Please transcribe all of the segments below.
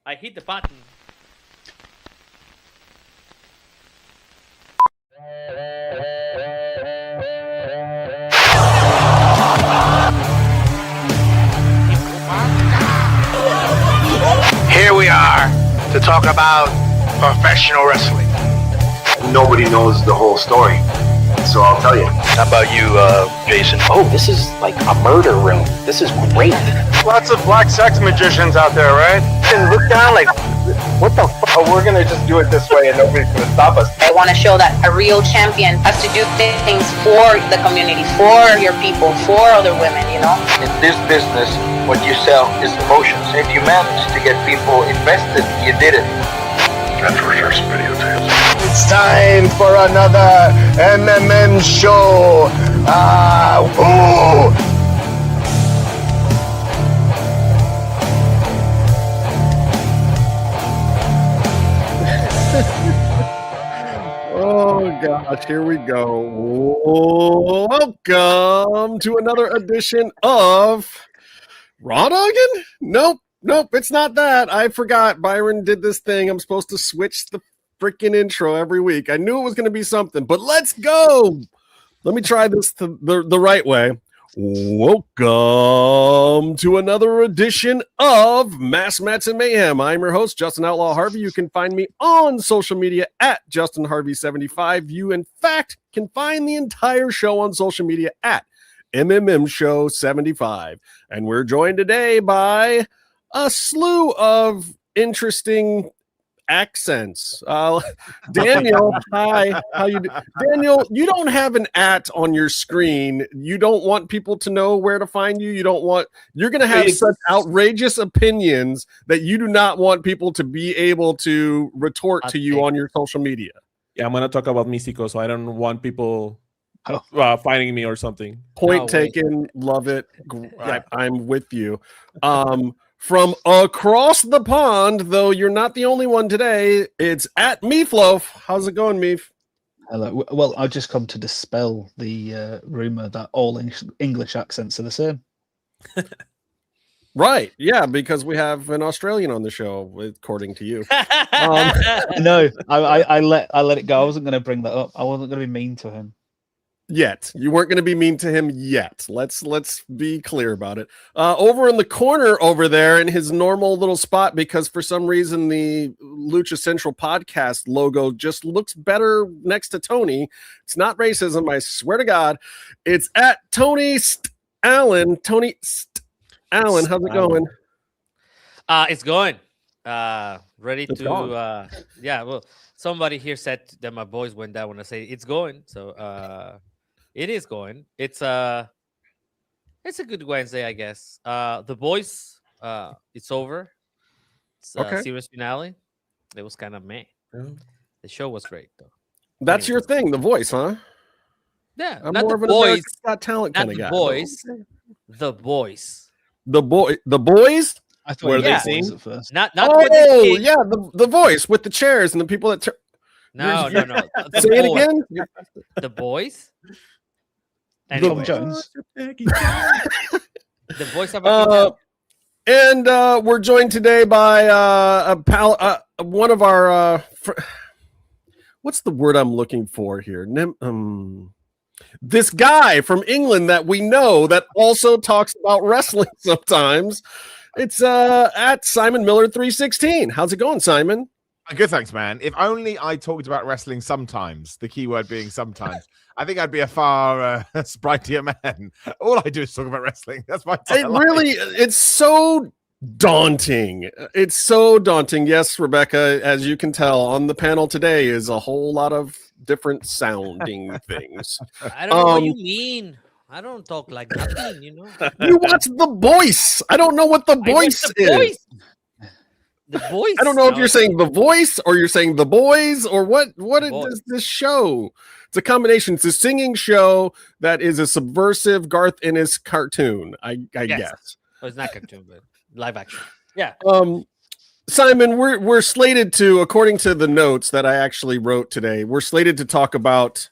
I hit the button. Here we are to talk about professional wrestling. Nobody knows the whole story, so I'll tell you. How about you, Jason? Oh, this is like a murder room. This is great. Lots of black sex magicians out there, right? And look down like, what the fuck? Oh, we're gonna just do it this way and nobody's gonna stop us. I want to show that a real champion has to do things for the community, for your people, for other women, you know? In this business, what you sell is emotions. If you manage to get people invested, you did it. That's reverse videotape. It's time for another MMM show. Ooh! Oh gosh, here we go. Welcome to another edition of Raw Doggin'? Nope, it's not that. I forgot Byron did this thing. I'm supposed to switch the freaking intro every week. I knew it was going to be something, but let's go. Let me try this the right way. Welcome to another edition of Mass Mats and Mayhem. I'm your host, Justin Outlaw Harvey. You can find me on social media at JustinHarvey75. You, in fact, can find the entire show on social media at MMMshow75. And we're joined today by a slew of interesting accents. Daniel, hi. How you doing? Daniel, you don't have an @ on your screen. You don't want people to know where to find you. You're going to have such outrageous opinions that you do not want people to be able to retort to you on your social media. Yeah, I'm going to talk about Mexico, so I don't want people finding me or something. Point taken. Love it. I'm with you. From across the pond, though you're not the only one today, it's at Meefloaf. How's it going, Meef? Hello. Well, I've just come to dispel the rumor that all English accents are the same. Right. Yeah, because we have an Australian on the show, according to you. No, I let it go. I wasn't going to bring that up. I wasn't going to be mean to him. Yet. You weren't going to be mean to him yet. Let's be clear about it. Over in the corner over there in his normal little spot, because for some reason the Lucha Central podcast logo just looks better next to Tony. It's not racism, I swear to God. It's at Tony Allen. Tony Allen, how's it going? It's going. Ready it's to gone. Yeah, well, somebody here said that my voice went down when I say it's going. So it is going. It's a good Wednesday, I guess. The Boys, it's over. It's series finale. It was kind of meh. The show was great, though. That's your thing, The Voice, huh? Yeah, I'm not more the of an boys. Got talent kind of guy. Boys, the Boys. The Boys. I thought were they seen at first. Not yeah, the Voice with the chairs and the people that. No. Say it again. The Boys. Tom Jones. The Voice of and we're joined today by one of our what's the word I'm looking for here? This guy from England that we know that also talks about wrestling sometimes. It's at Simon Miller 316. How's it going, Simon? Good, thanks, man. If only I talked about wrestling sometimes, the key word being sometimes, I think I'd be a far sprightlier man. All I do is talk about wrestling. That's my it's so daunting. It's so daunting. Yes, Rebecca, as you can tell, on the panel today is a whole lot of different sounding things. I don't know what you mean. I don't talk like nothing, you know. You watch The Voice. I don't know what The Voice is. The Voice. I don't know if you're saying The Voice or you're saying The Boys or what is this show? It's a combination. It's a singing show that is a subversive Garth Ennis cartoon, I guess. Well, it's not cartoon, but live action. Yeah. Simon, we're slated to, according to the notes that I actually wrote today, we're slated to talk about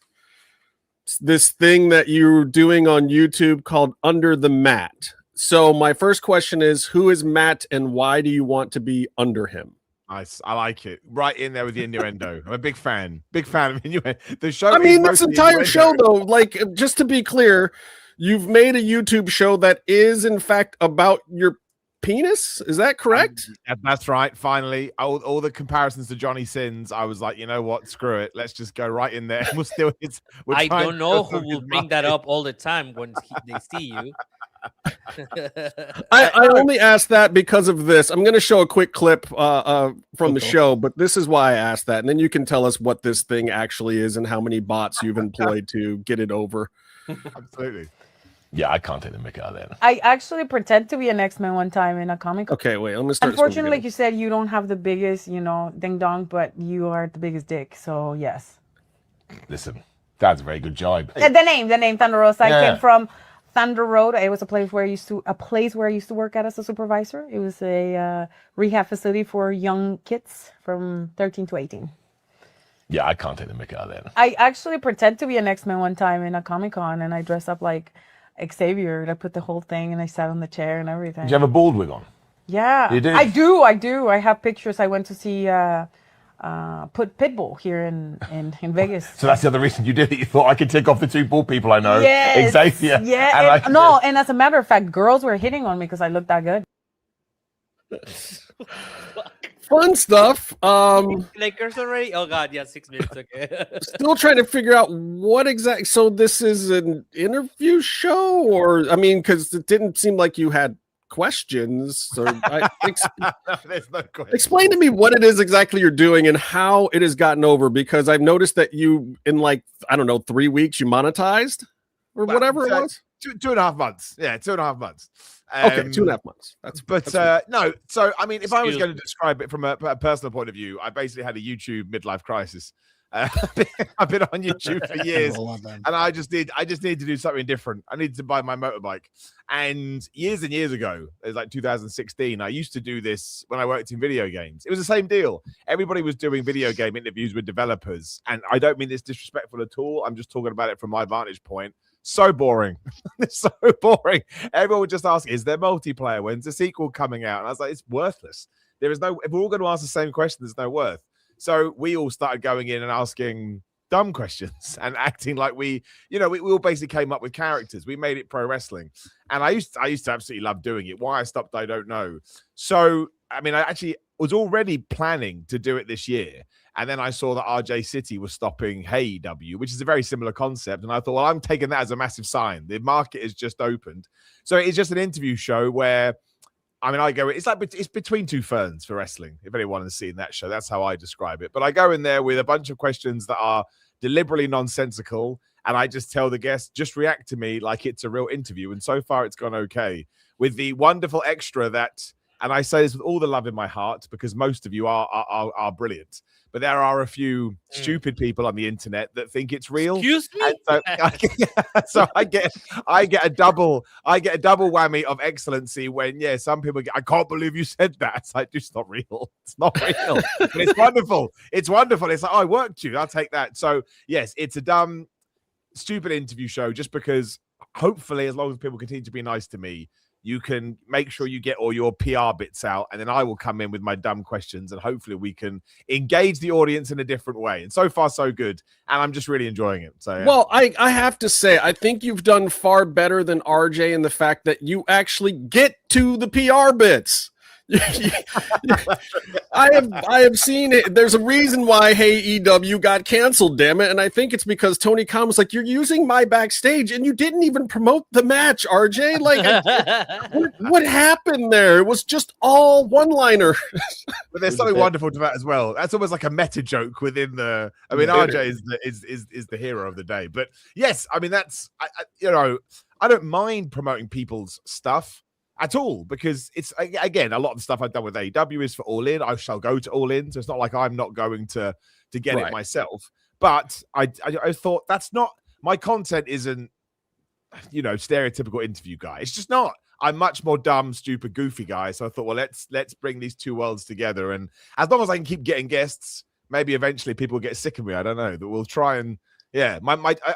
this thing that you're doing on YouTube called Under the Mat. So my first question is, who is Matt and why do you want to be under him? Nice. I like it. Right in there with the innuendo. I'm a big fan. Big fan of innuendo. The show. I mean, is this entire show, though, like, just to be clear, you've made a YouTube show that is, in fact, about your penis. Is that correct? That's right. Finally, all the comparisons to Johnny Sins, I was like, you know what? Screw it. Let's just go right in there. We'll still. I don't know who will bring that up all the time when they see you. I only asked that because of this. I'm going to show a quick clip from the show, but this is why I asked that. And then you can tell us what this thing actually is and how many bots you've employed to get it over. Absolutely. Yeah, I can't take the mick out of that. I actually pretend to be an X-Men one time in a comic. Okay, wait, let me start. Unfortunately, like you said, you don't have the biggest, ding dong, but you are the biggest dick. So yes. Listen, that's a very good job. The name Thunder Rosa. I came from Thunder Road. It was a place where I used to work at as a supervisor. It was a rehab facility for young kids from 13 to 18. Yeah, I can't take the mick out of that. I actually pretend to be an X-Men one time in a Comic-Con, and I dressed up like Xavier, and I put the whole thing, and I sat on the chair and everything. Did you have a bald wig on? Yeah, you do? I do. I have pictures. I went to see Pitbull here in Vegas. So that's the other reason you did it. You thought I could take off the two bald people I know. Yes, Xavier. Yeah. And as a matter of fact, girls were hitting on me because I looked that good. Fun stuff. Lakers already? Oh god, yeah, 6 minutes. Okay. Still trying to figure out what exactly. So this is an interview show, or I mean, because it didn't seem like you had questions. Or there's no question. Explain to me what it is exactly you're doing and how it has gotten over. Because I've noticed that you, in 3 weeks, you monetized or whatever it was. 2.5 months. Yeah, 2.5 months. Okay, 2.5 months. That's no. So I mean, if I was going to describe it from a personal point of view, I basically had a YouTube midlife crisis. I've been on YouTube for years, and I just need to do something different. I need to buy my motorbike. And years ago, it was like 2016. I used to do this when I worked in video games. It was the same deal. Everybody was doing video game interviews with developers, and I don't mean this disrespectful at all. I'm just talking about it from my vantage point. So boring. It's so boring. Everyone would just ask, is there multiplayer? When's the sequel coming out? And I was like, it's worthless. If we're all going to ask the same question, there's no worth. So we all started going in and asking dumb questions and acting like we all basically came up with characters. We made it pro wrestling. And I used to absolutely love doing it. Why I stopped, I don't know. So, I mean, I actually was already planning to do it this year. And then I saw that RJ City was stopping AEW, which is a very similar concept. And I thought, well, I'm taking that as a massive sign. The market has just opened. So it's just an interview show where, I mean, it's between two ferns for wrestling. If anyone has seen that show, that's how I describe it. But I go in there with a bunch of questions that are deliberately nonsensical. And I just tell the guests, just react to me like it's a real interview. And so far it's gone okay, with the wonderful extra that, and I say this with all the love in my heart, because most of you are brilliant. But there are a few stupid people on the internet that think it's real. Excuse me. So I get a double whammy of excellency when some people I can't believe you said that. It's like, it's not real. It's not real. But it's wonderful. It's wonderful. It's like, oh, I worked you. I'll take that. So yes, it's a dumb, stupid interview show just because hopefully, as long as people continue to be nice to me, you can make sure you get all your PR bits out, and then I will come in with my dumb questions, and hopefully we can engage the audience in a different way. And so far, so good. And I'm just really enjoying it. So, yeah. Well, I have to say, I think you've done far better than RJ in the fact that you actually get to the PR bits. I have seen it. There's a reason why AEW got canceled, damn it. And I think it's because Tony Khan was like, you're using my backstage and you didn't even promote the match, RJ. Like, what happened there? It was just all one-liner. But there's something wonderful to that as well. That's almost like a meta joke within the. I mean, RJ is the hero of the day. But yes, I mean I don't mind promoting people's stuff at all, because it's, again, a lot of the stuff I've done with AEW is for All In. I shall go to All In, so it's not like I'm not going to get it myself. But I thought that's not, my content isn't, stereotypical interview guy. It's just not. I'm much more dumb, stupid, goofy guy. So I thought, well, let's bring these two worlds together. And as long as I can keep getting guests, maybe eventually people get sick of me. I don't know. But we'll try and Yeah,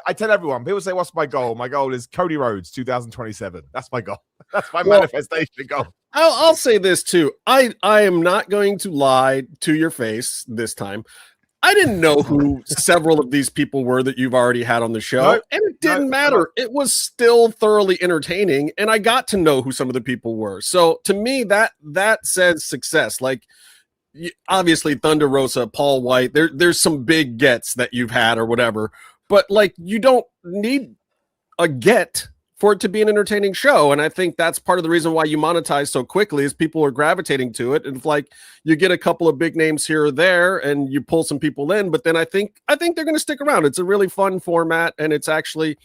I tell everyone, people say, what's my goal? My goal is Cody Rhodes 2027. That's my goal. That's my manifestation goal. I'll say this too. I am not going to lie to your face this time. I didn't know who several of these people were that you've already had on the show, and it didn't matter. It was still thoroughly entertaining, and I got to know who some of the people were. So to me, that says success. Like, obviously, Thunder Rosa, Paul White, there's some big gets that you've had or whatever, but like, you don't need a get for it to be an entertaining show. And I think that's part of the reason why you monetize so quickly is people are gravitating to it. And if like you get a couple of big names here or there and you pull some people in, but then I think they're going to stick around. It's a really fun format, and it's actually,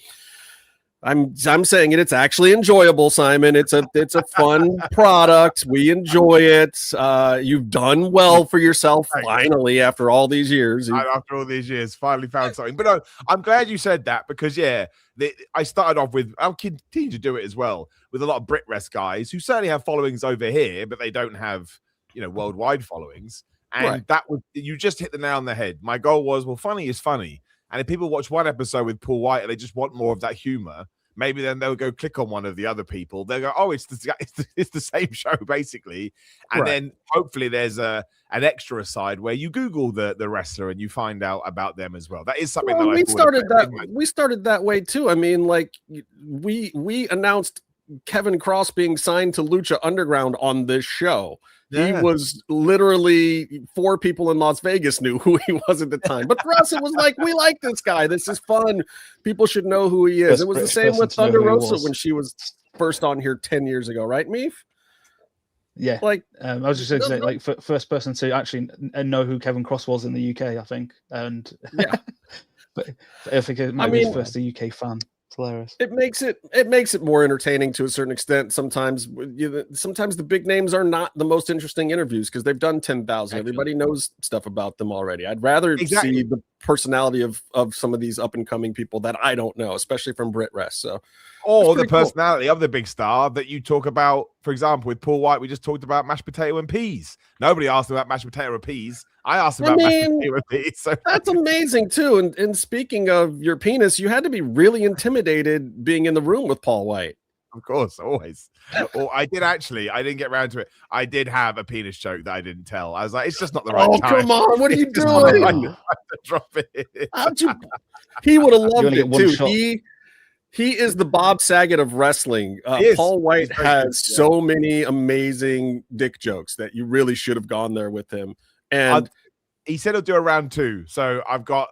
I'm saying it, it's actually enjoyable, Simon. It's a fun product. We enjoy it. You've done well for yourself finally after all these years. After all these years, finally found something. But no, I'm glad you said that, because I started off with, I'll continue to do it as well, with a lot of Brit Rest guys who certainly have followings over here, but they don't have, worldwide followings. And that was, you just hit the nail on the head. My goal was, well, funny is funny. And if people watch one episode with Paul White and they just want more of that humor, maybe then they'll go click on one of the other people. They'll go, oh, it's the same show, basically. And then hopefully there's an extra side where you Google the wrestler and you find out about them as well. That is something that we started that way too. I mean, like we announced Kevin Cross being signed to Lucha Underground on this show. He was literally 4 people in Las Vegas knew who he was at the time. But for us, it was like, we like this guy. This is fun. People should know who he is. It was the same with Thunder Rosa when she was first on here 10 years ago, right, Meef? Yeah. Like, I was just going to say, like, first person to actually know who Kevin Cross was in the UK, I think. And but I think it might be his first UK fan. Hilarious. It makes it more entertaining to a certain extent. Sometimes the big names are not the most interesting interviews because they've done 10,000. Everybody knows stuff about them already. I'd rather see the personality of some of these up and coming people that I don't know, especially from Brit Rest. So, or the personality of the big star that you talk about. For example, with Paul White, we just talked about mashed potato and peas. Nobody asked about mashed potato and peas. I asked about mashed potato and peas. So. That's amazing too. And speaking of your penis, you had to be really intimidated being in the room with Paul White. Of course, always. Or I didn't get around to it. I did have a penis joke that I didn't tell. I was like, it's just not the right time. Oh, come on. What are you doing? Drop it. He would have loved it too. He is the Bob Saget of wrestling. Paul White has so many amazing dick jokes that you really should have gone there with him. And he said he'll do a round 2. So I've got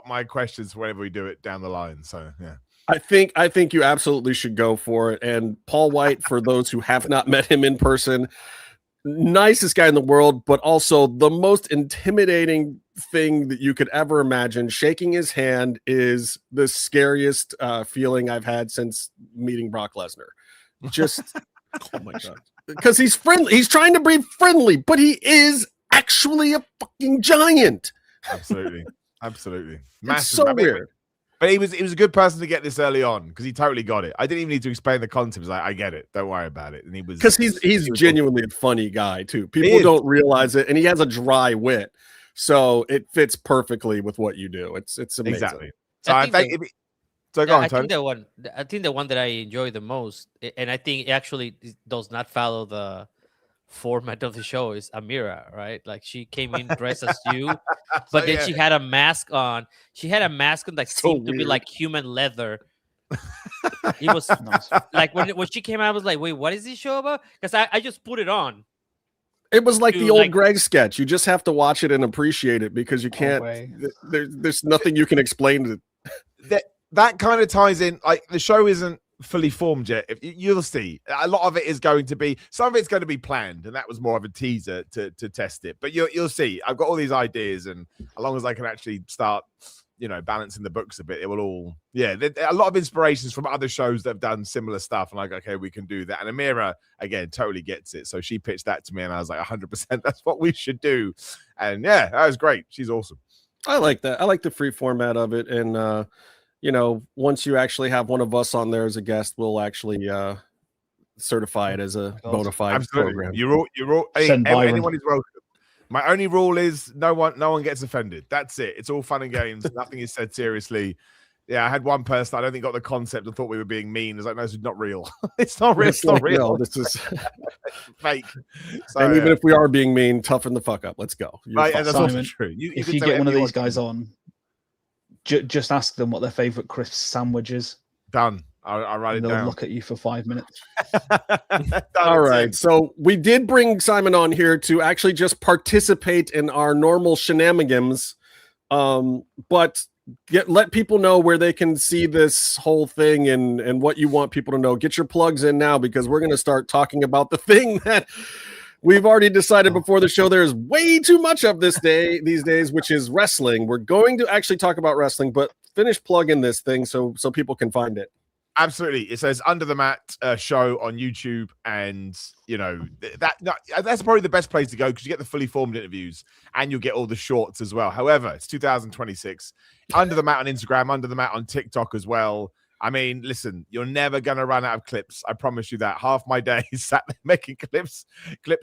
my questions for whenever we do it down the line. So yeah. I think you absolutely should go for it. And Paul White, for those who have not met him in person, nicest guy in the world, but also the most intimidating thing that you could ever imagine. Shaking his hand is the scariest feeling I've had since meeting Brock Lesnar. Just oh my god, because he's friendly. He's trying to be friendly, but he is actually a fucking giant. Absolutely. It's so weird. But he was a good person to get this early on because he totally got it. I didn't even need to explain the concepts. Like, I get it. Don't worry about it. And he was because he's genuinely a funny guy too. People don't realize it, and he has a dry wit, so it fits perfectly with what you do. It's amazing. Exactly. So I think go on, Tony. I think the one that I enjoy the most, and I think it actually does not follow the format of the show, is Amira, right? Like, she came in dressed as you, but then she had a mask on. She had a mask on that seemed to be like human leather. It was like when she came out, I was like, wait, what is this show about? Because I just put it on. It was like the old Greg sketch. You just have to watch it and appreciate it because you can't. There's nothing you can explain to. That kind of ties in. Like, the show isn't fully formed yet. You'll see a lot of it is going to be, some of it's going to be planned, and that was more of a teaser to test it, but you'll see. I've got all these ideas, and as long as I can actually start balancing the books a bit, it will all a lot of inspirations from other shows that have done similar stuff, and like, okay, we can do that. And Amira again totally gets it, so she pitched that to me and I was like 100% that's what we should do. And that was great. She's awesome. I like that. I like the free format of it. And once you actually have one of us on there as a guest, we'll actually certify it as a bona fide program. You're all anyone is welcome. My only rule is no one gets offended. That's it. It's all fun and games. Nothing is said seriously. Yeah, I had one person I don't think got the concept and thought we were being mean. It's like, no, this is not real. It's not real. It's not real. This is fake. So, and even if we are being mean, toughen the fuck up. Let's go. Right, and that's also Simon, true. If you get one of these guys on, just ask them what their favorite crisp sandwich is. Done. I'll write it They'll down. look at you for 5 minutes. All right. So we did bring Simon on here to actually just participate in our normal shenanigans, but let people know where they can see this whole thing and what you want people to know. Get your plugs in now, because we're going to start talking about the thing that we've already decided before the show there's way too much of these days, which is wrestling. We're going to actually talk about wrestling, but finish plugging this thing so people can find it. Absolutely. It says Under the Mat show on YouTube, and that's probably the best place to go because you get the fully formed interviews and you'll get all the shorts as well. However, it's 2026. Under the Mat on Instagram, Under the Mat on TikTok as well. I mean, listen, you're never gonna run out of clips. I promise you that. Half my day is sat there making clips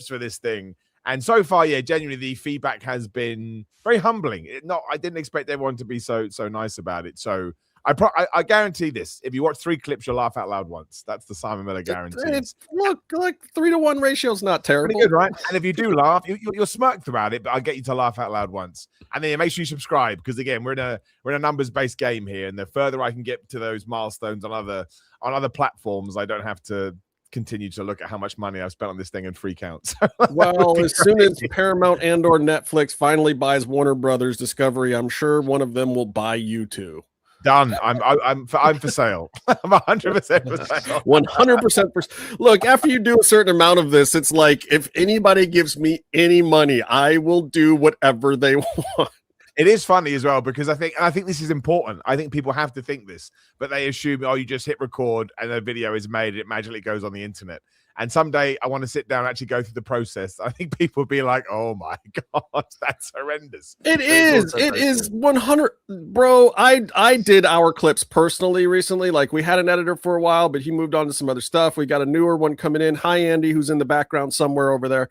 for this thing. And so far, yeah, genuinely the feedback has been very humbling. I didn't expect everyone to be so nice about it. So I guarantee this. If you watch 3 clips, you'll laugh out loud once. That's the Simon Miller guarantee. Look, like 3-to-1 ratio is not terrible. Pretty good, right? And if you do laugh, you'll smirk throughout it, but I'll get you to laugh out loud once. And then make sure you subscribe, because again, we're in a numbers-based game here, and the further I can get to those milestones on other platforms, I don't have to continue to look at how much money I've spent on this thing and freak out. Well, as soon as Paramount and or Netflix finally buys Warner Brothers Discovery, I'm sure one of them will buy you too. Done. I'm for sale. I'm 100% for sale. 100% for. Look, after you do a certain amount of this, it's like if anybody gives me any money, I will do whatever they want. It is funny as well, because I think this is important. I think people have to think this, but they assume, you just hit record and a video is made and it magically goes on the internet. And someday I want to sit down and actually go through the process. I think people will be like, oh my God, that's horrendous. It is 100. Bro, I did our clips personally recently. Like, we had an editor for a while, but he moved on to some other stuff. We got a newer one coming in. Hi, Andy, who's in the background somewhere over there.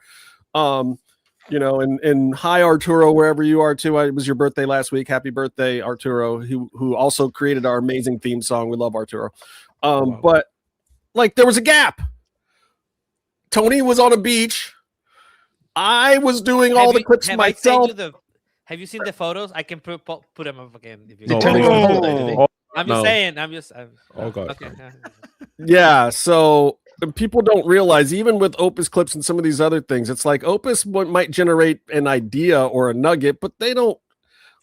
And hi, Arturo, wherever you are too. It was your birthday last week. Happy birthday, Arturo, who also created our amazing theme song. We love Arturo. But like, there was a gap. Tony was on a beach. I was doing all the clips myself. Have you seen the photos? I can put them up again. If you I'm just saying. Oh God. Okay. Yeah. So people don't realize, even with Opus clips and some of these other things, it's like Opus might generate an idea or a nugget, but they don't.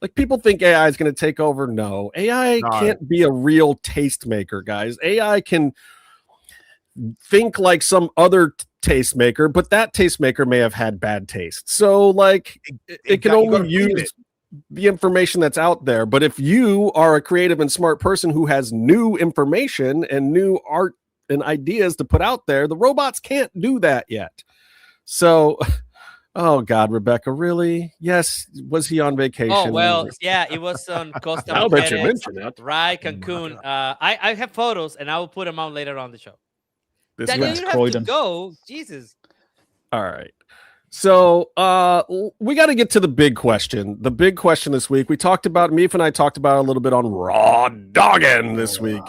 Like, people think AI is going to take over. No, AI can't be a real tastemaker, guys. AI can think like some other tastemaker, but that tastemaker may have had bad taste. So, like, it can only use the information that's out there. But if you are a creative and smart person who has new information and new art and ideas to put out there, the robots can't do that yet. So, oh God, Rebecca, really? Yes. Was he on vacation? Oh, well, yeah, it was on Costa I'll bet you mention that. Right, Cancun. I have photos, and I will put them out later on the show. Daniel, you have to go. Jesus. All right. So we got to get to the big question. The big question this week. Meef and I talked about a little bit on Raw Dogging this week.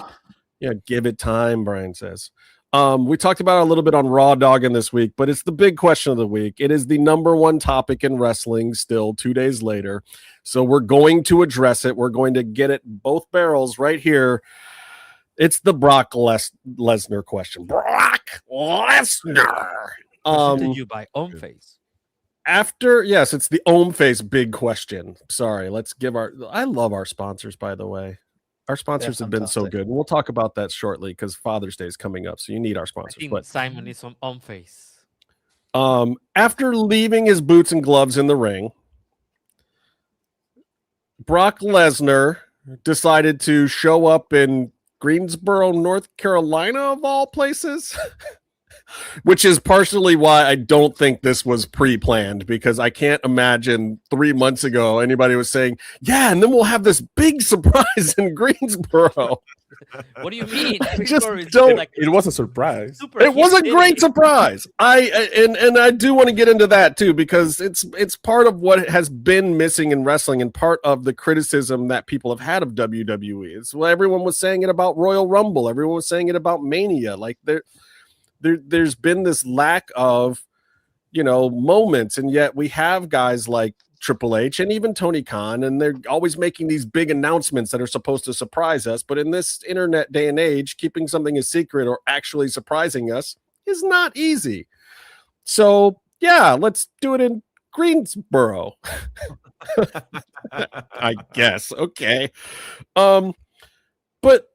Yeah, give it time, Brian says. We talked about it a little bit on Raw Dogging this week, but it's the big question of the week. It is the number one topic in wrestling still 2 days later. So we're going to address it. We're going to get it both barrels right here. It's the Brock Lesnar question. Brock Lesnar. To you by Face. Yes, it's the Face big question. Sorry, let's give I love our sponsors, by the way. Our sponsors have been so good. We'll talk about that shortly because Father's Day is coming up, so you need our sponsors. But Simon is on Face. After leaving his boots and gloves in the ring, Brock Lesnar decided to show up in Greensboro, North Carolina, of all places, which is partially why I don't think this was pre-planned, because I can't imagine 3 months ago anybody was saying, yeah, and then we'll have this big surprise in Greensboro. What do you mean? It was a surprise. It was a great surprise. I do want to get into that too, because it's part of what has been missing in wrestling and part of the criticism that people have had of WWE. It's well, everyone was saying it about Royal Rumble, everyone was saying it about Mania. Like there's been this lack of, moments, and yet we have guys like Triple H and even Tony Khan, and they're always making these big announcements that are supposed to surprise us. But in this internet day and age, keeping something a secret or actually surprising us is not easy. So yeah, let's do it in Greensboro. I guess. Okay. But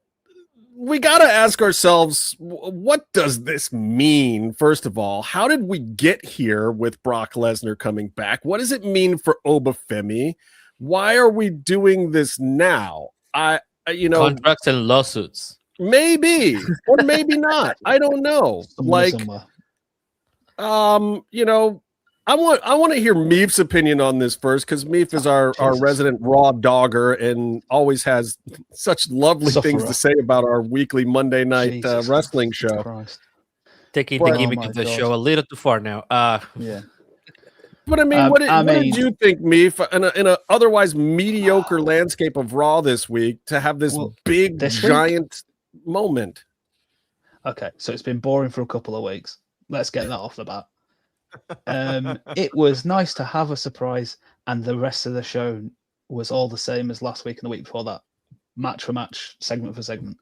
we got to ask ourselves, what does this mean? First of all, how did we get here with Brock Lesnar coming back? What does it mean for Oba Femi? Why are we doing this now? Contracts and lawsuits. Maybe, or maybe not. I don't know. I want to hear Meef's opinion on this first, because Meef is our resident raw dogger and always has such lovely things to say about our weekly Monday night wrestling show. Christ. Taking the gimmick of the show a little too far now. Yeah. But I mean, what did you think, Meef, in a otherwise mediocre landscape of Raw this week, to have this big, giant moment? Okay, so it's been boring for a couple of weeks. Let's get that off the bat. It was nice to have a surprise, and the rest of the show was all the same as last week and the week before that, match for match, segment for segment.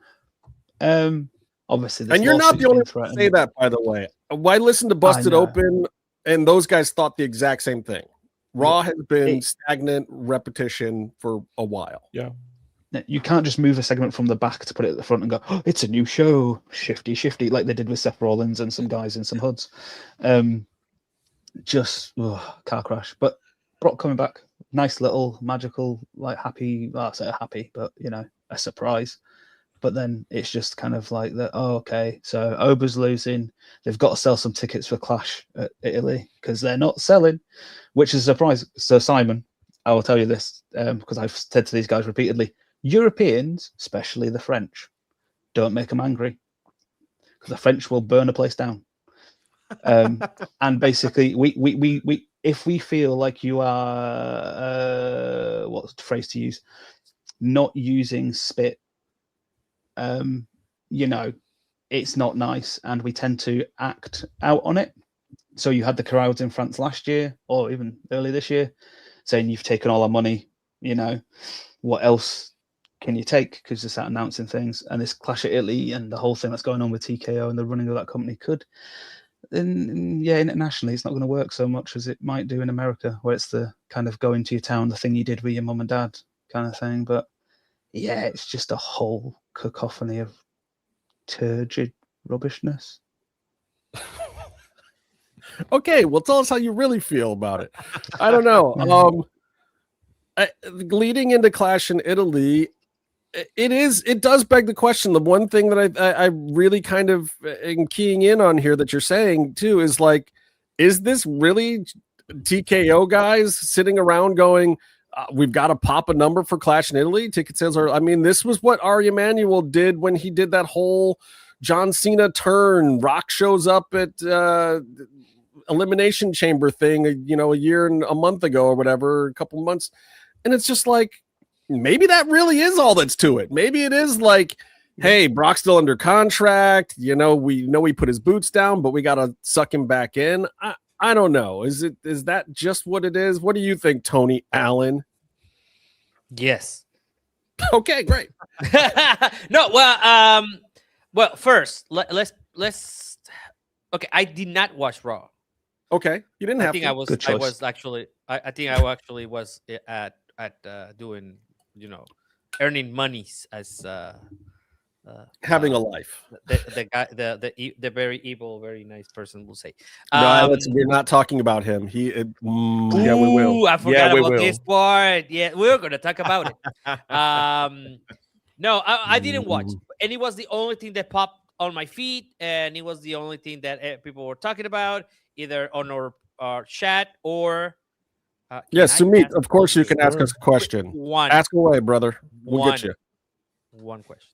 Obviously, and you're not the only one to say that, by the way. I listened to Busted Open, and those guys thought the exact same thing. Raw has been stagnant repetition for a while. Yeah. You can't just move a segment from the back to put it at the front and go, oh, it's a new show, shifty, like they did with Seth Rollins and some guys in some hoods. Car crash. But Brock coming back, nice little magical, like happy, well, I say happy, but a surprise. But then it's just kind of like that. Oh, okay. So Oba's losing. They've got to sell some tickets for Clash at Italy because they're not selling, which is a surprise. So Simon, I will tell you this because I've said to these guys repeatedly: Europeans, especially the French, don't make them angry because the French will burn a place down. And basically, we if we feel like you are what's the phrase to use, not using spit. It's not nice, and we tend to act out on it. So you had the crowds in France last year, or even early this year, saying you've taken all our money. What else can you take? Because they're start announcing things, and this Clash at Italy and the whole thing that's going on with TKO and the running of that company could. And internationally, it's not going to work so much as it might do in America, where it's the kind of go into your town, the thing you did with your mum and dad kind of thing. But yeah, it's just a whole cacophony of turgid rubbishness. Okay, well, tell us how you really feel about it. I don't know. Leading into Clash in Italy, it does beg the question. The one thing that I really kind of am keying in on here that you're saying too is like, is this really TKO guys sitting around going, we've got to pop a number for Clash in Italy? Ticket sales are, this was what Ari Emanuel did when he did that whole John Cena turn. Rock shows up at Elimination Chamber thing, a year and a month ago or whatever, a couple months. And it's just like, maybe that really is all that's to it. Maybe it is like, hey, Brock's still under contract. We know he put his boots down, but we got to suck him back in. I don't know. Is that just what it is? What do you think, Tony Allen? Yes. Okay, great. No, well, first let's. Okay, I did not watch Raw. Okay, you didn't have. I think to. I was actually was at doing earning monies as having a life. The guy, the very evil, very nice person will say. No, we're not talking about him. Yeah, we will. I forgot about this part. Yeah, we're gonna talk about it. No, I didn't watch, and it was the only thing that popped on my feed, and it was the only thing that people were talking about, either on our chat or. Yes, Sumit, of course you can ask us a question. Ask away, brother. We'll get you. One question.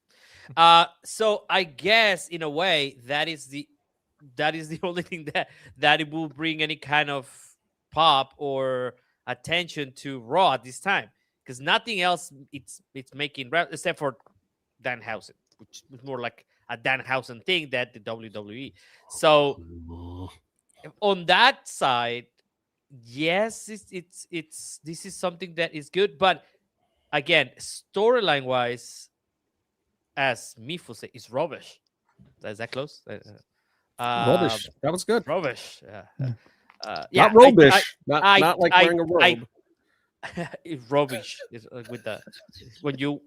So I guess in a way that is the only thing that it will bring any kind of pop or attention to Raw at this time, because nothing else it's making except for Danhausen, which is more like a Danhausen thing than the WWE. So on that side, yes, it's this is something that is good, but again, storyline wise, as Meefloaf said, is rubbish. Is that close? Rubbish. That was good. Rubbish. Not rubbish. Not like wearing a robe. It's rubbish. It's with the when you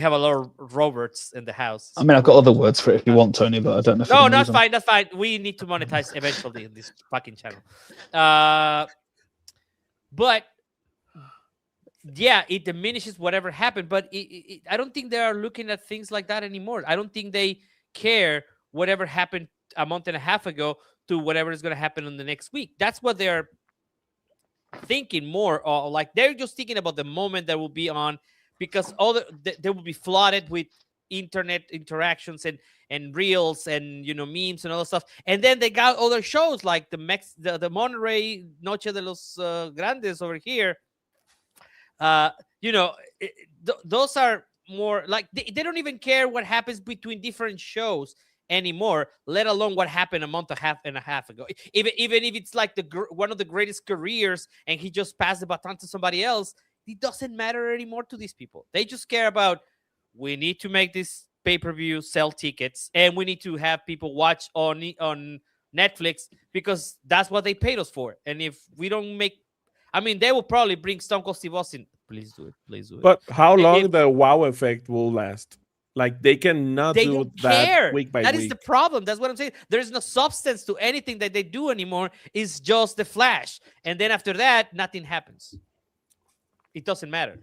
have a lot of Roberts in the house. I mean, I've got other words for it if you want, Tony, but I don't know if No, that's fine. That's fine. We need to monetize eventually in this fucking channel. But yeah, it diminishes whatever happened. But I don't think they are looking at things like that anymore. I don't think they care whatever happened a month and a half ago to whatever is going to happen in the next week. That's what they're thinking more. Like they're just thinking about the moment that will be on, because they will be flooded with internet interactions and reels and memes and all that stuff. And then they got other shows like the Monterrey Noche de los Grandes over here. Those are more like they don't even care what happens between different shows anymore, let alone what happened a month and a half ago. Even if it's like one of the greatest careers and he just passed the baton to somebody else, it doesn't matter anymore to these people. They just care about, we need to make this pay-per-view, sell tickets, and we need to have people watch on Netflix because that's what they paid us for. And if we don't make, I mean, they will probably bring Stone Cold Steve Austin. Please do it. Please do it. But how long the wow effect will last? Like they cannot do that care. Week by that week. That is the problem. That's what I'm saying. There is no substance to anything that they do anymore. It's just the flash. And then after that, nothing happens. It doesn't matter.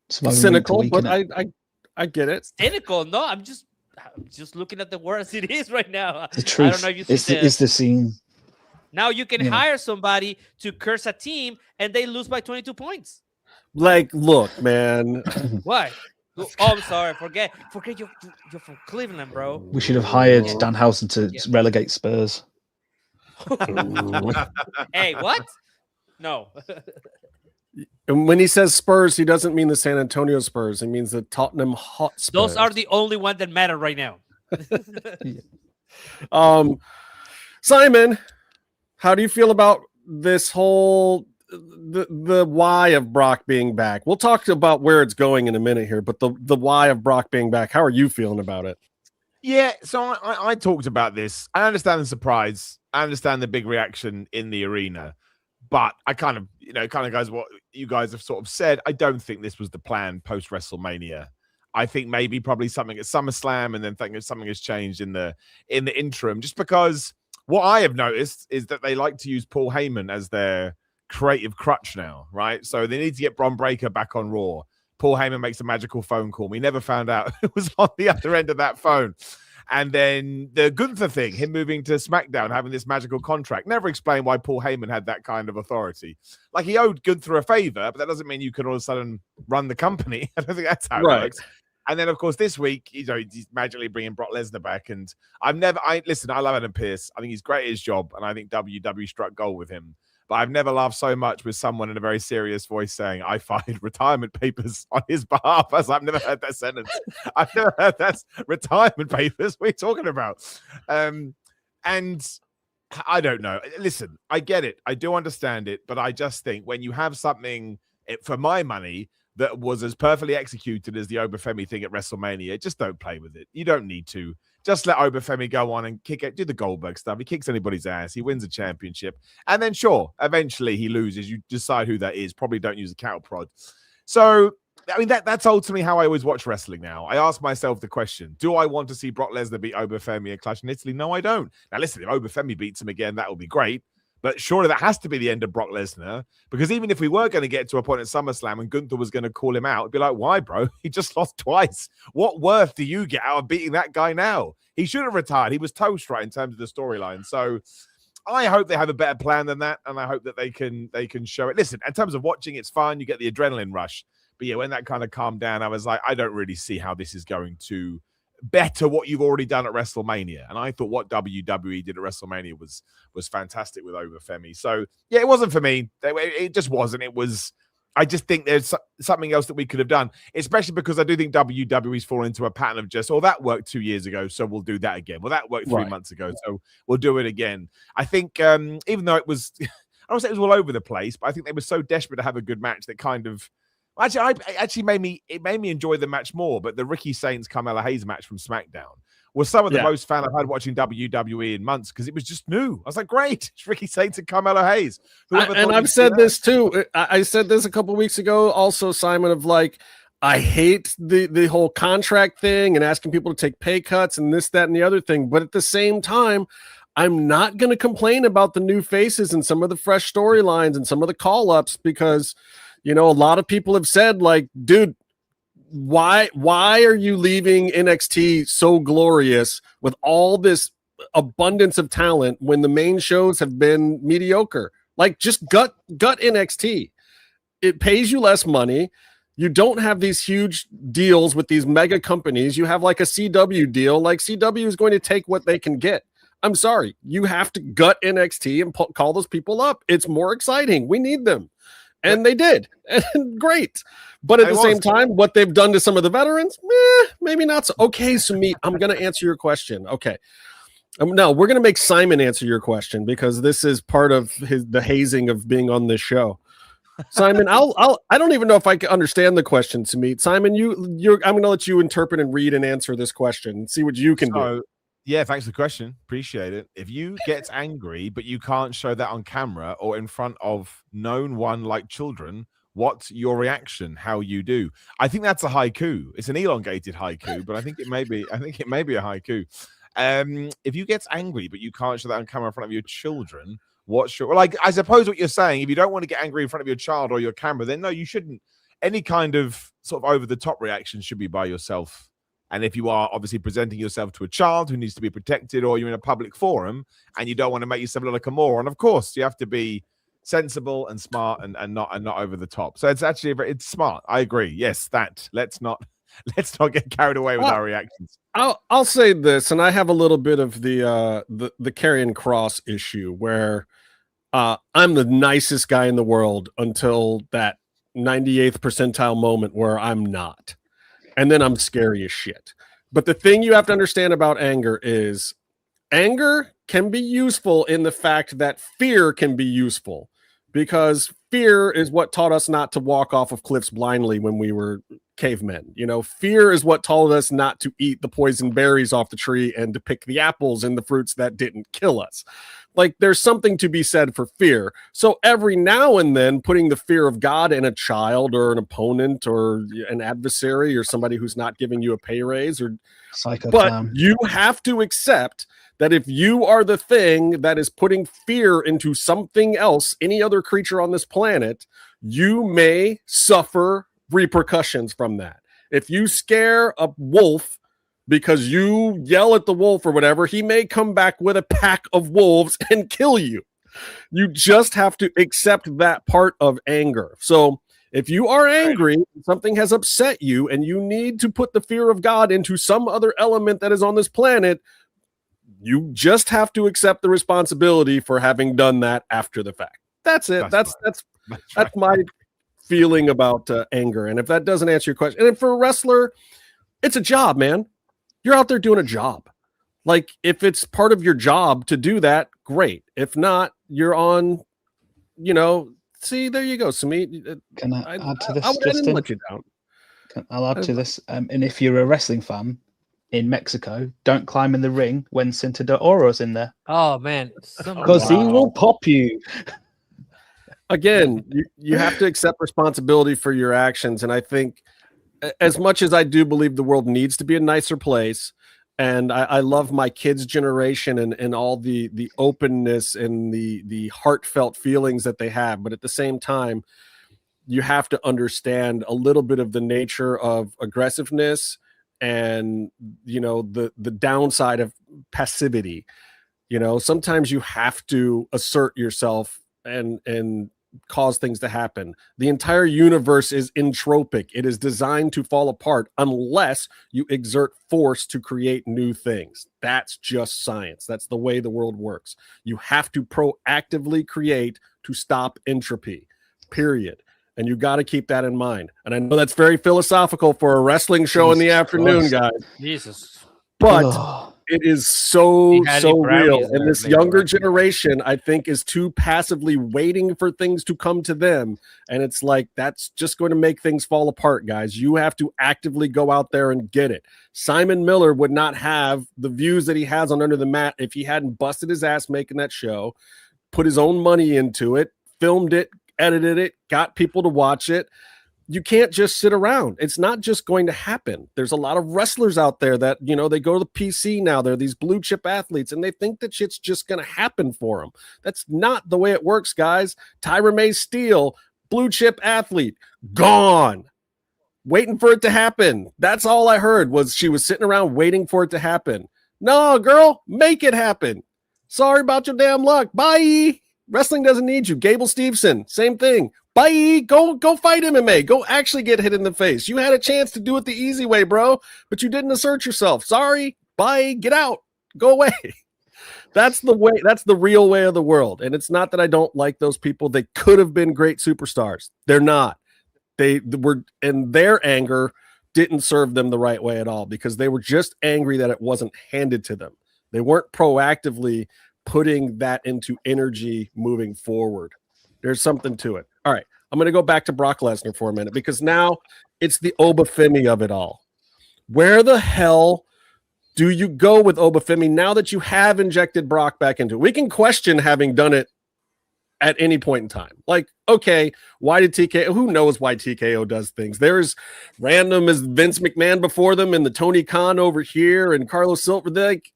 Cynical, but I get it. Cynical? No, I'm just looking at the world as it is right now. The truth. I don't know if you see it's the scene. Now you can hire somebody to curse a team and they lose by 22 points. Like, look, man. What? Oh, I'm sorry. Forget you're from Cleveland, bro. We should have hired Danhausen to relegate Spurs. Hey, what? No. And when he says Spurs, he doesn't mean the San Antonio Spurs. He means the Tottenham Hotspurs. Those are the only ones that matter right now. Simon, how do you feel about this whole the why of Brock being back? We'll talk about where it's going in a minute here, but the why of Brock being back, how are you feeling about it? Yeah, so I talked about this. I understand the surprise. I understand the big reaction in the arena. But I kind of guys, what you guys have sort of said, I don't think this was the plan post WrestleMania. I think maybe probably something at SummerSlam, and then thinking something has changed in the interim. Just because what I have noticed is that they like to use Paul Heyman as their creative crutch now, right? So they need to get Bron Breakker back on Raw. Paul Heyman makes a magical phone call. We never found out who was on the other end of that phone. And then the Gunther thing, him moving to SmackDown, having this magical contract. Never explained why Paul Heyman had that kind of authority. Like, he owed Gunther a favor, but that doesn't mean you can all of a sudden run the company. I don't think that's how it works. And then, of course, this week, he's magically bringing Brock Lesnar back. And I love Adam Pearce. I think he's great at his job, and I think WWE struck gold with him. But I've never laughed so much with someone in a very serious voice saying, I filed retirement papers on his behalf. I've never heard that sentence. I've never heard that's retirement papers. What are you talking about? And I don't know. Listen, I get it. I do understand it. But I just think when you have something, for my money, that was as perfectly executed as the Oba Femi thing at WrestleMania, just don't play with it. You don't need to. Just let Oba Femi go on and kick it, do the Goldberg stuff. He kicks anybody's ass. He wins a championship. And then, sure, eventually he loses. You decide who that is. Probably don't use a cattle prod. So, I mean, that's ultimately how I always watch wrestling now. I ask myself the question, do I want to see Brock Lesnar beat Oba Femi and Clash in Italy? No, I don't. Now, listen, if Oba Femi beats him again, that would be great. But surely that has to be the end of Brock Lesnar, because even if we were going to get to a point at SummerSlam and Gunther was going to call him out, it'd be like, why, bro? He just lost twice. What worth do you get out of beating that guy now? He should have retired. He was toast right in terms of the storyline. So I hope they have a better plan than that, and I hope that they can show it. Listen, in terms of watching, it's fun. You get the adrenaline rush. But yeah, when that kind of calmed down, I was like, I don't really see how this is going to better what you've already done at WrestleMania. And I thought what WWE did at WrestleMania was fantastic with Oba Femi. So yeah, it wasn't for me. It just wasn't. It was. I just think there's something else that we could have done, especially because I do think WWE's fallen into a pattern of just, that worked 2 years ago, so we'll do that again. Well, that worked 3 months ago, so we'll do it again. I think even though it was, I don't say it was all over the place, but I think they were so desperate to have a good match that kind of, actually made me enjoy the match more. But the Ricky Saints Carmella Hayes match from SmackDown was some of the most fun I've had watching WWE in months, because it was just new. I was like, great, it's Ricky Saints and Carmella Hayes. And I've said this too. I said this a couple weeks ago also, Simon, of like, I hate the whole contract thing and asking people to take pay cuts and this, that, and the other thing. But at the same time, I'm not going to complain about the new faces and some of the fresh storylines and some of the call-ups, because, a lot of people have said, like, dude, why are you leaving NXT so glorious with all this abundance of talent when the main shows have been mediocre? Like, just gut NXT. It pays you less money. You don't have these huge deals with these mega companies. You have like a CW deal. Like, CW is going to take what they can get. I'm sorry. You have to gut NXT and call those people up. It's more exciting. We need them. And they did. And great. But at the same time, what they've done to some of the veterans, maybe not so. Okay, Sumit, I'm going to answer your question. Okay. No, we're going to make Simon answer your question, because this is part of the hazing of being on this show. Simon, I don't even know if I can understand the question, Sumit. Simon, I'm going to let you interpret and read and answer this question and see what you can do. Yeah, thanks for the question. Appreciate it. If you get angry, but you can't show that on camera or in front of known one like children, what's your reaction? How you do? I think that's a haiku. It's an elongated haiku, but I think it may be a haiku. If you get angry, but you can't show that on camera in front of your children, what's your, like, I suppose what you're saying, if you don't want to get angry in front of your child or your camera, then no, you shouldn't. Any kind of sort of over the top reaction should be by yourself. And if you are obviously presenting yourself to a child who needs to be protected, or you're in a public forum and you don't want to make yourself look like a moron, of course you have to be sensible and smart and not over the top. So it's smart. I agree. Yes, let's not get carried away with our reactions. I'll say this, and I have a little bit of the Karrion Kross issue where I'm the nicest guy in the world until that 98th percentile moment where I'm not. And then I'm scary as shit. But the thing you have to understand about anger is anger can be useful in the fact that fear can be useful, because fear is what taught us not to walk off of cliffs blindly when we were cavemen. Fear is what taught us not to eat the poison berries off the tree and to pick the apples and the fruits that didn't kill us. Like, there's something to be said for fear. So every now and then, putting the fear of God in a child or an opponent or an adversary or somebody who's not giving you a pay raise, but you have to accept that if you are the thing that is putting fear into something else, any other creature on this planet, you may suffer repercussions from that. If you scare a wolf because you yell at the wolf or whatever, he may come back with a pack of wolves and kill you. You just have to accept that part of anger. So if you are angry, something has upset you, and you need to put the fear of God into some other element that is on this planet, you just have to accept the responsibility for having done that after the fact. That's it. That's my feeling about anger. And if that doesn't answer your question, and for a wrestler, it's a job, man. You're out there doing a job. Like, if it's part of your job to do that, great. If not, you're on, see, there you go, Sumit. Can I add to this? I didn't let you down. I'll add to this. And if you're a wrestling fan in Mexico, don't climb in the ring when Cinta de Oro's in there. Oh, man. Because he will pop you. Again, you have to accept responsibility for your actions. And I think, as much as I do believe the world needs to be a nicer place, and I love my kids' generation and all the openness and the heartfelt feelings that they have, but at the same time, you have to understand a little bit of the nature of aggressiveness and the downside of passivity. Sometimes you have to assert yourself and cause things to happen. The entire universe is entropic. It is designed to fall apart unless you exert force to create new things. That's just science. That's the way the world works. You have to proactively create to stop entropy, period. And you got to keep that in mind. And I know that's very philosophical for a wrestling show in the afternoon, guys. Jesus. But it is so real. And this younger generation, I think, is too passively waiting for things to come to them. And it's like, that's just going to make things fall apart, guys. You have to actively go out there and get it. Simon Miller would not have the views that he has on Under the Mat if he hadn't busted his ass making that show, put his own money into it, filmed it, edited it, got people to watch it. You can't just sit around. It's not just going to happen. There's a lot of wrestlers out there that, you know, they go to the PC now. They're these blue chip athletes and they think that shit's just going to happen for them. That's not the way it works, guys. Tyra May Steele, blue chip athlete, gone. Waiting for it to happen. That's all I heard was she was sitting around waiting for it to happen. No, girl, make it happen. Sorry about your damn luck. Bye. Wrestling doesn't need you. Gable Steveson, same thing. Bye. Go fight MMA. Go actually get hit in the face. You had a chance to do it the easy way, bro, but you didn't assert yourself. Sorry. Bye. Get out. Go away. That's the way. That's the real way of the world. And it's not that I don't like those people. They could have been great superstars. They're not. They were, and their anger didn't serve them the right way at all because they were just angry that it wasn't handed to them. They weren't proactively putting that into energy moving forward. There's something to it. All right, I'm going to go back to Brock Lesnar for a minute because now it's the Oba Femi of it all. Where the hell do you go with Oba Femi now that you have injected Brock back into it? We can question having done it at any point in time. Like, okay, why did TKO? Who knows why TKO does things? There's random as Vince McMahon before them and the Tony Khan over here and Carlos Silver. Like,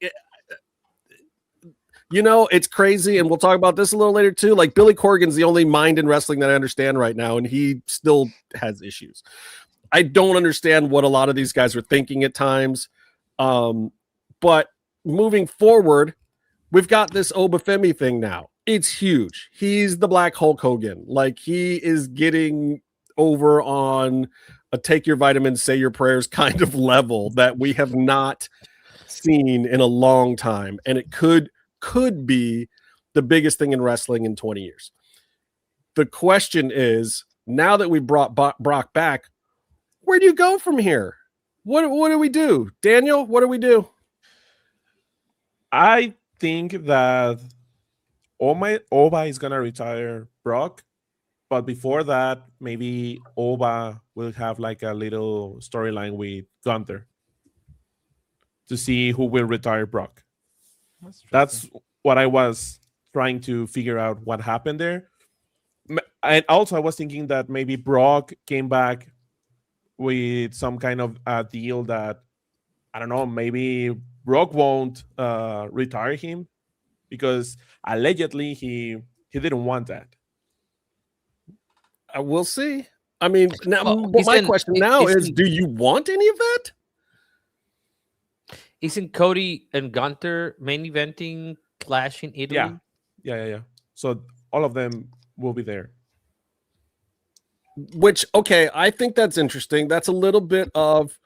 you know, it's crazy, and we'll talk about this a little later too. Like Billy Corgan's the only mind in wrestling that I understand right now, and he still has issues. I don't understand what a lot of these guys are thinking at times. But moving forward, we've got this Oba Femi thing now. It's huge. He's the Black Hulk Hogan. Like, he is getting over on a take your vitamins, say your prayers kind of level that we have not seen in a long time, and it could be the biggest thing in wrestling in 20 years. The question is, now that we brought Brock back, where do you go from here? What do we do? Daniel, what do we do? I think that Oba is going to retire Brock, but before that, maybe Oba will have like a little storyline with Gunther to see who will retire Brock. That's what I was trying to figure out what happened there. And also I was thinking that maybe Brock came back with some kind of deal that, I don't know, maybe Brock won't retire him because allegedly he didn't want that. We'll see. I mean, now my question now is, do you want any of that? Isn't Cody and Gunther main eventing Clash in Italy? Yeah. So all of them will be there. Which, okay, I think that's interesting. That's a little bit of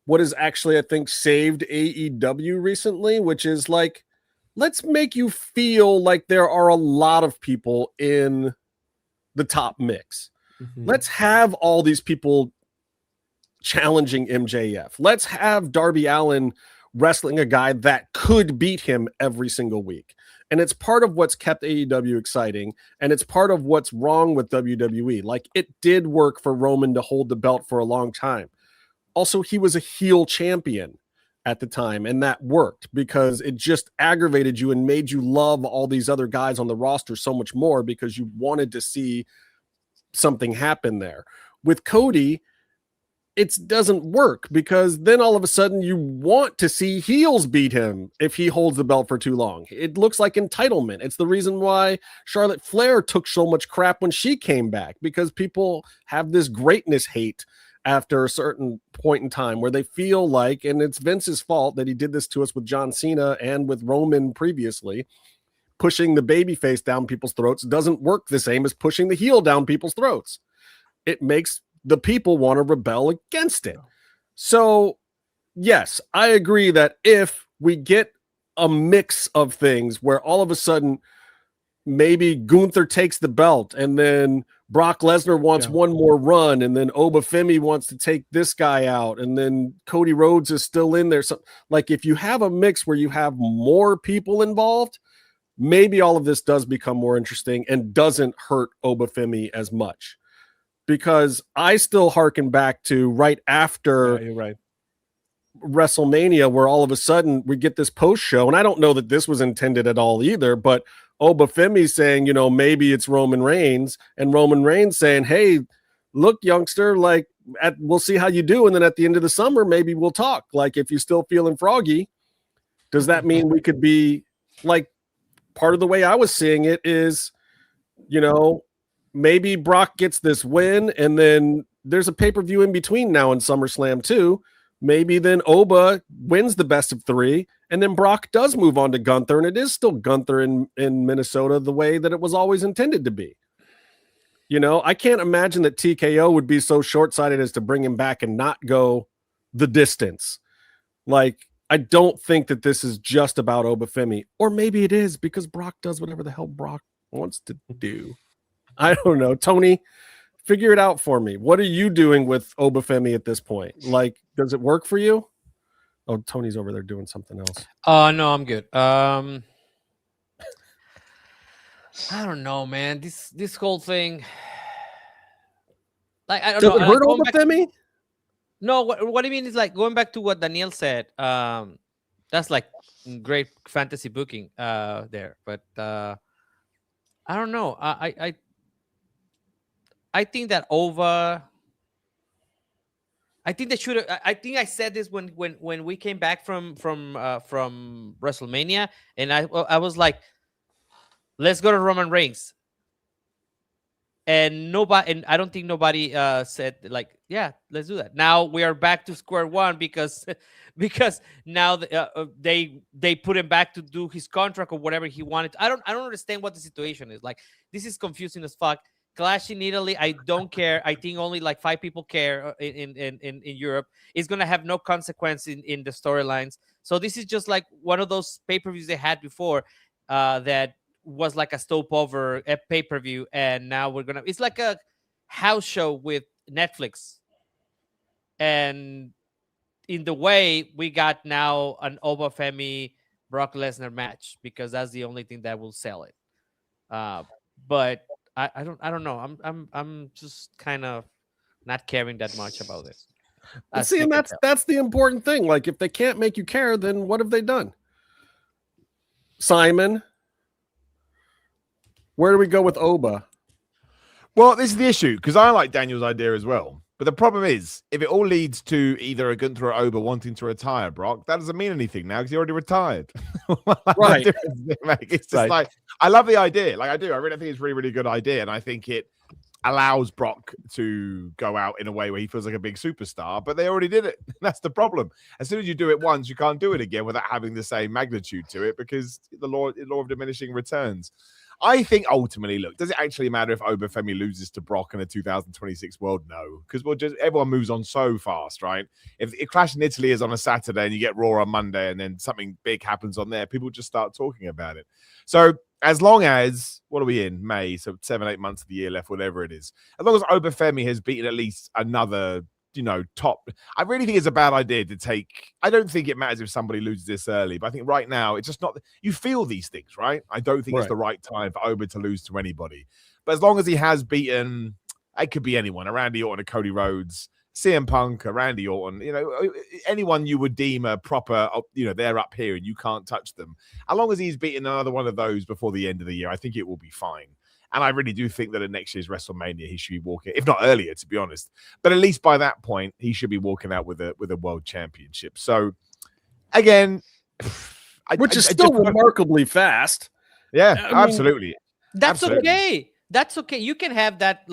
what is actually, I think, saved AEW recently, which is like, let's make you feel like there are a lot of people in the top mix. Mm-hmm. Let's have all these people challenging MJF. Let's have Darby Allin wrestling a guy that could beat him every single week. And it's part of what's kept AEW exciting. And it's part of what's wrong with WWE. Like, it did work for Roman to hold the belt for a long time. Also, he was a heel champion at the time, and that worked because it just aggravated you and made you love all these other guys on the roster so much more because you wanted to see something happen there. With Cody, it doesn't work because then all of a sudden you want to see heels beat him if he holds the belt for too long. It looks like entitlement. It's the reason why Charlotte Flair took so much crap when she came back, because people have this greatness hate after a certain point in time where they feel like, and it's Vince's fault that he did this to us with John Cena and with Roman previously, pushing the baby face down people's throats doesn't work the same as pushing the heel down people's throats. It makes the people want to rebel against it. So, yes, I agree that if we get a mix of things where all of a sudden maybe Gunther takes the belt and then Brock Lesnar wants one more run, and then Oba Femi wants to take this guy out, and then Cody Rhodes is still in there. So, like, if you have a mix where you have more people involved, maybe all of this does become more interesting and doesn't hurt Oba Femi as much. Because I still harken back to right after you're right. WrestleMania, where all of a sudden we get this post show, and I don't know that this was intended at all either, but Oba Femi saying, you know, maybe it's Roman Reigns, and Roman Reigns saying, hey, look, youngster, like, we'll see how you do, and then at the end of the summer, maybe we'll talk. Like, if you're still feeling froggy, does that mean we could be, like, part of the way I was seeing it is, you know, maybe Brock gets this win, and then there's a pay-per-view in between now and SummerSlam too. Maybe then Oba wins the best of 3, and then Brock does move on to Gunther, and it is still Gunther in Minnesota the way that it was always intended to be. You know, I can't imagine that TKO would be so short-sighted as to bring him back and not go the distance. Like, I don't think that this is just about Oba Femi, or maybe it is because Brock does whatever the hell Brock wants to do. I don't know. Tony, figure it out for me. What are you doing with Oba Femi at this point? Like, does it work for you? Oh, Tony's over there doing something else. No, I'm good. I don't know, man. This whole thing, like, I don't know. Does it hurt Oba Femi? No, what I mean is, like, going back to what Daniel said. That's like great fantasy booking there, but I don't know. I think that Ova. I think they should. I think I said this when we came back from WrestleMania, and I was like, let's go to Roman Reigns. And I don't think nobody said, like, yeah, let's do that. Now we are back to square one because now they put him back to do his contract or whatever he wanted. I don't understand what the situation is. Like, this is confusing as fuck. Clash in Italy, I don't care. I think only like 5 people care in Europe. It's gonna have no consequence in the storylines. So this is just like one of those pay-per-views they had before that was like a stopover pay-per-view, and now it's like a house show with Netflix. And in the way, we got now an Oba Femi Brock Lesnar match because that's the only thing that will sell it. But I don't know. I'm just kind of not caring that much about this. See, and that's the important thing. Like, if they can't make you care, then what have they done? Simon, where do we go with Oba? Well, this is the issue, because I like Daniel's idea as well. But the problem is, if it all leads to either a Gunther or Oba wanting to retire, Brock, that doesn't mean anything now because he already retired. Right. It's just like, I love the idea. Like, I do. I really think it's a really, really good idea. And I think it allows Brock to go out in a way where he feels like a big superstar, but they already did it. That's the problem. As soon as you do it once, you can't do it again without having the same magnitude to it because the law of diminishing returns. I think ultimately, look, does it actually matter if Oba Femi loses to Brock in a 2026 world? No, because everyone moves on so fast, right? If Clash in Italy is on a Saturday and you get Raw on Monday and then something big happens on there, people just start talking about it. So as long as, what are we in? May, so 7-8 months of the year left, whatever it is. As long as Oba Femi has beaten at least another, top. I really think it's a bad idea to take. I don't think it matters if somebody loses this early, but I think right now it's just not. You feel these things, right? I don't think it's the right time for Oba to lose to anybody. But as long as he has beaten, it could be anyone, a Randy Orton, a Cody Rhodes, CM Punk, a Randy Orton, anyone you would deem a proper, they're up here and you can't touch them. As long as he's beaten another one of those before the end of the year, I think it will be fine. And I really do think that at next year's WrestleMania, he should be walking, if not earlier, to be honest. But at least by that point, he should be walking out with a world championship. So, again, which is still remarkably fast. Yeah, absolutely. That's okay. That's okay. You can have that,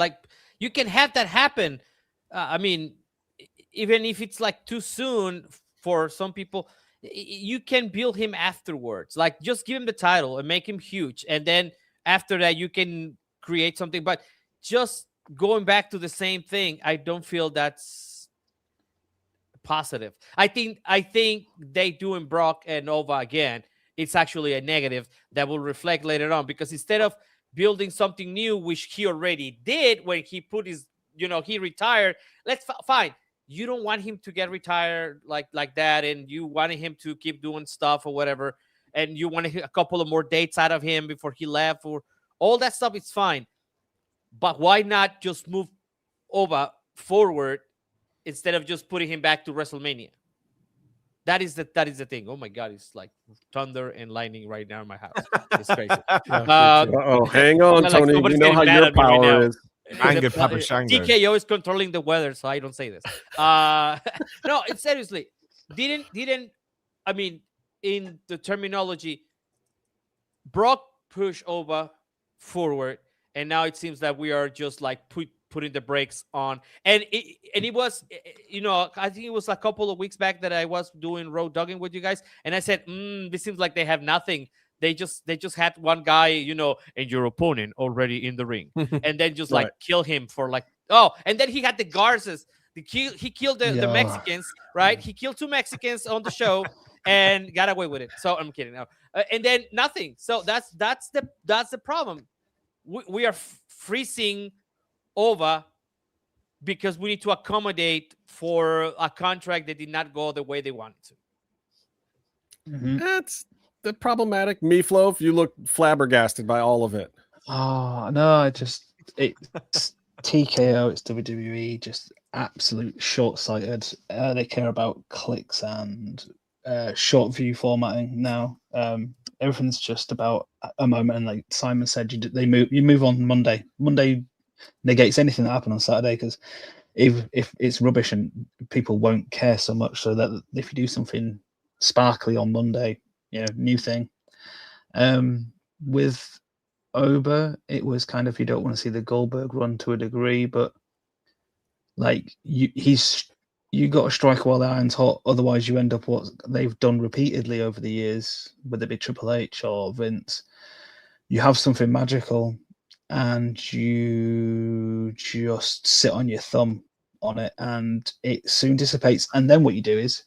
happen. I mean, even if it's like too soon for some people, you can build him afterwards. Like, just give him the title and make him huge, and then after that you can create something. But just going back to the same thing, I don't feel that's positive. I think they doing Brock and Nova again, it's actually a negative that will reflect later on, because instead of building something new, which he already did when he put his, he retired. Let's fine. You don't want him to get retired like that, and you wanted him to keep doing stuff or whatever, and you wanted a couple of more dates out of him before he left, or all that stuff. It's fine, but why not just move Oba forward instead of just putting him back to WrestleMania? That is the thing. Oh my God, it's like thunder and lightning right now in my house. It's crazy. Hang on, Tony. You know how your power is. Anger Papa Shango. TKO is controlling the weather, so I don't say this. No, it's seriously. Didn't I mean, in the terminology, Brock pushed Oba forward, and now it seems that we are just like putting the brakes on. And it was, I think it was a couple of weeks back that I was doing road dogging with you guys, and I said, this seems like they have nothing. They just had one guy, and your opponent already in the ring, and then just like kill him for like, and then he had the Garzas. He killed the Mexicans, right? He killed 2 Mexicans on the show and got away with it. So I'm kidding. No. And then nothing. So that's the problem. We are freezing over because we need to accommodate for a contract that did not go the way they wanted to. That's the problematic. Meefloaf, you look flabbergasted by all of it. Oh no, it's TKO, it's WWE, just absolute short-sighted. They care about clicks and short view formatting now. Everything's just about a moment, and like Simon said, you move on Monday. Monday negates anything that happened on Saturday, because if it's rubbish and people won't care so much, so that if you do something sparkly on Monday, new thing. With Oba, it was kind of, you don't want to see the Goldberg run to a degree, but like you got to strike while the iron's hot, otherwise you end up what they've done repeatedly over the years, whether it be Triple H or Vince. You have something magical and you just sit on your thumb on it, and it soon dissipates. And then what you do is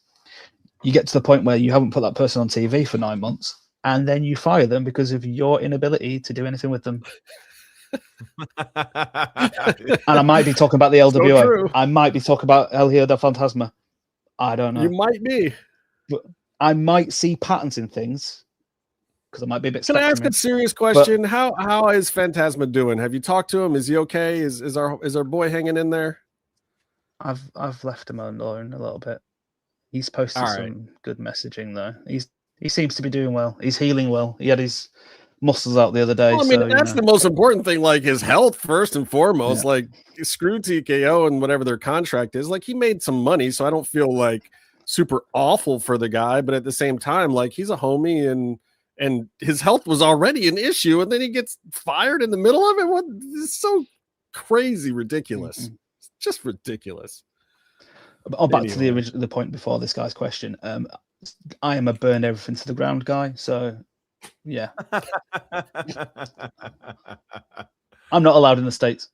you get to the point where you haven't put that person on TV for 9 months, and then you fire them because of your inability to do anything with them. And I might be talking about the LWO. I might be talking about El Hijo del Fantasma. I don't know. You might be. But I might see patterns in things because I might be a bit. Can I ask a serious question? How is Fantasma doing? Have you talked to him? Is he okay? Is our boy hanging in there? I've left him alone a little bit. He's posted some good messaging though. He seems to be doing well. He's healing well. He had his muscles out the other day. Well, I mean, that's the most important thing. Like his health first and foremost. Yeah. Like screw TKO and whatever their contract is. Like he made some money, so I don't feel like super awful for the guy. But at the same time, like he's a homie and his health was already an issue, and then he gets fired in the middle of it. What? It's so crazy, ridiculous. Mm-hmm. It's just ridiculous. Back to the point before this guy's question. I am a burn everything to the ground guy, so yeah. I'm not allowed in the States.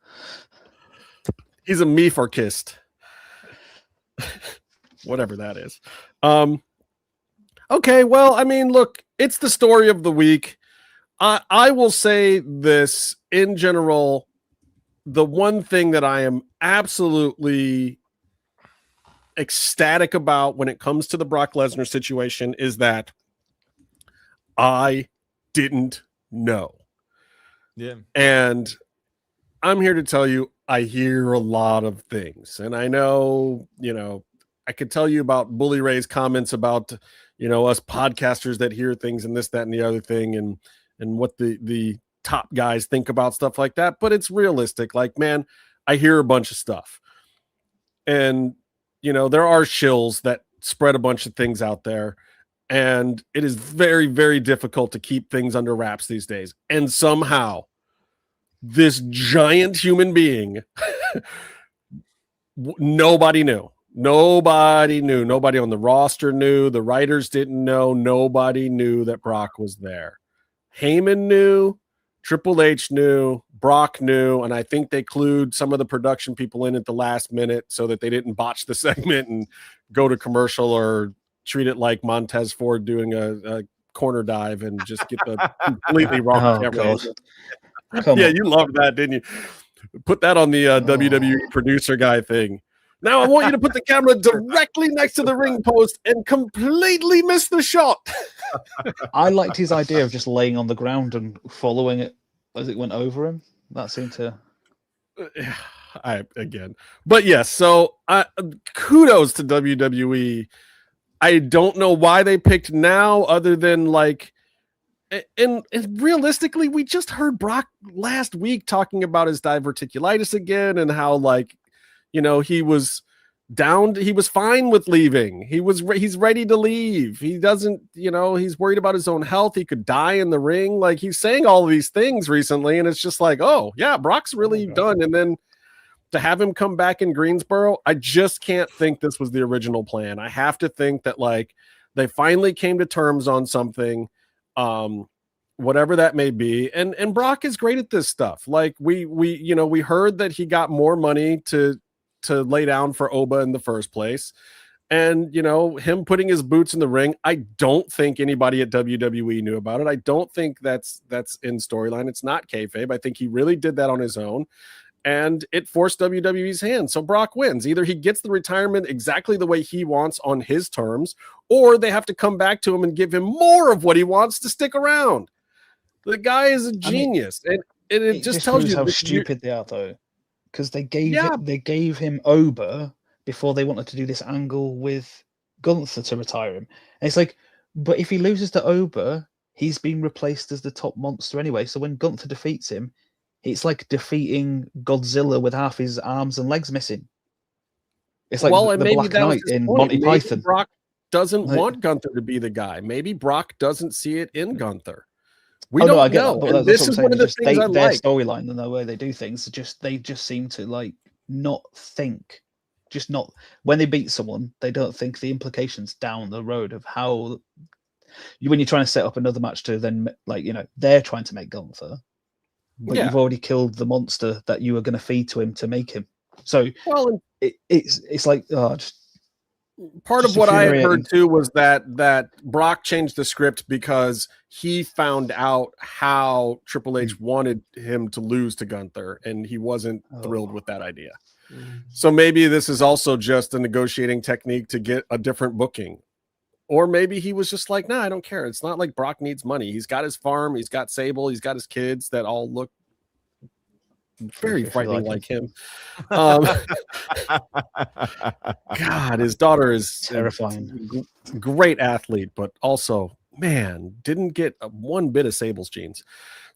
He's a meefarchist. Whatever that is. Okay, well, I mean, look, it's the story of the week. I will say this in general. The one thing that I am absolutely ecstatic about when it comes to the Brock Lesnar situation is that I didn't know. Yeah. And I'm here to tell you, I hear a lot of things. And I know, I could tell you about Bully Ray's comments about, us podcasters that hear things and this, that, and the other thing, and what the top guys think about stuff like that. But it's realistic. Like, man, I hear a bunch of stuff. And there are shills that spread a bunch of things out there, and it is very, very difficult to keep things under wraps these days. And somehow this giant human being, nobody knew. Nobody knew. Nobody on the roster knew. The writers didn't know. Nobody knew that Brock was there. Heyman knew. Triple H knew. Brock knew. And I think they clued some of the production people in at the last minute so that they didn't botch the segment and go to commercial or treat it like Montez Ford doing a corner dive and just get the completely wrong camera. Yeah, you loved that, didn't you? Put that on the WWE producer guy thing. Now I want you to put the camera directly next to the ring post and completely miss the shot. I liked his idea of just laying on the ground and following it as it went over him. That seemed to... But yes, so kudos to WWE. I don't know why they picked now other than like, and realistically, we just heard Brock last week talking about his diverticulitis again and how like, you know, he was down. He was fine with leaving. He's ready to leave. He doesn't, you know, he's worried about his own health. He could die in the ring. Like he's saying all of these things recently. And it's just like, oh yeah, Brock's really done. And then to have him come back in Greensboro, I just can't think this was the original plan. I have to think that like they finally came to terms on something, whatever that may be. And Brock is great at this stuff. Like we heard that he got more money to lay down for Oba in the first place. And, you know, him putting his boots in the ring, I don't think anybody at WWE knew about it. I don't think that's in storyline. It's not kayfabe. I think he really did that on his own. And it forced WWE's hand. So Brock wins. Either he gets the retirement exactly the way he wants on his terms, or they have to come back to him and give him more of what he wants to stick around. The guy is a genius. And it just tells you how stupid they are, though. Because they gave him Oba before they wanted to do this angle with Gunther to retire him. And it's like, but if he loses to Oba, he's been replaced as the top monster anyway. So when Gunther defeats him, it's like defeating Godzilla with half his arms and legs missing. It's like the Black Knight in Monty Python. Brock doesn't want Gunther to be the guy. Maybe Brock doesn't see it in Gunther. We don't know. This is one of the things I like. Their storyline and the way they do things, they just seem to like not think, just not when they beat someone, they don't think the implications down the road of how when you're trying to set up another match to then like, you know, they're trying to make Gunther, but you've already killed the monster that you were going to feed to him to make him. So it's like part of what I had heard too was that Brock changed the script because he found out how Triple H wanted him to lose to Gunther, and he wasn't thrilled with that idea. So maybe this is also just a negotiating technique to get a different booking. Or maybe he was just like, nah, I don't care. It's not like Brock needs money. He's got his farm. He's got Sable. He's got his kids that all look very frightening like him. God, his daughter is terrifying. Great athlete, but also, man, didn't get one bit of Sable's genes.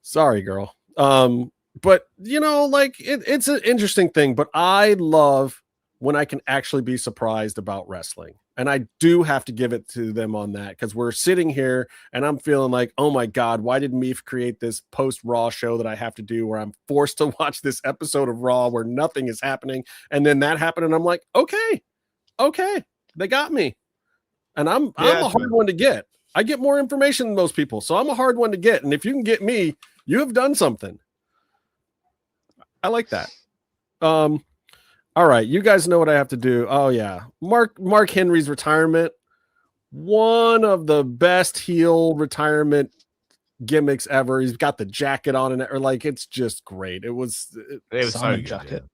Sorry, girl. But, you know, like it's an interesting thing, but I love when I can actually be surprised about wrestling. And I do have to give it to them on that because we're sitting here and I'm feeling like, oh my God, why did Meef create this post-Raw show that I have to do where I'm forced to watch this episode of Raw where nothing is happening? And then that happened and I'm like, okay, they got me. And I'm a hard one to get. I get more information than most people, so I'm a hard one to get. And if you can get me, you have done something. I like that. All right, you guys know what I have to do. Oh yeah, Mark Henry's retirement, one of the best heel retirement gimmicks ever. He's got the jacket on and it's just great. It was so jacket.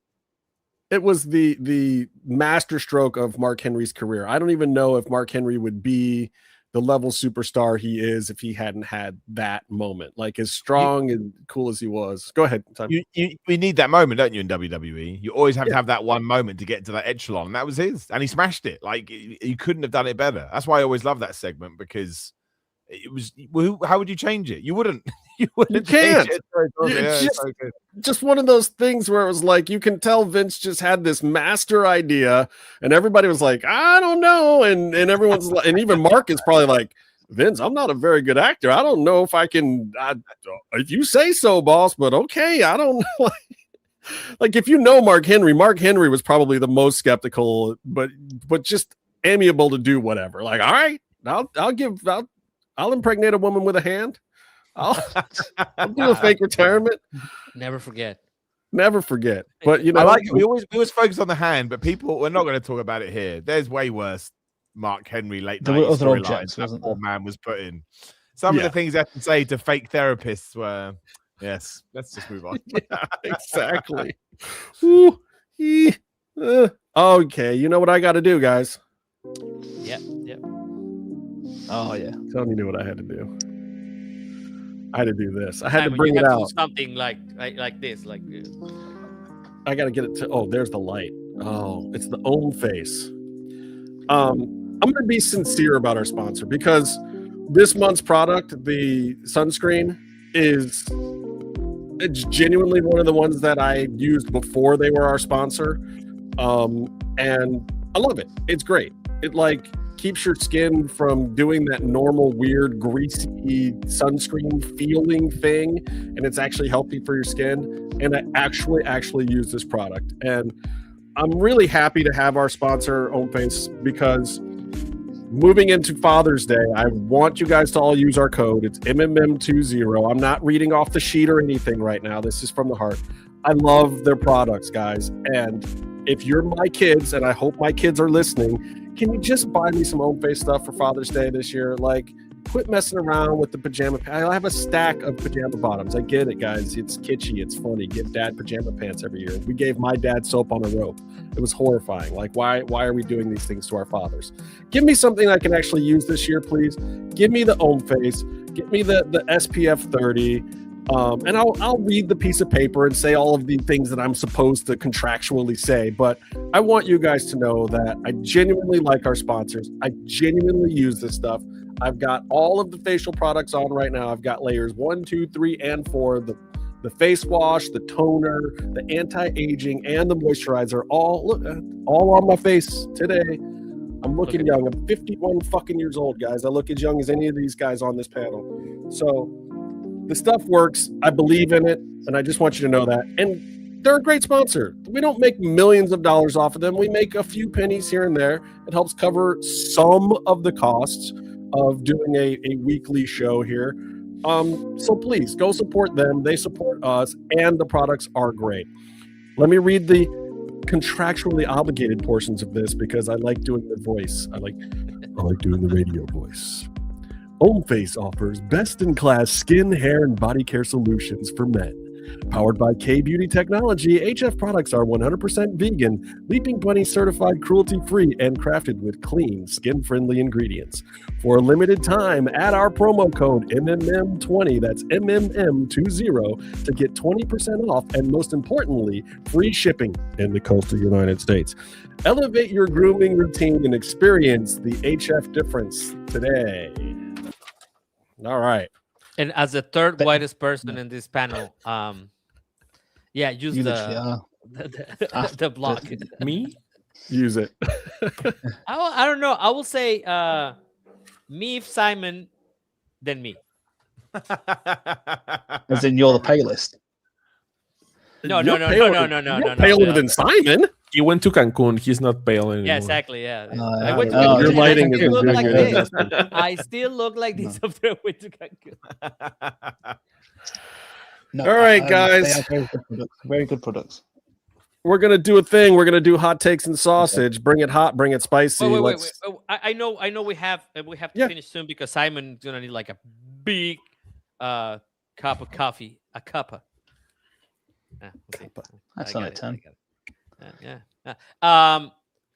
It was the master stroke of Mark Henry's career. I don't even know if Mark Henry would be the level superstar he is if he hadn't had that moment. Like as strong and cool as he was. Go ahead. You need that moment, don't you, in WWE? You always have to have that one moment to get to that echelon, and that was his. And he smashed it. Like you couldn't have done it better. That's why I always love that segment because it was. How would you change it? You wouldn't. You can't. Just one of those things where it was like you can tell Vince just had this master idea, and everybody was like, I don't know, and everyone's like, and even Mark is probably like, Vince, I'm not a very good actor. I don't know if I can. If you say so, boss, but okay, I don't know. Like, if you know Mark Henry was probably the most skeptical, but just amiable to do whatever. Like, all right, I'll impregnate a woman with a hand. I'll do a fake retirement. Never forget. But I like it. We always focus on the hand, but we're not going to talk about it here. There's way worse Mark Henry late night storylines that poor man was put in. Some of the things I have to say to fake therapists were, yes, let's just move on. Exactly. Okay, you know what I got to do, guys? Yep. Oh, yeah. Tell me what I had to do. I had to do this. I had Simon, to bring you it have to out. do something like this. I got to get it to. Oh, there's the light. Oh, it's the own face. I'm going to be sincere about our sponsor because this month's product, the sunscreen, it's genuinely one of the ones that I used before they were our sponsor, and I love it. It's great. It keeps your skin from doing that normal weird greasy sunscreen feeling thing, and it's actually healthy for your skin. And I actually use this product, and I'm really happy to have our sponsor OwnFace because moving into Father's Day, I want you guys to all use our code. It's MMM20. I'm not reading off the sheet or anything right now. This is from the heart. I love their products, guys, and if you're my kids, and I hope my kids are listening, can you just buy me some OwnFace stuff for Father's Day this year? Quit messing around with the pajama. I have a stack of pajama bottoms. I get it, guys. It's kitschy. It's funny. Give dad pajama pants every year. We gave my dad soap on a rope. It was horrifying. Why are we doing these things to our fathers? Give me something I can actually use this year, please. Give me the OwnFace. Give me the SPF 30. And I'll read the piece of paper and say all of the things that I'm supposed to contractually say. But I want you guys to know that I genuinely like our sponsors. I genuinely use this stuff. I've got all of the facial products on right now. I've got layers 1, 2, 3, and 4. The face wash, the toner, the anti-aging, and the moisturizer all on my face today. I'm looking young. I'm 51 fucking years old, guys. I look as young as any of these guys on this panel. So the stuff works. I believe in it, and I just want you to know that. And they're a great sponsor. We don't make millions of dollars off of them. We make a few pennies here and there. It helps cover some of the costs of doing a weekly show here. So please go support them. They support us, and the products are great. Let me read the contractually obligated portions of this because I like doing the voice. I like doing the radio voice. OwnFace offers best-in-class skin, hair, and body care solutions for men. Powered by K-Beauty Technology, HF products are 100% vegan, Leaping Bunny certified cruelty-free, and crafted with clean, skin-friendly ingredients. For a limited time, add our promo code MMM20, that's MMM20, to get 20% off and, most importantly, free shipping in the coastal United States. Elevate your grooming routine and experience the HF difference today. All right. And as the third whitest person in this panel, use the block. Me? Use it. I don't know. I will say me, Simon, then me. As in you're the palest. No. Paler than Simon. He went to Cancun. He's not pale anymore. Yeah, exactly. Yeah. I went to your lighting is look doing like it. this. I still look like this after I went to Cancun. No, all right, guys. They are very good products. Very good products. We're gonna do a thing. We're gonna do hot takes and sausage. Okay. Bring it hot. Bring it spicy. Wait. I know. We have to finish soon because Simon's gonna need like a big cup of coffee. A cuppa. That's on a 10.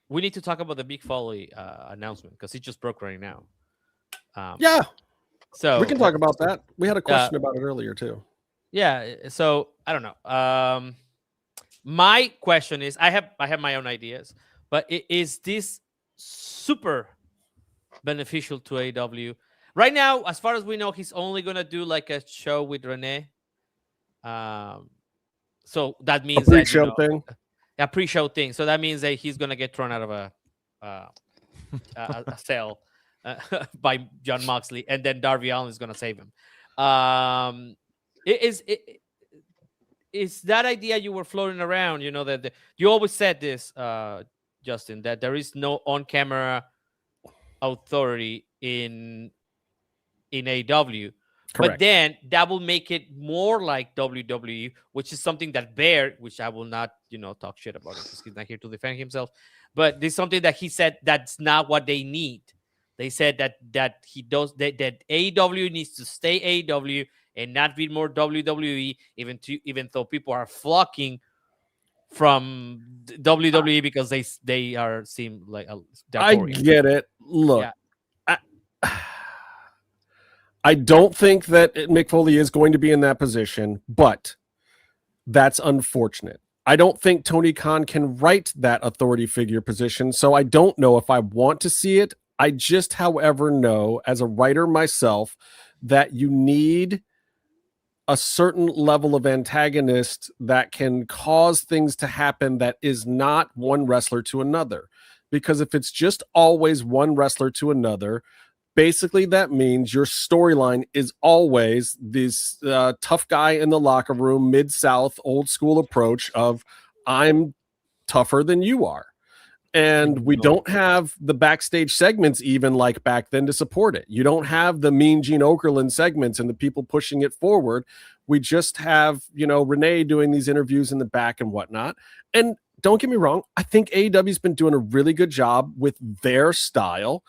We need to talk about the Big Foley announcement because it just broke right now. So we can talk about that. We had a question about it earlier too. Yeah. So I don't know. My question is, I have my own ideas, but is this super beneficial to AEW? Right now, as far as we know, he's only gonna do like a show with Renee. So that means a pre-show thing. A pre-show thing. So that means that he's gonna get thrown out of a cell by John Moxley, and then Darby Allin is gonna save him. it's that idea you were floating around. You know that you always said this, Justin, that there is no on-camera authority in AEW. Correct. But then that will make it more like WWE, which is something that Bear, which I will not, talk shit about it because he's not here to defend himself. But there's something that he said that's not what they need. They said that AEW needs to stay AEW and not be more WWE, even though people are flocking from WWE because they seem like I get it. Look, yeah. I don't think that Mick Foley is going to be in that position, but that's unfortunate. I don't think Tony Khan can write that authority figure position, so I don't know if I want to see it. I just, however, know as a writer myself that you need a certain level of antagonist that can cause things to happen that is not one wrestler to another. Because if it's just always one wrestler to another, basically that means your storyline is always this tough guy in the locker room, mid-South, old school approach of I'm tougher than you are. And we don't have the backstage segments even like back then to support it. You don't have the Mean Gene Okerlund segments and the people pushing it forward. We just have, Renee doing these interviews in the back and whatnot. And don't get me wrong, I think AEW's been doing a really good job with their style,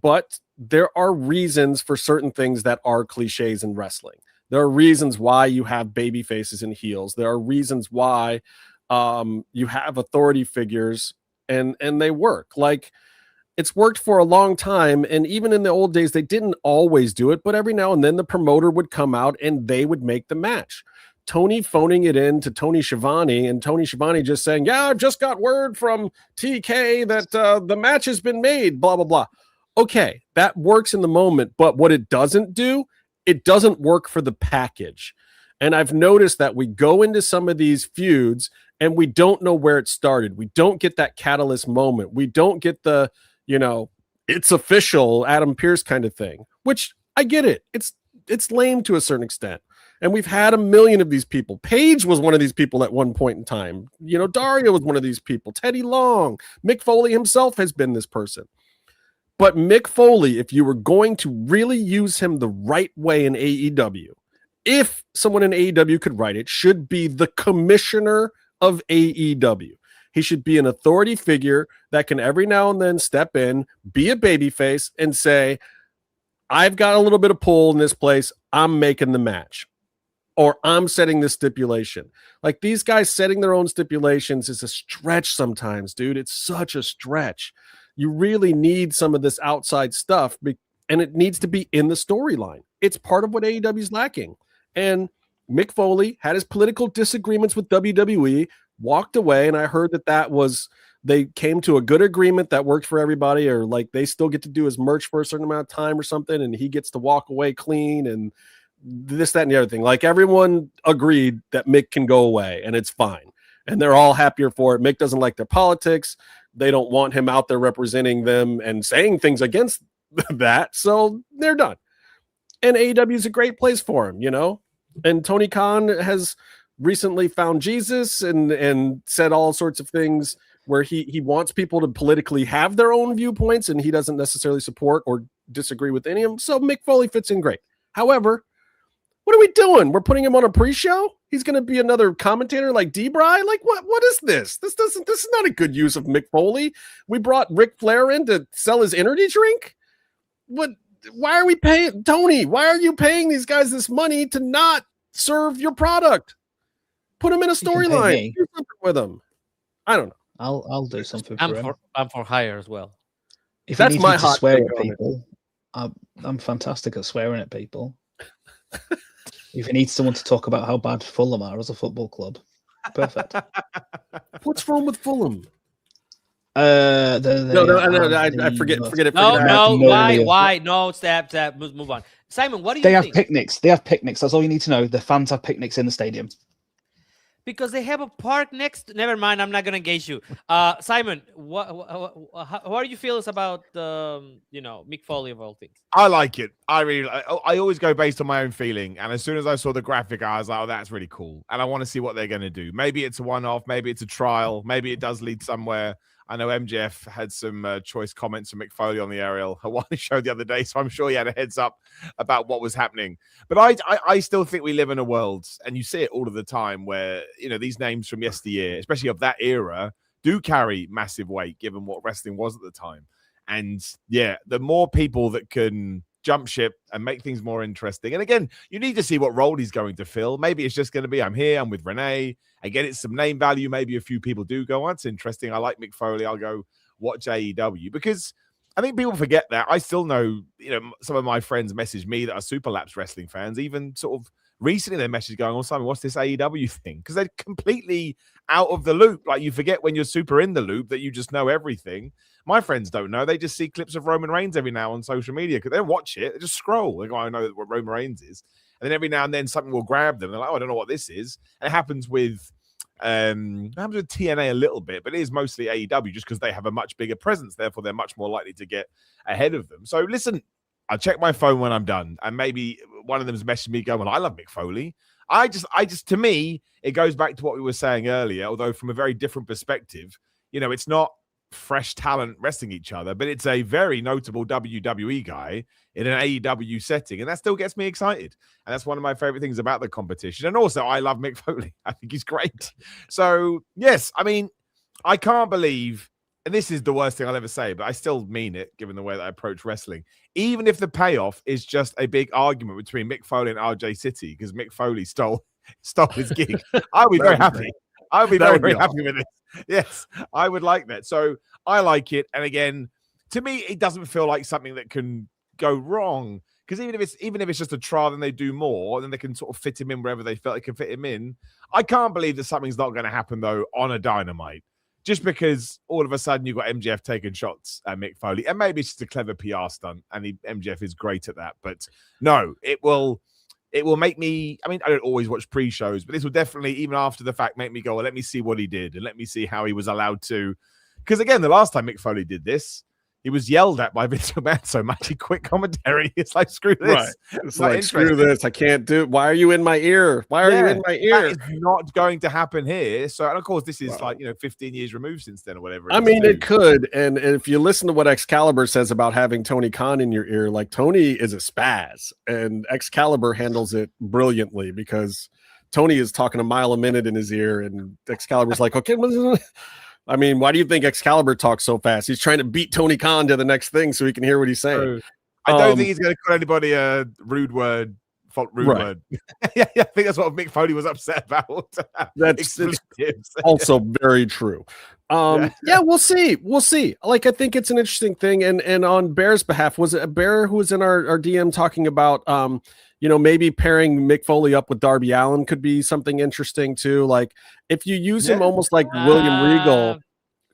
but there are reasons for certain things that are cliches in wrestling. There are reasons why you have baby faces and heels. There are reasons why you have authority figures and they work. Like, it's worked for a long time, and even in the old days, they didn't always do it, but every now and then the promoter would come out and they would make the match. Tony phoning it in to Tony Schiavone, and Tony Schiavone just saying, yeah, I've just got word from TK that the match has been made, blah, blah, blah. Okay, that works in the moment, but what it doesn't do, it doesn't work for the package. And I've noticed that we go into some of these feuds and we don't know where it started. We don't get that catalyst moment. We don't get the, it's official Adam Pearce kind of thing, which I get it. It's lame to a certain extent. And we've had a million of these people. Paige was one of these people at one point in time. Daria was one of these people. Teddy Long, Mick Foley himself has been this person. But Mick Foley, if you were going to really use him the right way in AEW, if someone in AEW could write it, should be the commissioner of AEW. He should be an authority figure that can every now and then step in, be a babyface, and say, I've got a little bit of pull in this place. I'm making the match. Or I'm setting this stipulation. Like, these guys setting their own stipulations is a stretch sometimes, dude. It's such a stretch. You really need some of this outside stuff, and it needs to be in the storyline. It's part of what AEW is lacking. And Mick Foley had his political disagreements with WWE, walked away, and I heard that they came to a good agreement that worked for everybody, or like they still get to do his merch for a certain amount of time or something, and he gets to walk away clean and this, that, and the other thing. Like, everyone agreed that Mick can go away and it's fine. And they're all happier for it. Mick doesn't like their politics. They don't want him out there representing them and saying things against that. So they're done. And AEW is a great place for him, And Tony Khan has recently found Jesus and said all sorts of things where he wants people to politically have their own viewpoints, and he doesn't necessarily support or disagree with any of them. So Mick Foley fits in great. However, what are we doing? We're putting him on a pre-show? He's going to be another commentator like D-Bry? Like, what is this? This is not a good use of Mick Foley. We brought Ric Flair in to sell his energy drink? Why are we paying Tony? Why are you paying these guys this money to not serve your product? Put him in a storyline. Do something with him. I don't know. I'll do something for him. I'm for hire as well. If that's my hot swear at people, I'm fantastic at swearing at people. If you need someone to talk about how bad Fulham are as a football club, perfect. What's wrong with Fulham? I forget it. No, why? No, stop, move on. Simon, what do you think? They have picnics. They have picnics. That's all you need to know. The fans have picnics in the stadium. Because they have a park next. Never mind. I'm not gonna engage you. Simon, how do you feel about Mick Foley of all things? I like it. I always go based on my own feeling. And as soon as I saw the graphic, I was like, oh, that's really cool. And I want to see what they're going to do. Maybe it's a one-off. Maybe it's a trial. Maybe it does lead somewhere. I know MJF had some choice comments from Mick Foley on the Ariel Helwani show the other day, so I'm sure he had a heads up about what was happening. But I still think we live in a world, and you see it all of the time, where these names from yesteryear, especially of that era, do carry massive weight given what wrestling was at the time. And yeah, the more people that can jump ship and make things more interesting. And again, you need to see what role he's going to fill. Maybe it's just going to be, I'm here, I'm with Renee. Again, it's some name value. Maybe a few people do go, oh, that's interesting. I like Mick Foley. I'll go watch AEW, because I think people forget that. I still know, some of my friends message me that are Super Lapse wrestling fans, even sort of recently their message going, oh, Simon, what's this AEW thing? Because they're completely out of the loop. Like, you forget when you're super in the loop that you just know everything. My friends don't know. They just see clips of Roman Reigns every now on social media because they don't watch it. They just scroll. They go, I know what Roman Reigns is. And then every now and then something will grab them. They're like, oh, I don't know what this is. And it happens with TNA a little bit, but it is mostly AEW just because they have a much bigger presence. Therefore, they're much more likely to get ahead of them. So listen, I'll check my phone when I'm done. And maybe one of them's messaging me going, well, I love Mick Foley. I just, to me, it goes back to what we were saying earlier, although from a very different perspective. It's not fresh talent wrestling each other, but it's a very notable WWE guy in an AEW setting, and that still gets me excited. And that's one of my favorite things about the competition. And also, I love Mick Foley. I think he's great. So yes, I mean, I can't believe, and this is the worst thing I'll ever say, but I still mean it given the way that I approach wrestling, even if the payoff is just a big argument between Mick Foley and RJ City because Mick Foley stole his gig. I would be very happy. I would be very happy with it. Yes, I would like that. So I like it. And again, to me, it doesn't feel like something that can go wrong, because even if it's just a trial, then they do more, then they can sort of fit him in wherever they felt they can fit him in. I can't believe that something's not going to happen though on a Dynamite, just because all of a sudden you've got MJF taking shots at Mick Foley, and maybe it's just a clever PR stunt, and MJF is great at that. But no, it will make me, I mean, I don't always watch pre-shows, but this will definitely, even after the fact, make me go, well, let me see what he did and let me see how he was allowed to. Because again, the last time Mick Foley did this, he was yelled at by Vince McMahon so much he quit commentary. It's like, screw this. Right. It's like, screw this. I can't do it. Why are you in my ear? Why are you in my ear? That is not going to happen here. So, and of course, this is 15 years removed since then or whatever. I mean, it could. And if you listen to what Excalibur says about having Tony Khan in your ear, like, Tony is a spaz, and Excalibur handles it brilliantly because Tony is talking a mile a minute in his ear, and Excalibur's like, okay, I mean, why do you think Excalibur talks so fast? He's trying to beat Tony Khan to the next thing so he can hear what he's saying. I don't think he's going to call anybody a rude word. Word. Yeah, I think that's what Mick Foley was upset about. That's also very true. Yeah, we'll see. Like, I think it's an interesting thing. And on Bear's behalf, was it Bear who was in our DM talking about maybe pairing Mick Foley up with Darby Allin could be something interesting too. Like, if you use him almost like William Regal,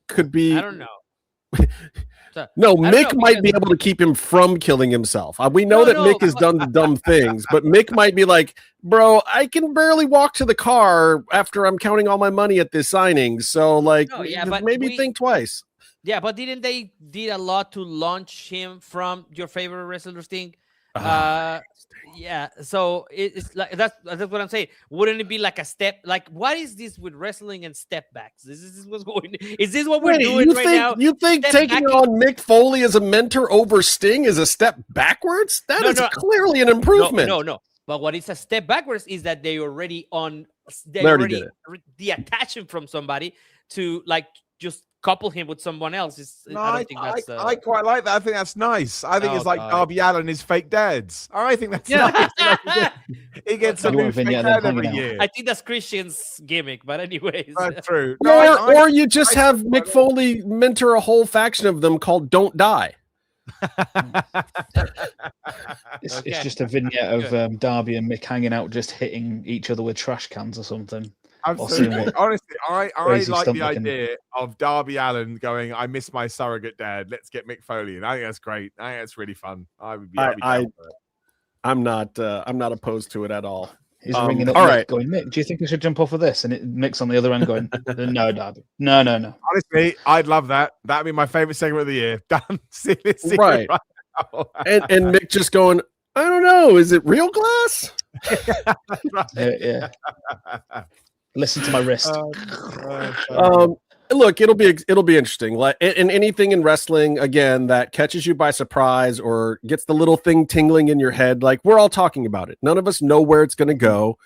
could be. I don't know. No, Mick might be able to keep him from killing himself. We know that Mick has done the dumb things, but Mick might be like, bro, I can barely walk to the car after I'm counting all my money at this signing. So, like, maybe think twice. Yeah, but didn't they did a lot to launch him from your favorite wrestlers thing? Yeah, so it's like that's what I'm saying. Wouldn't it be like a step? Like, what is this with wrestling and step backs? Is this what's going? Is this what we're doing right now? You think taking on Mick Foley as a mentor over Sting is a step backwards? That is clearly an improvement. No. But what is a step backwards is that they already detach him from somebody to like just couple him with someone else. I quite like that. I think that's nice. I think it's like Darby Allin is fake dads. I think that's nice. He gets a new fake dad every year. I think that's Christian's gimmick, but anyways. That's true. Or you just have Mick Foley mentor a whole faction of them called Don't Die. It's just a vignette of Darby and Mick hanging out, just hitting each other with trash cans or something. Absolutely. Honestly, I like the idea of Darby Allin going, I miss my surrogate dad. Let's get Mick Foley. And I think that's great. I think that's really fun. I'm not opposed to it at all. He's ringing up all Mick right. going, Mick, do you think I should jump off of this? And Mick's on the other end going, no, Dad. No. Honestly, I'd love that. That'd be my favorite segment of the year. Done. Seriously, Right. now. And Mick just going, I don't know. Is it real glass? Yeah. Listen to my wrist. Look, it'll be interesting. Like in anything in wrestling, again, that catches you by surprise or gets the little thing tingling in your head. Like we're all talking about it. None of us know where it's going to go.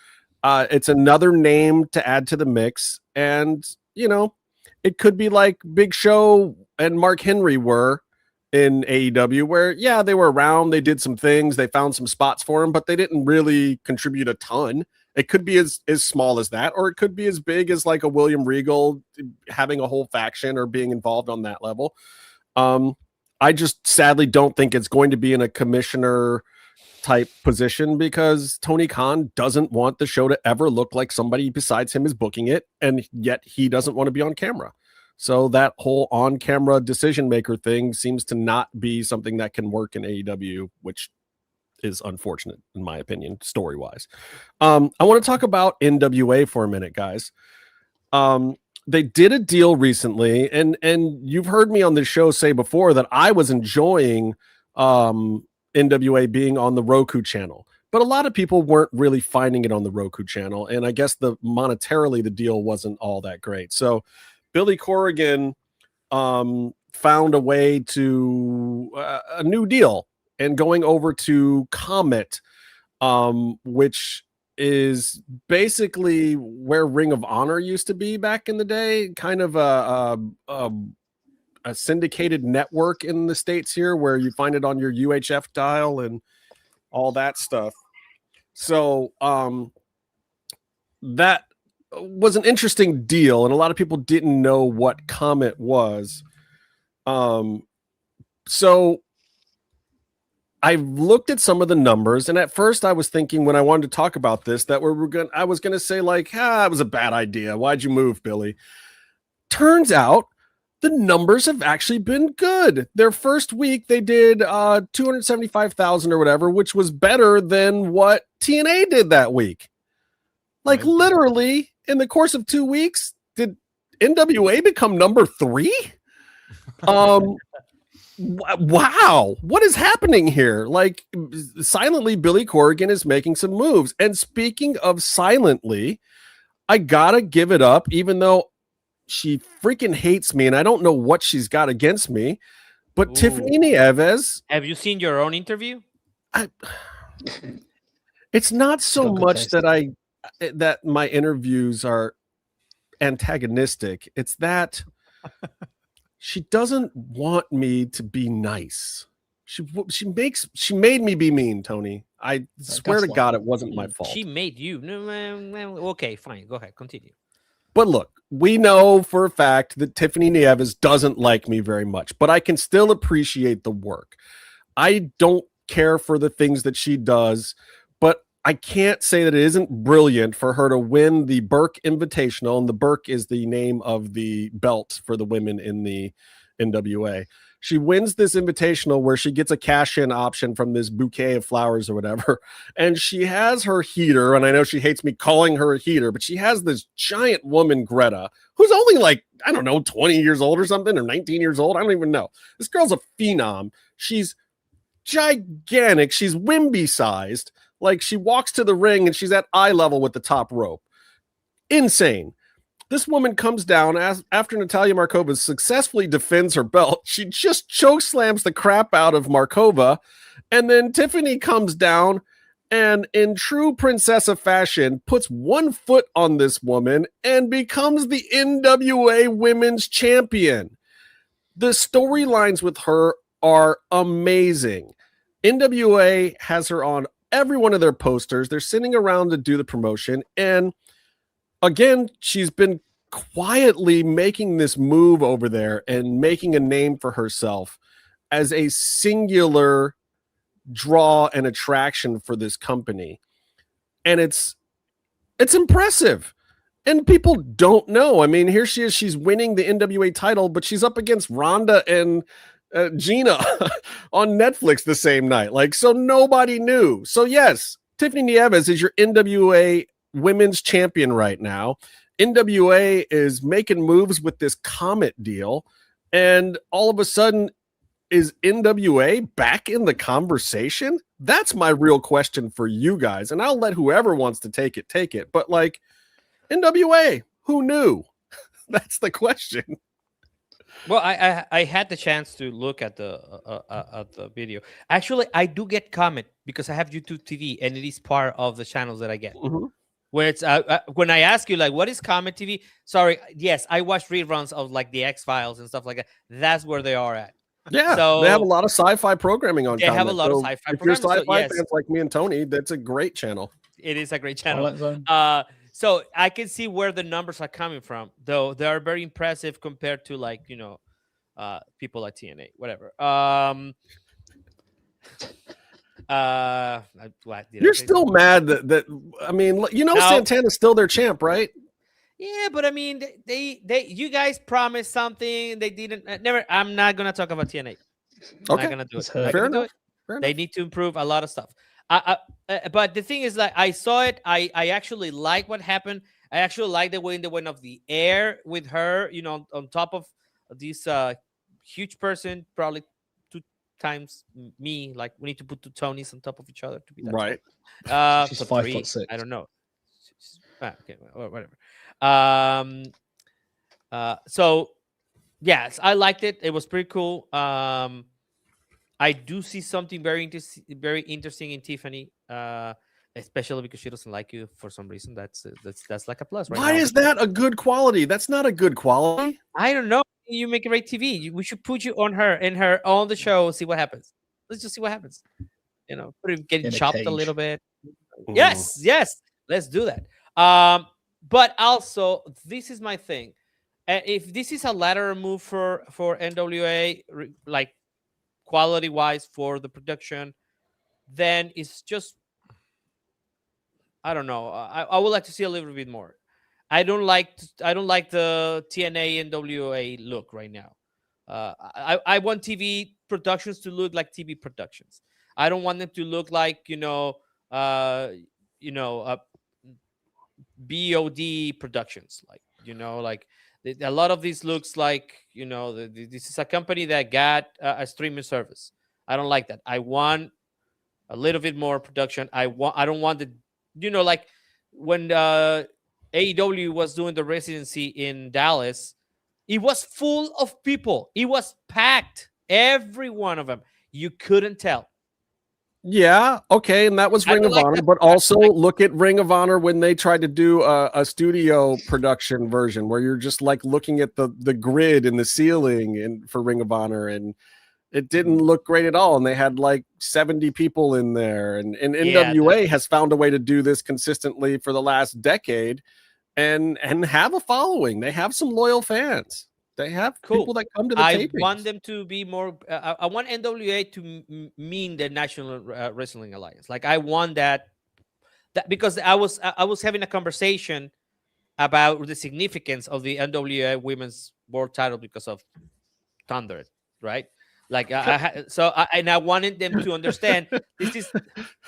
It's another name to add to the mix, and it could be like Big Show and Mark Henry were in AEW, where they were around, they did some things, they found some spots for him, but they didn't really contribute a ton. It could be as small as that, or it could be as big as like a William Regal having a whole faction or being involved on that level. I just sadly don't think it's going to be in a commissioner type position because Tony Khan doesn't want the show to ever look like somebody besides him is booking it, and yet he doesn't want to be on camera. So that whole on-camera decision maker thing seems to not be something that can work in AEW, which is unfortunate in my opinion, story-wise. I want to talk about NWA for a minute, guys. They did a deal recently, and you've heard me on this show say before that I was enjoying NWA being on the Roku channel, but a lot of people weren't really finding it on the Roku channel, and I guess monetarily the deal wasn't all that great. So Billy Corrigan found a way to a new deal and going over to Comet, which is basically where Ring of Honor used to be back in the day, kind of a syndicated network in the States here where you find it on your UHF dial and all that stuff. So that was an interesting deal, and a lot of people didn't know what Comet was. So I looked at some of the numbers, and at first I was thinking when I wanted to talk about this that I was going to say like, it was a bad idea. Why'd you move, Billy? Turns out the numbers have actually been good. Their first week they did 275,000 or whatever, which was better than what TNA did that week. Like literally in the course of 2 weeks, did NWA become number 3? Wow, what is happening here? Like silently, Billy Corrigan is making some moves. And speaking of silently, I gotta give it up, even though she freaking hates me and I don't know what she's got against me. But Tiffany Nieves, have you seen your own interview? It's not so much that my interviews are antagonistic. It's that she doesn't want me to be nice. She made me be mean, Tony. I swear to God, it wasn't my fault. She made you. Okay, fine. Go ahead. Continue. But look, we know for a fact that Tiffany Nieves doesn't like me very much, but I can still appreciate the work. I don't care for the things that she does, but I can't say that it isn't brilliant for her to win the Burke Invitational, and the Burke is the name of the belt for the women in the NWA. She wins this invitational where she gets a cash-in option from this bouquet of flowers or whatever, and she has her heater, and I know she hates me calling her a heater, but she has this giant woman, Greta, who's only like, I don't know, 20 years old or something, or 19 years old. I don't even know. This girl's a phenom. She's gigantic. She's Wimby-sized. Like she walks to the ring and she's at eye level with the top rope. Insane. This woman comes down after Natalia Markova successfully defends her belt. She just choke slams the crap out of Markova. And then Tiffany comes down and in true princessa fashion puts one foot on this woman and becomes the NWA Women's Champion. The storylines with her are amazing. NWA has her on every one of their posters. They're sitting around to do the promotion. And again, she's been quietly making this move over there and making a name for herself as a singular draw and attraction for this company. And it's impressive. And people don't know. I mean, here she is. She's winning the NWA title, but she's up against Ronda and Gina on Netflix the same night. Like, so nobody knew. So yes, Tiffany Nieves is your NWA women's champion right now. NWA is making moves with this Comet deal, and all of a sudden, is NWA back in the conversation? That's my real question for you guys, and I'll let whoever wants to take it. But like, NWA, who knew? That's the question. Well, I had the chance to look at the video. Actually, I do get Comet because I have YouTube TV, and it is part of the channels that I get. Mm-hmm. Where it's when I ask you like, what is Comet TV? Sorry, yes, I watch reruns of like the X-Files and stuff like that. That's where they are at. Yeah, so they have a lot of sci-fi programming on. They have a lot of sci-fi. If you're sci-fi fans like me and Tony, that's a great channel. It is a great channel. So I can see where the numbers are coming from, though they are very impressive compared to like people like TNA, whatever. You're still mad that I mean, Santana's still their champ, right? Yeah, but I mean, you guys promised something they didn't. Never. I'm not gonna talk about TNA. I'm not gonna do it. Fair enough. They need to improve a lot of stuff. But the thing is, like, I saw it. I actually like what happened. I actually like the way they went off the air with her. On top of this huge person, probably 2 times me. Like, we need to put 2 Tonys on top of each other to be that right. She's 5'6". I don't know. Okay, whatever. So yes, I liked it. It was pretty cool. I do see something very interesting in Tiffany, especially because she doesn't like you for some reason. That's like a plus, right? Why is that a good quality? That's not a good quality. I don't know. You make great TV. We should put you on the show. See what happens. Let's just see what happens. Put him getting chopped a little bit. Ooh. Yes. Let's do that. But also, this is my thing. If this is a lateral move for NWA, like quality-wise for the production, then it's just, I don't know. I would like to see a little bit more. I don't like the TNA NWA look right now. I want TV productions to look like TV productions. I don't want them to look like BOD productions, like a lot of these looks like this is a company that got a streaming service. I don't like that. I want a little bit more production. I don't want the like when AEW was doing the residency in Dallas, it was full of people. It was packed, every one of them. You couldn't tell. Yeah, okay, and that was Ring of Honor, but also look at Ring of Honor when they tried to do a studio production version where you're just like looking at the grid in the ceiling and for Ring of Honor, and it didn't look great at all. And they had like 70 people in there, and NWA has found a way to do this consistently for the last decade, and have a following. They have some loyal fans. They have people that come to the tapings. I want them to be more. I want NWA to mean the National Wrestling Alliance. Like, I want that because I was having a conversation about the significance of the NWA Women's World Title because of Thunder, right? Like, I wanted them to understand this is.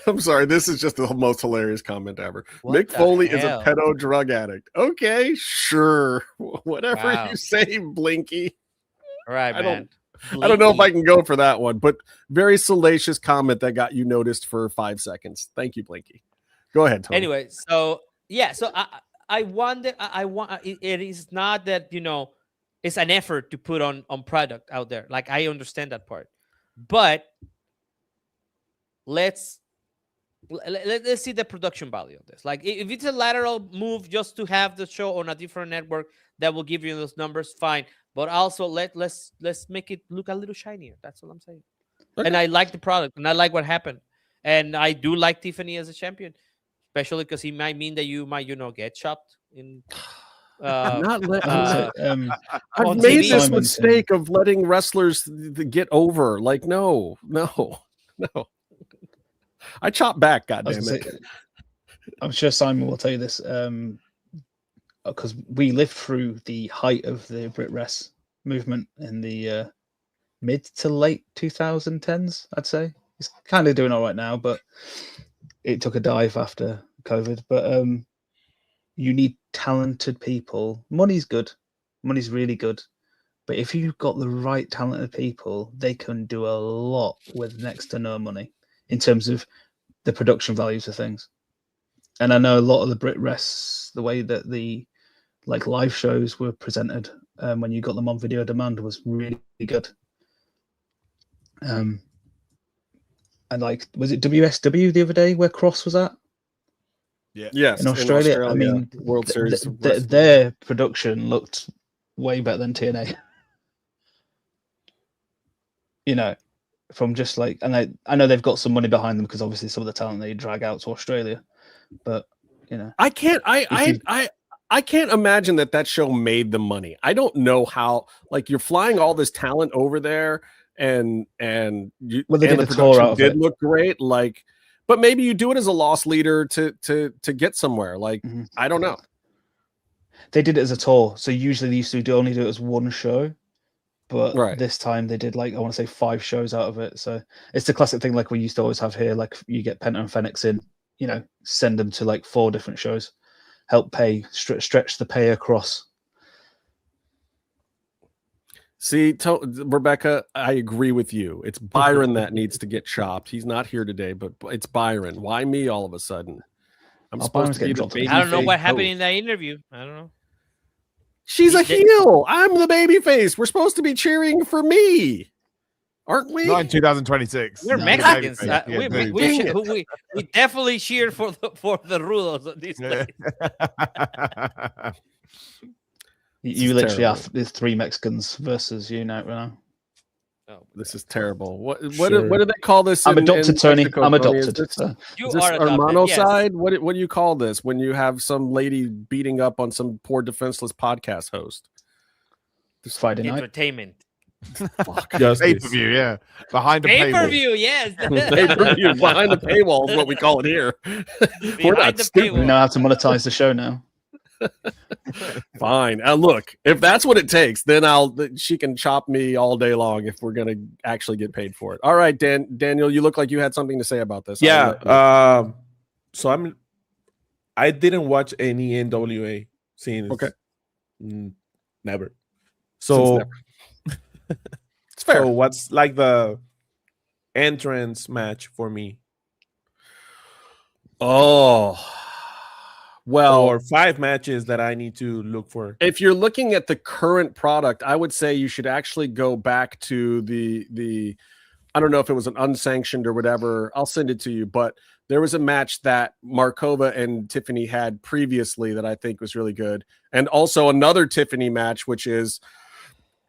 I'm sorry, this is just the most hilarious comment ever. Mick Foley is a pedo drug addict. Okay, sure, whatever you say, Blinky. All right, man. I don't know if I can go for that one, but very salacious comment that got you noticed for 5 seconds. Thank you, Blinky. Go ahead, Tony. Anyway, so I want that. I want it is not that it's an effort to put on product out there. Like, I understand that part, but let's see the production value of this. Like, if it's a lateral move just to have the show on a different network that will give you those numbers, fine. But also let's make it look a little shinier. That's all I'm saying. Okay. And I like the product, and I like what happened, and I do like Tiffany as a champion, especially because he might mean that you might get chopped in. I've made this mistake of letting wrestlers get over. Like, no. I chop back. Goddamn it! I'm sure Simon will tell you this because we lived through the height of the Brit Rest movement in the mid to late 2010s. I'd say it's kind of doing all right now, but it took a dive after COVID, but you need talented people. Money's good. Money's really good. But if you've got the right talented people, they can do a lot with next to no money in terms of the production values of things. And I know a lot of the Brit Rests, the way that the like live shows were presented when you got them on video demand was really good. And like, was it WSW the other day where Cross was at? Yeah. Yes. In Australia. I mean, World Series. Their production looked way better than TNA. You know, from just like, and I know they've got some money behind them because obviously some of the talent they drag out to Australia, but you know, I can't imagine that show made them money. I don't know how. Like, you're flying all this talent over there, and the production did look great. Like, but maybe you do it as a loss leader to get somewhere. Like, I don't know. They did it as a tour, so usually they used to only do it as one show. But this time they did, like, I want to say 5 shows out of it. So it's the classic thing like we used to always have here. Like, you get Penta and Phoenix in, you know, send them to like 4 different shows, help pay, stretch the pay across. See, Rebecca, I agree with you. It's Byron that needs to get chopped. He's not here today, but it's Byron. Why me all of a sudden? I'm supposed to be the baby. I don't know what happened in that interview. I don't know. She's a heel. I'm the baby face. We're supposed to be cheering for me, aren't we? Not in 2026. We're Mexicans. We definitely cheered for the Rudos at this place. You literally have there's 3 Mexicans versus you now. Oh, this is terrible. What do they call this? I'm adopted, Tony. Mexico, I'm Tony? adopted. Is this hermano side? What do you call this when you have some lady beating up on some poor defenseless podcast host? This Friday night entertainment. Pay-per-view, yeah. Behind the pay-per-view, yes. Pay-per-view behind the paywall is what we call it here. We're not stupid. We know how to monetize the show now. Fine. Look, if that's what it takes, then she can chop me all day long if we're gonna actually get paid for it. All right, Daniel, you look like you had something to say about this. Yeah. So I didn't watch any NWA scenes. Okay. Never. So it's fair. So what's like the entrance match for me? Oh. Well, or 5 matches that I need to look for. If you're looking at the current product, I would say you should actually go back to the I don't know if it was an unsanctioned or whatever. I'll send it to you, but there was a match that Markova and Tiffany had previously that I think was really good. And also another Tiffany match, which is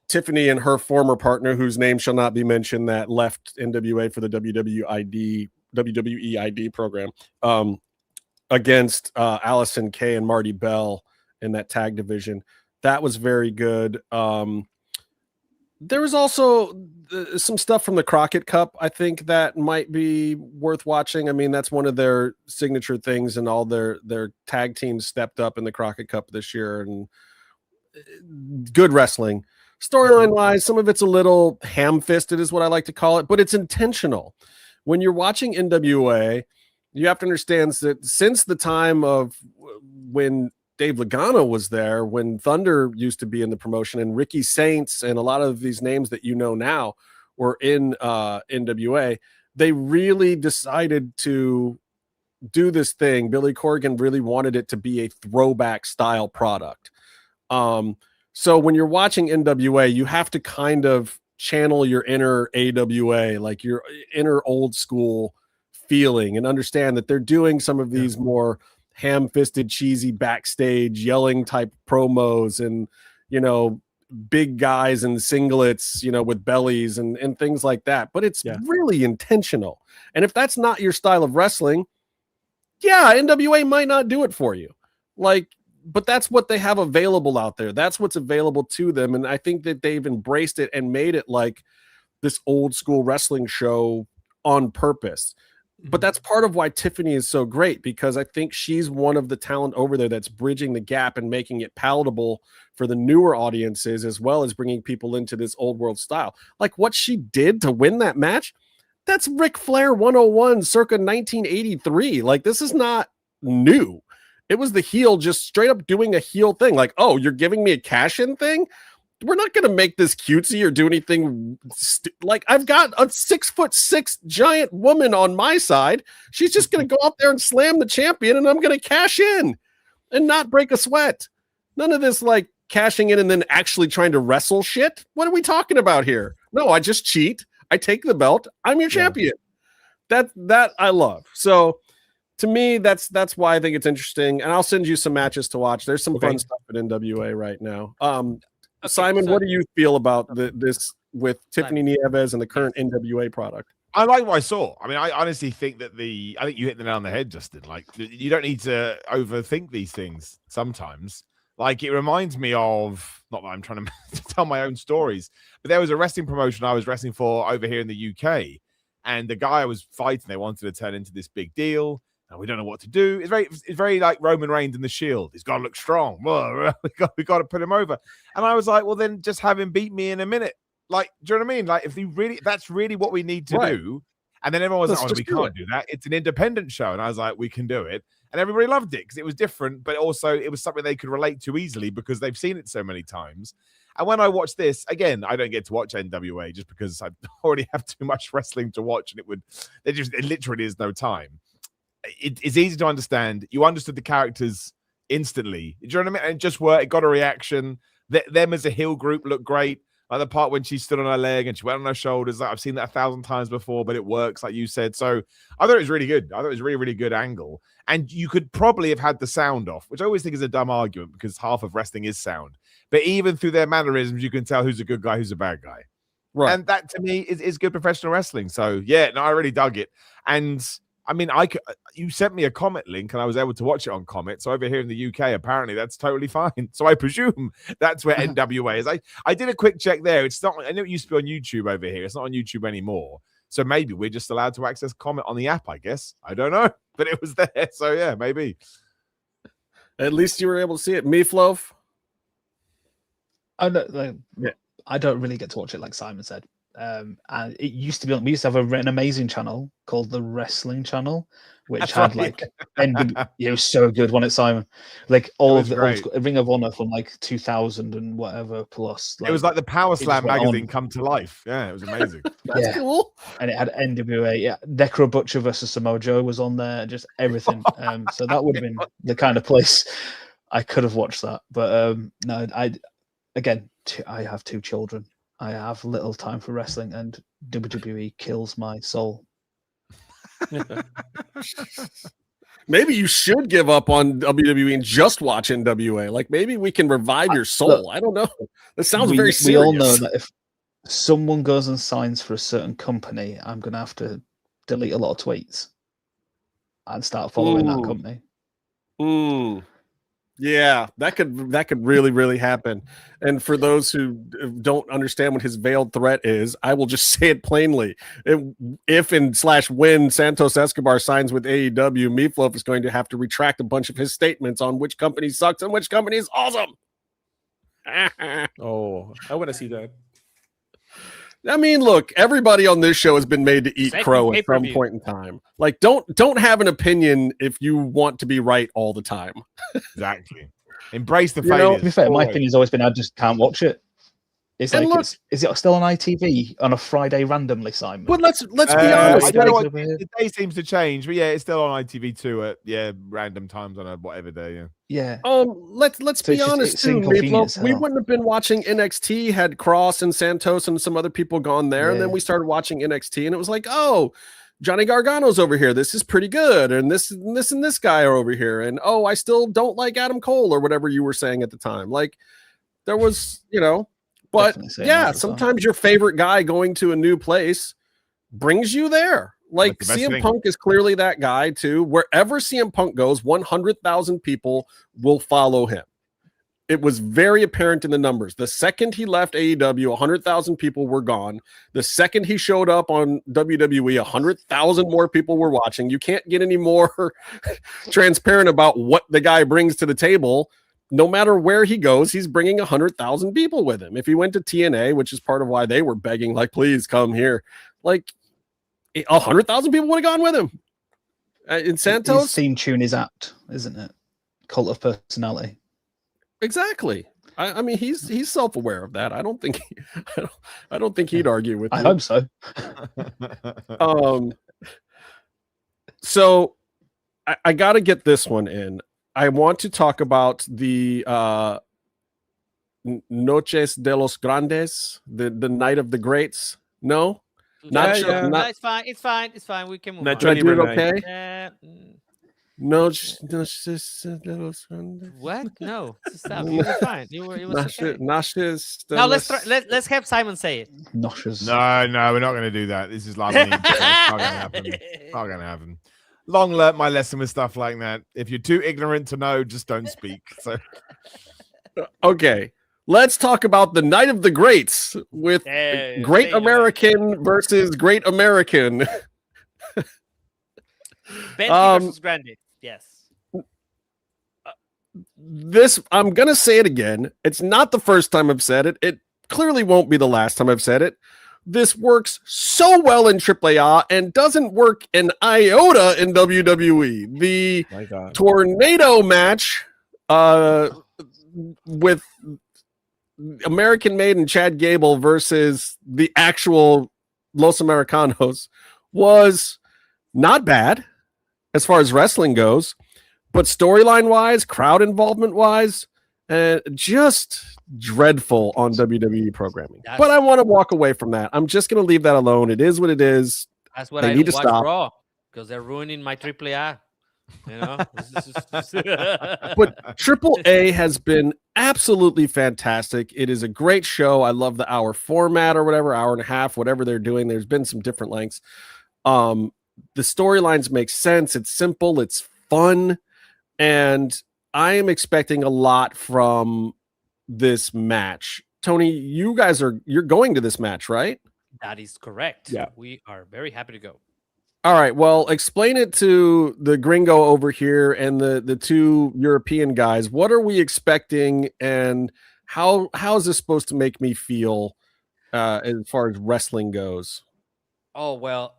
Tiffany and her former partner, whose name shall not be mentioned, that left NWA for the WWE ID program. Against Allison Kay and Marty Bell in that tag division. That was very good. There was also some stuff from the Crockett Cup, I think, that might be worth watching. I mean, that's one of their signature things, and all their tag teams stepped up in the Crockett Cup this year, and good wrestling. Storyline-wise, some of it's a little ham-fisted is what I like to call it, but it's intentional. When you're watching NWA, you have to understand that since the time of when Dave Lagana was there, when Thunder used to be in the promotion, and Ricky Saints and a lot of these names that you know now were in NWA, they really decided to do this thing. Billy Corgan really wanted it to be a throwback style product. So when you're watching NWA, you have to kind of channel your inner AWA, like your inner old school feeling, and understand that they're doing some of these more ham-fisted, cheesy backstage yelling type promos, and big guys in singlets, with bellies and things like that. But it's really intentional. And if that's not your style of wrestling, NWA might not do it for you. But that's what they have available out there. That's what's available to them. And I think that they've embraced it and made it like this old school wrestling show on purpose. But that's part of why Tiffany is so great, because I think she's one of the talent over there that's bridging the gap and making it palatable for the newer audiences, as well as bringing people into this old world style. Like what she did to win that match, That's Ric Flair 101 circa 1983. Like, this is not new. It was the heel just straight up doing a heel thing. Like, oh, you're giving me a cash-in thing? We're not going to make this cutesy or do anything. Like, I've got a 6'6" giant woman on my side. She's just going to go out there and slam the champion, and I'm going to cash in and not break a sweat. None of this, like, cashing in and then actually trying to wrestle shit. What are we talking about here? No, I just cheat. I take the belt. I'm your champion. That I love. So to me, that's why I think it's interesting. And I'll send you some matches to watch. There's some fun stuff at NWA right now. Simon, what do you feel about this with Tiffany Nieves and the current NWA product? I like what I saw. I mean, I honestly think that I think you hit the nail on the head, Justin. Like, you don't need to overthink these things sometimes. Like, it reminds me of, not that I'm trying to tell my own stories, but there was a wrestling promotion I was wrestling for over here in the UK, and the guy I was fighting, they wanted to turn into this big deal, and we don't know what to do. It's very like Roman Reigns in the Shield. He's got to look strong. We got to put him over. And I was like, well, then just have him beat me in a minute. Like, do you know what I mean? Like, that's really what we need to do. And then everyone was like, oh, we can't do that. It's an independent show. And I was like, we can do it. And everybody loved it because it was different, but also it was something they could relate to easily because they've seen it so many times. And when I watch this, again, I don't get to watch NWA just because I already have too much wrestling to watch, and it literally is no time. It's easy to understand. You understood the characters instantly. Do you know what I mean? And it just worked. It got a reaction. Them as a heel group looked great. Like the part when she stood on her leg and she went on her shoulders. Like, I've seen that 1,000 times before, but it works, like you said. So I thought it was really good. I thought it was a really, really good angle. And you could probably have had the sound off, which I always think is a dumb argument because half of wrestling is sound. But even through their mannerisms, you can tell who's a good guy, who's a bad guy. Right. And that, to me, is good professional wrestling. So, yeah, no, I really dug it. And I mean, you sent me a Comet link and I was able to watch it on Comet. So over here in the UK, apparently that's totally fine. So I presume that's where NWA is. I did a quick check there. It's not, I know it used to be on YouTube over here. It's not on YouTube anymore. So maybe we're just allowed to access Comet on the app, I guess. I don't know, but it was there. So yeah, maybe. At least you were able to see it. Meefloaf? I don't really get to watch it like Simon said. And it used to be we used to have an amazing channel called the Wrestling Channel, which had like it was so good, wasn't it, Simon? Like all of the old school, Ring of Honor from like 2000 and whatever plus. Like, it was like the Power Slam magazine come to life. Yeah, it was amazing. That's cool. And it had NWA. Yeah, Necro Butcher versus Samoa Joe was on there. Just everything. So that would have been the kind of place I could have watched that. But no, I have 2 children. I have little time for wrestling, and WWE kills my soul. Maybe you should give up on WWE and just watch NWA. Like, maybe we can revive your soul. Look, I don't know. That sounds very serious. We all know that if someone goes and signs for a certain company, I'm going to have to delete a lot of tweets and start following that company. Yeah, that could really, really happen. And for those who don't understand what his veiled threat is, I will just say it plainly. If and / when Santos Escobar signs with AEW, Meefloaf is going to have to retract a bunch of his statements on which company sucks and which company is awesome. Oh, I want to see that. I mean, look, everybody on this show has been made to eat crow at some point in time. Like, don't have an opinion if you want to be right all the time. Exactly. Embrace the failures. To be fair, my opinion's always been I just can't watch it. It's like, is it still on ITV on a Friday randomly, Simon? But let's be honest. I don't know what, the day seems to change, but yeah, it's still on ITV2 at random times on a whatever day. Yeah. Let's be honest too, Meefloaf. We wouldn't have been watching NXT had Cross and Santos and some other people gone there, and then we started watching NXT, and it was like, oh, Johnny Gargano's over here. This is pretty good, and this and this guy are over here, and oh, I still don't like Adam Cole or whatever you were saying at the time. Like, there was, But yeah, sometimes your favorite guy going to a new place brings you there. Like CM Punk is clearly that guy too. Wherever CM Punk goes, 100,000 people will follow him. It was very apparent in the numbers. The second he left AEW, 100,000 people were gone. The second he showed up on WWE, 100,000 more people were watching. You can't get any more transparent about what the guy brings to the table. No matter where he goes, he's bringing 100,000 people with him. If he went to TNA, which is part of why they were begging, like, please come here. Like, 100,000 people would have gone with him. In Santos, his theme tune is apt, isn't it? Cult of Personality. Exactly. I mean, he's self-aware of that. I don't think he'd argue with. I hope so. So I got to get this one in. I want to talk about the Noches de los Grandes, the night of the greats. No, not it's fine. It's fine. It's fine. We can move on. Did I do it okay? Noches de los Grandes. What? No, stop. You were fine. You were. It was okay. Noches. Now let's have Simon say it. Noches. No, we're not going to do that. This is like not going to happen. Not going to happen. Long learnt my lesson with stuff like that. If you're too ignorant to know, just don't speak. So, okay, let's talk about the Night of the Greats with Great American versus Great American. Bentley versus Grande. Yes. This, I'm gonna say it again. It's not the first time I've said it. It clearly won't be the last time I've said it. This works so well in AAA and doesn't work an iota in WWE. The tornado match with American Made and Chad Gable versus the actual Los Americanos was not bad as far as wrestling goes, but storyline wise, crowd involvement wise, just dreadful on WWE programming. But I want to walk away from that. I'm just going to leave that alone. It is what it is. That's what I need to stop. Raw because they're ruining my AAA. You know, but AAA has been absolutely fantastic. It is a great show. I love the hour format or whatever, hour and a half, whatever they're doing. There's been some different lengths. The storylines make sense. It's simple. It's fun, and I am expecting a lot from this match. Tony, you're going to this match, right? That is correct. Yeah. We are very happy to go. All right. Well, explain it to the gringo over here and the two European guys. What are we expecting, and how is this supposed to make me feel as far as wrestling goes? Oh, well,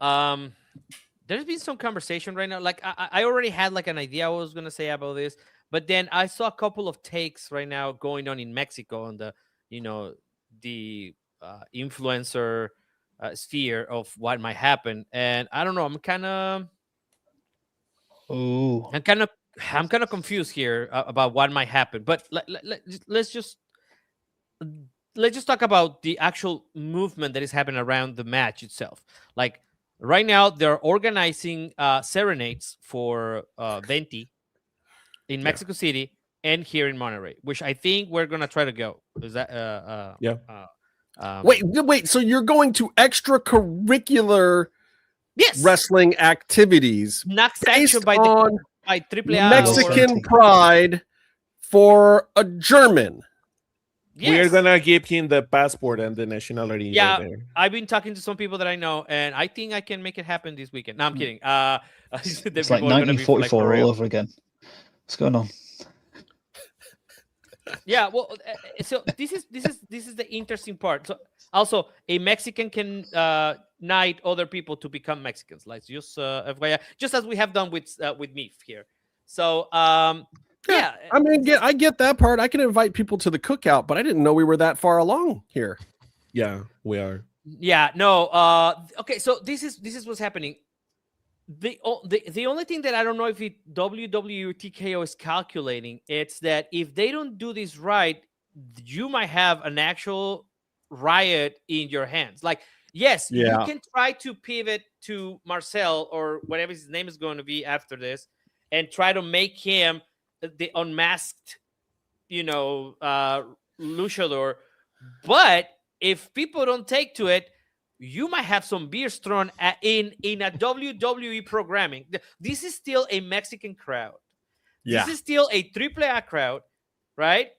there's been some conversation right now. Like I already had like an idea what I was going to say about this. But then I saw a couple of takes right now going on in Mexico on the, the influencer sphere of what might happen, and I don't know. I'm kind of confused here about what might happen. But let's just talk about the actual movement that is happening around the match itself. Like right now, they're organizing serenades for Venti in Mexico City and here in Monterrey, which I think we're gonna try to go. Is that wait, so you're going to extracurricular wrestling activities not sanctioned by AAA Mexican Pride for a German? Yes. We're gonna give him the passport and the nationality. Yeah, there. I've been talking to some people that I know, and I think I can make it happen this weekend. No, I'm kidding. It's like 1944 all over again. What's going on? Yeah, well, so this is the interesting part. So also, a Mexican can knight other people to become Mexicans, like just FYI, just as we have done with Meef here. So yeah, I mean, I get that part. I can invite people to the cookout, but I didn't know we were that far along here. Yeah, we are. Yeah, no. Okay, so this is what's happening. The only thing that I don't know if WWE or TKO is calculating, it's that if they don't do this right, you might have an actual riot in your hands. Like, yes, you can try to pivot to Marcel or whatever his name is going to be after this and try to make him the unmasked, luchador. But if people don't take to it, you might have some beers thrown in a WWE programming. This is still a Mexican crowd. Yeah. This is still a AAA crowd, right?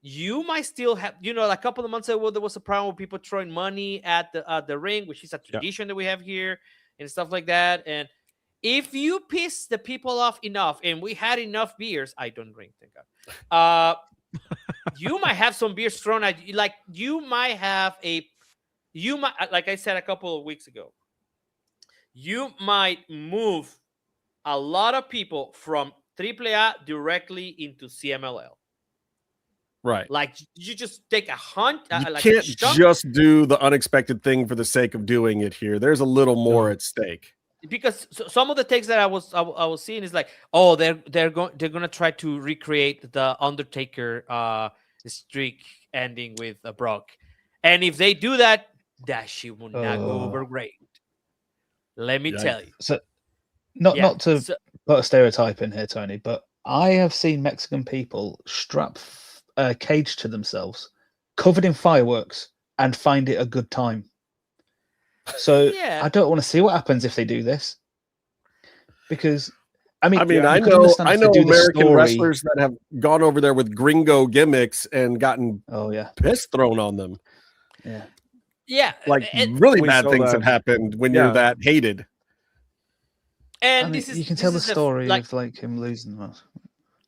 You might still have, a couple of months ago, there was a problem with people throwing money at the ring, which is a tradition that we have here and stuff like that. And if you piss the people off enough, and we had enough beers, I don't drink, thank God. You might have some beers thrown at you. Like like I said a couple of weeks ago, you might move a lot of people from AAA directly into CMLL. Right. Like you just take a hunt. You like can't just do the unexpected thing for the sake of doing it here. There's a little more at stake. Because some of the takes that I was seeing is like, oh, they're gonna try to recreate the Undertaker streak ending with Brock, and if they do that, that shit will not go over great. Let me tell you. So, not to put a stereotype in here, Tony, but I have seen Mexican people strap a cage to themselves, covered in fireworks, and find it a good time. So I don't want to see what happens if they do this, because I know American wrestlers that have gone over there with gringo gimmicks and gotten piss thrown on them. Like really bad things have happened when you're that hated. And you can tell the story of like him losing that.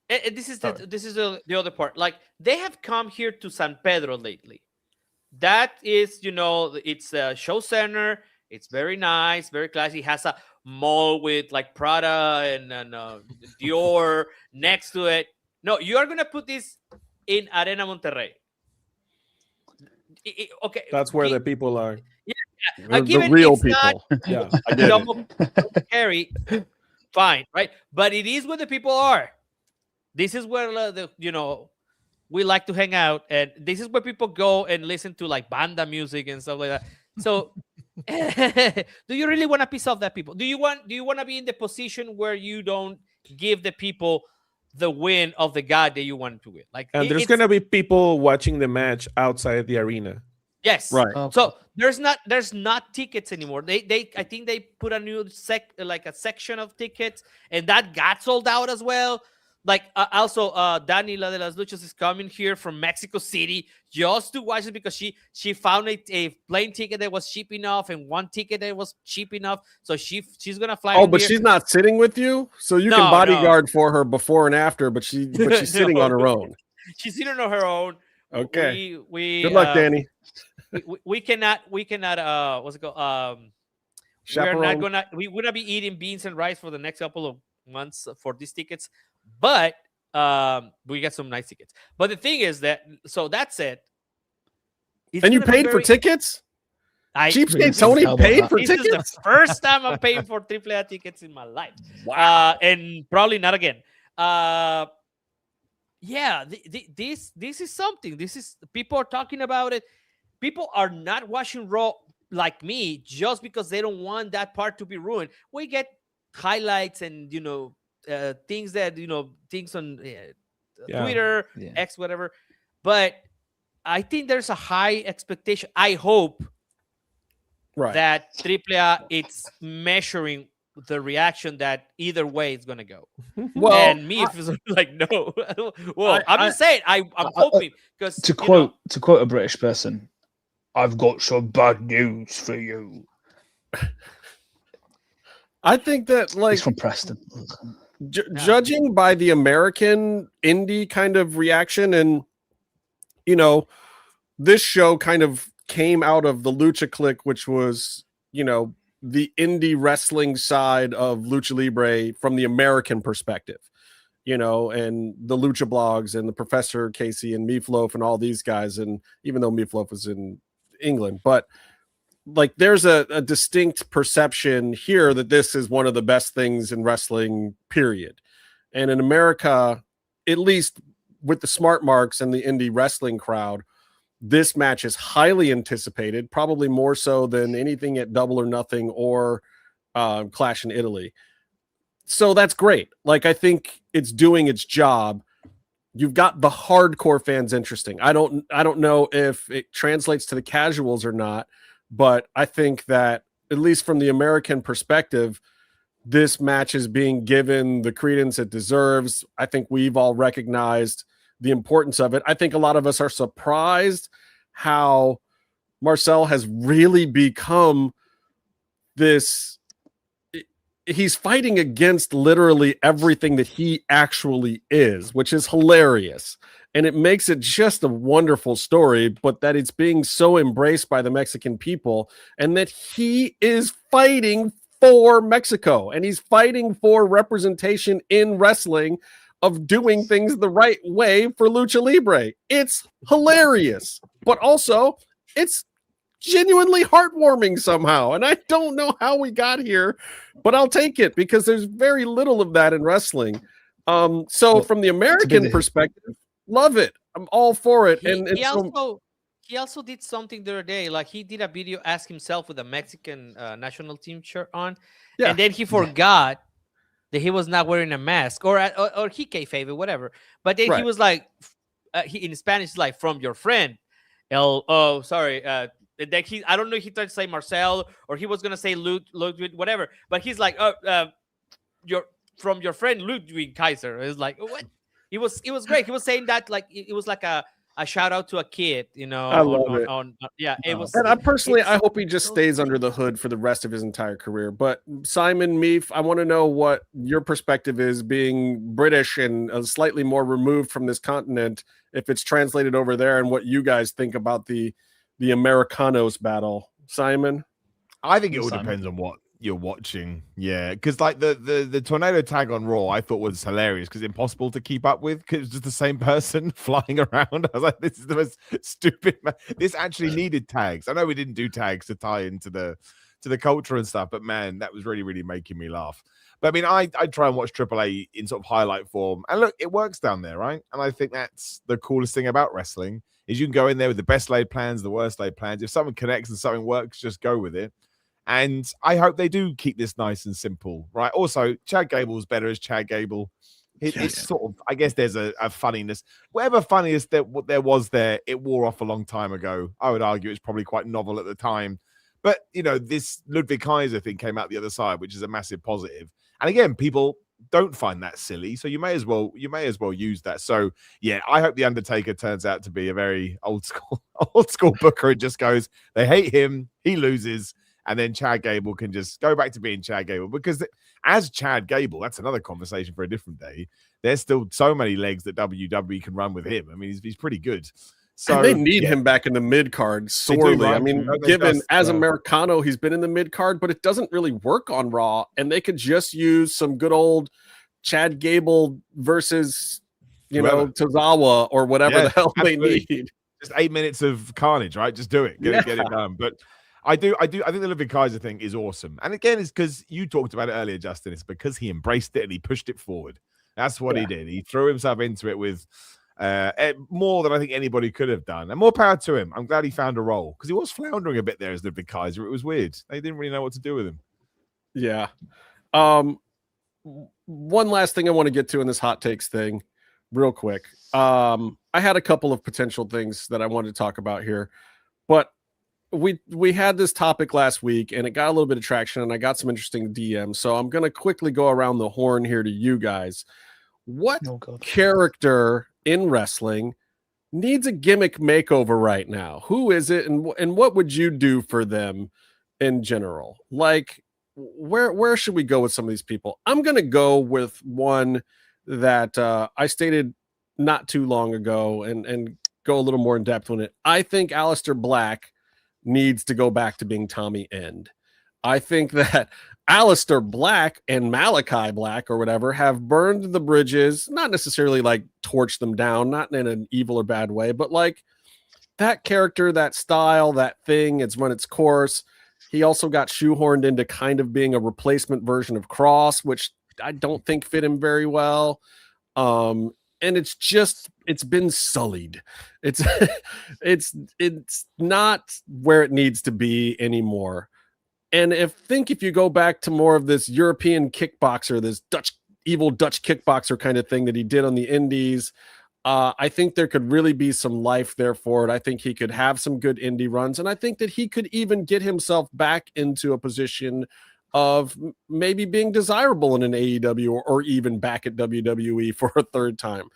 And this is the other part. Like they have come here to San Pedro lately. That is, it's a show center. It's very nice, very classy. It has a mall with like Prada and Dior next to it. No, you are gonna put this in Arena Monterrey. Okay, that's where the people are. Yeah, the real people. Carry, fine, right? But it is where the people are. This is where we like to hang out, and this is where people go and listen to like banda music and stuff like that. So, do you really want a piece of that, people? Do you want to be in the position where you don't give the people the win of the guy that you want to win? Like, and there's gonna be people watching the match outside the arena. Yes, right. So there's not tickets anymore. I think they put a new section of tickets, and that got sold out as well. Like also, Daniela de las Luchas is coming here from Mexico City just to watch it because she found a plane ticket that was cheap enough and one ticket that was cheap enough. So she's gonna fly. Oh, but she's not sitting with you, so you can bodyguard for her before and after. But she's sitting on her own. She's sitting on her own. Okay. We good luck, Danny. We cannot. What's it called? We're gonna be eating beans and rice for the next couple of months for these tickets. But we got some nice tickets. But the thing is that's it. And you paid for tickets? Cheapskate Tony paid for tickets? This is the first time I'm paying for AAA tickets in my life. Wow. And probably not again. This is something. People are talking about it. People are not watching Raw like me just because they don't want that part to be ruined. We get highlights and things that things on Twitter, X, whatever. But I think there's a high expectation. I hope that AAA it's measuring the reaction that either way it's gonna go. Well, and me if it's like no. Well, I'm just saying I'm hoping because to quote a British person, I've got some bad news for you. I think that he's from Preston. Judging by the American indie kind of reaction, and this show kind of came out of the Lucha Clique, which was the indie wrestling side of Lucha Libre from the American perspective, and the Lucha blogs and the Professor Casey and Meefloaf and all these guys, and even though Meefloaf was in England, but like there's a distinct perception here that this is one of the best things in wrestling, period. And in America, at least with the smart marks and the indie wrestling crowd, this match is highly anticipated, probably more so than anything at Double or Nothing or Clash in Italy. So that's great. Like, I think it's doing its job. You've got the hardcore fans interesting. I don't know if it translates to the casuals or not, but I think that at least from the American perspective, this match is being given the credence it deserves. I think we've all recognized the importance of it. I think a lot of us are surprised how Marcel has really become this. He's fighting against literally everything that he actually is, which is hilarious. And it makes it just a wonderful story, but that it's being so embraced by the Mexican people and that he is fighting for Mexico, and he's fighting for representation in wrestling of doing things the right way for Lucha Libre. It's hilarious, but also it's genuinely heartwarming somehow. And I don't know how we got here, but I'll take it because there's very little of that in wrestling. So from the American perspective, love it. I'm all for it. He also did something the other day. Like he did a video, ask himself with a Mexican national team shirt on, and then he forgot that he was not wearing a mask, or he kayfabe or whatever. But then he was like, he in Spanish, like from your friend. Sorry. I don't know if he tried to say Marcel or he was gonna say Ludwig, whatever. But he's like, from your friend Ludwig Kaiser. It's like, what? It was great. He was saying that like it was like a shout out to a kid, you know. I love it. It was. And I hope he just stays under the hood for the rest of his entire career. But Simon, Meef, I want to know what your perspective is, being British and slightly more removed from this continent, if it's translated over there, and what you guys think about the Americanos battle. Simon, I think it all depends on what you're watching. Yeah, because like the tornado tag on Raw I thought was hilarious because impossible to keep up with because it's just the same person flying around. I was like, this is the most stupid this actually needed tags. I know we didn't do tags to tie into the culture and stuff, but man, that was really, really making me laugh. But I mean, I try and watch AAA in sort of highlight form, and look, it works down there, right? And I think that's the coolest thing about wrestling is you can go in there with the best laid plans, the worst laid plans. If something connects and something works, just go with it. And I hope they do keep this nice and simple, right? Also, Chad Gable's better as Chad Gable. It's sort of, I guess there's a funniness. Whatever funniest there was there, it wore off a long time ago. I would argue it's probably quite novel at the time. But, you know, this Ludwig Kaiser thing came out the other side, which is a massive positive. And again, people don't find that silly. So you may as well use that. So, yeah, I hope The Undertaker turns out to be a very old school booker and just goes, they hate him, he loses. And then Chad Gable can just go back to being Chad Gable because as Chad Gable, that's another conversation for a different day. There's still so many legs that WWE can run with him. I mean, he's pretty good. So and they need him back in the mid card sorely. I mean, given as Americano, he's been in the mid card, but it doesn't really work on Raw. And they could just use some good old Chad Gable versus, Tozawa or whatever the hell absolutely. They need. Just 8 minutes of carnage, right? Just do it. Get it done. But I think the Ludwig Kaiser thing is awesome. And again, it's because you talked about it earlier, Justin. It's because he embraced it and he pushed it forward. That's what he did. He threw himself into it with more than I think anybody could have done. And more power to him. I'm glad he found a role because he was floundering a bit there as Ludwig Kaiser. It was weird. They didn't really know what to do with him. Yeah. One last thing I want to get to in this hot takes thing real quick. I had a couple of potential things that I wanted to talk about here, but we had this topic last week and it got a little bit of traction and I got some interesting DMs. So I'm going to quickly go around the horn here to you guys. What character in wrestling needs a gimmick makeover right now? Who is it? And what would you do for them in general? Like where should we go with some of these people? I'm going to go with one that I stated not too long ago and go a little more in depth on it. I think Aleister Black needs to go back to being Tommy End. I think that Aleister Black and Malachi Black or whatever have burned the bridges, not necessarily like torched them down, not in an evil or bad way, but like that character, that style, that thing, it's run its course. He also got shoehorned into kind of being a replacement version of Cross, which I don't think fit him very well. And it's been sullied. It's not where it needs to be anymore. And if you go back to more of this European kickboxer, this evil Dutch kickboxer kind of thing that he did on the indies, I think there could really be some life there for it. I think he could have some good indie runs. And I think that he could even get himself back into a position of maybe being desirable in an AEW or even back at WWE for a third time.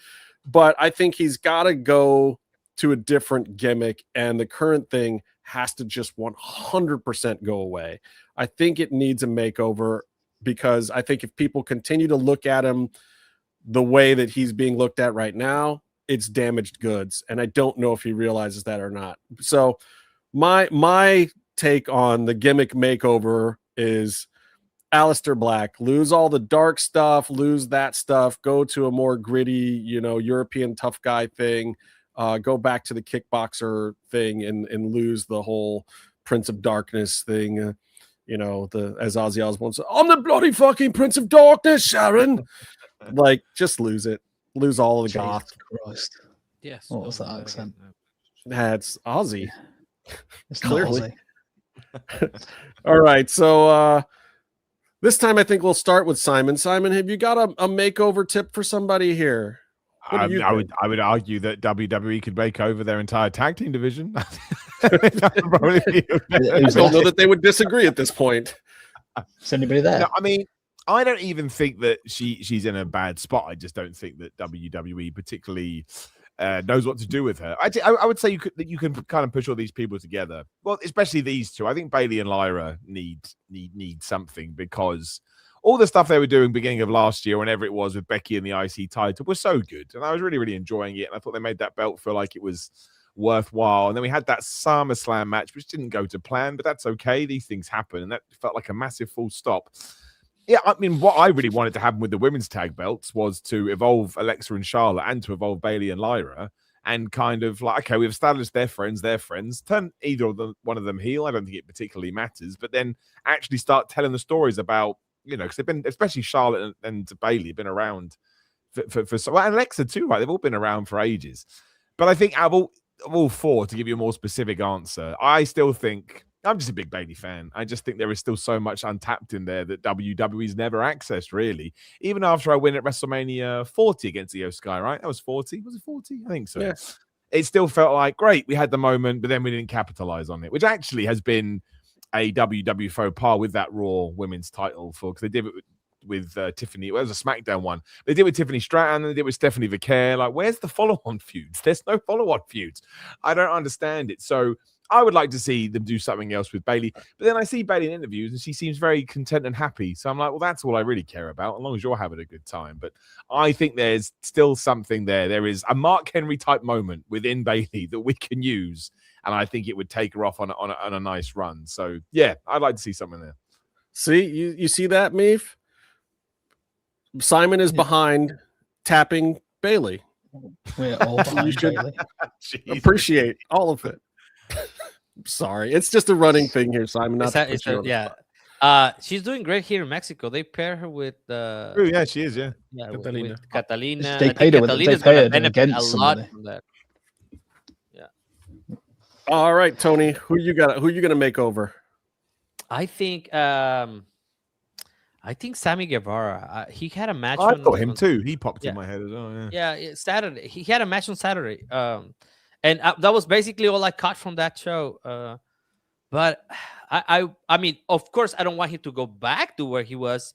But I think he's got to go to a different gimmick, and the current thing has to just 100% go away. I think it needs a makeover because I think if people continue to look at him the way that he's being looked at right now, it's damaged goods. And I don't know if he realizes that or not. So my take on the gimmick makeover is Aleister Black. Lose all the dark stuff, lose that stuff, go to a more gritty, European tough guy thing, go back to the kickboxer thing and lose the whole Prince of Darkness thing. As Ozzy Osbourne said, I'm the bloody fucking Prince of Darkness, Sharon. Like, just lose it. Lose all of the goth. Christ. Yes. What was that accent? That's Ozzy. It's Clearly. Ozzy. All right, so this time I think we'll start with Simon. Simon, have you got a makeover tip for somebody here? I would argue that WWE could make over their entire tag team division. I don't know that they would disagree at this point. Is anybody there? No, I mean, I don't even think that she's in a bad spot. I just don't think that WWE particularly knows what to do with her. I would say you can kind of push all these people together. Well, especially these two. I think Bayley and Lyra need something, because all the stuff they were doing beginning of last year, whenever it was, with Becky and the IC title, was so good. And I was really, really enjoying it. And I thought they made that belt feel like it was worthwhile. And then we had that SummerSlam match, which didn't go to plan, but that's okay. These things happen. And that felt like a massive full stop. Yeah, I mean, what I really wanted to happen with the women's tag belts was to evolve Alexa and Charlotte and to evolve Bayley and Lyra, and kind of like, okay, we've established they're friends, turn either of them, one of them heel. I don't think it particularly matters, but then actually start telling the stories about, because they've been, especially Charlotte and Bayley, have been around for so, and Alexa too, right? They've all been around for ages. But I think out of all four, to give you a more specific answer, I still think, I'm just a big Bayley fan. I just think there is still so much untapped in there that WWE's never accessed, really. Even after I win at WrestleMania 40 against Io Sky, right? That was 40. Was it 40? I think so. Yeah. It still felt like, great, we had the moment, but then we didn't capitalize on it, which actually has been a WWE faux pas with that Raw women's title, because they did it with Tiffany. Well, it was a SmackDown one. They did it with Tiffany Stratton, and they did it with Stephanie Vicaire. Like, where's the follow-on feuds? There's no follow-on feuds. I don't understand it. So I would like to see them do something else with Bayley. But then I see Bayley in interviews, and she seems very content and happy. So I'm like, well, that's all I really care about, as long as you're having a good time. But I think there's still something there. There is a Mark Henry type moment within Bayley that we can use, and I think it would take her off on a nice run. So yeah, I'd like to see something there. See, you see that, Meef? Simon is behind tapping Bayley. We're all behind Bayley. Appreciate all of it. Sorry, it's just a running thing here, Simon. She's doing great here in Mexico. They pair her with yeah, she is, yeah, Catalina. With Catalina. They paid her against a lot from that. Yeah. All right, Tony, who you gonna make over? I think Sammy Guevara. He had a match. I thought him too. He popped in my head as well. Yeah, Saturday. He had a match on Saturday. And that was basically all I caught from that show. But I mean, of course, I don't want him to go back to where he was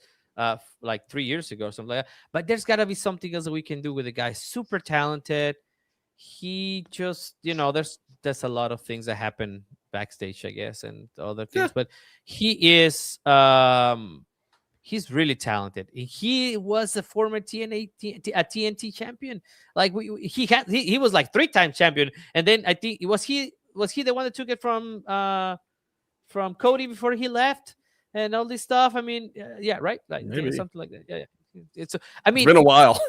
like 3 years ago or something like that. But there's got to be something else that we can do with the guy. Super talented. He just, there's a lot of things that happen backstage, I guess, and other things. Yeah. But he is, he's really talented. He was a former TNT champion. Like he was like 3-time champion, and then I think was he the one that took it from Cody before he left and all this stuff. I mean, yeah, right, like something like that. Yeah. It's been a while.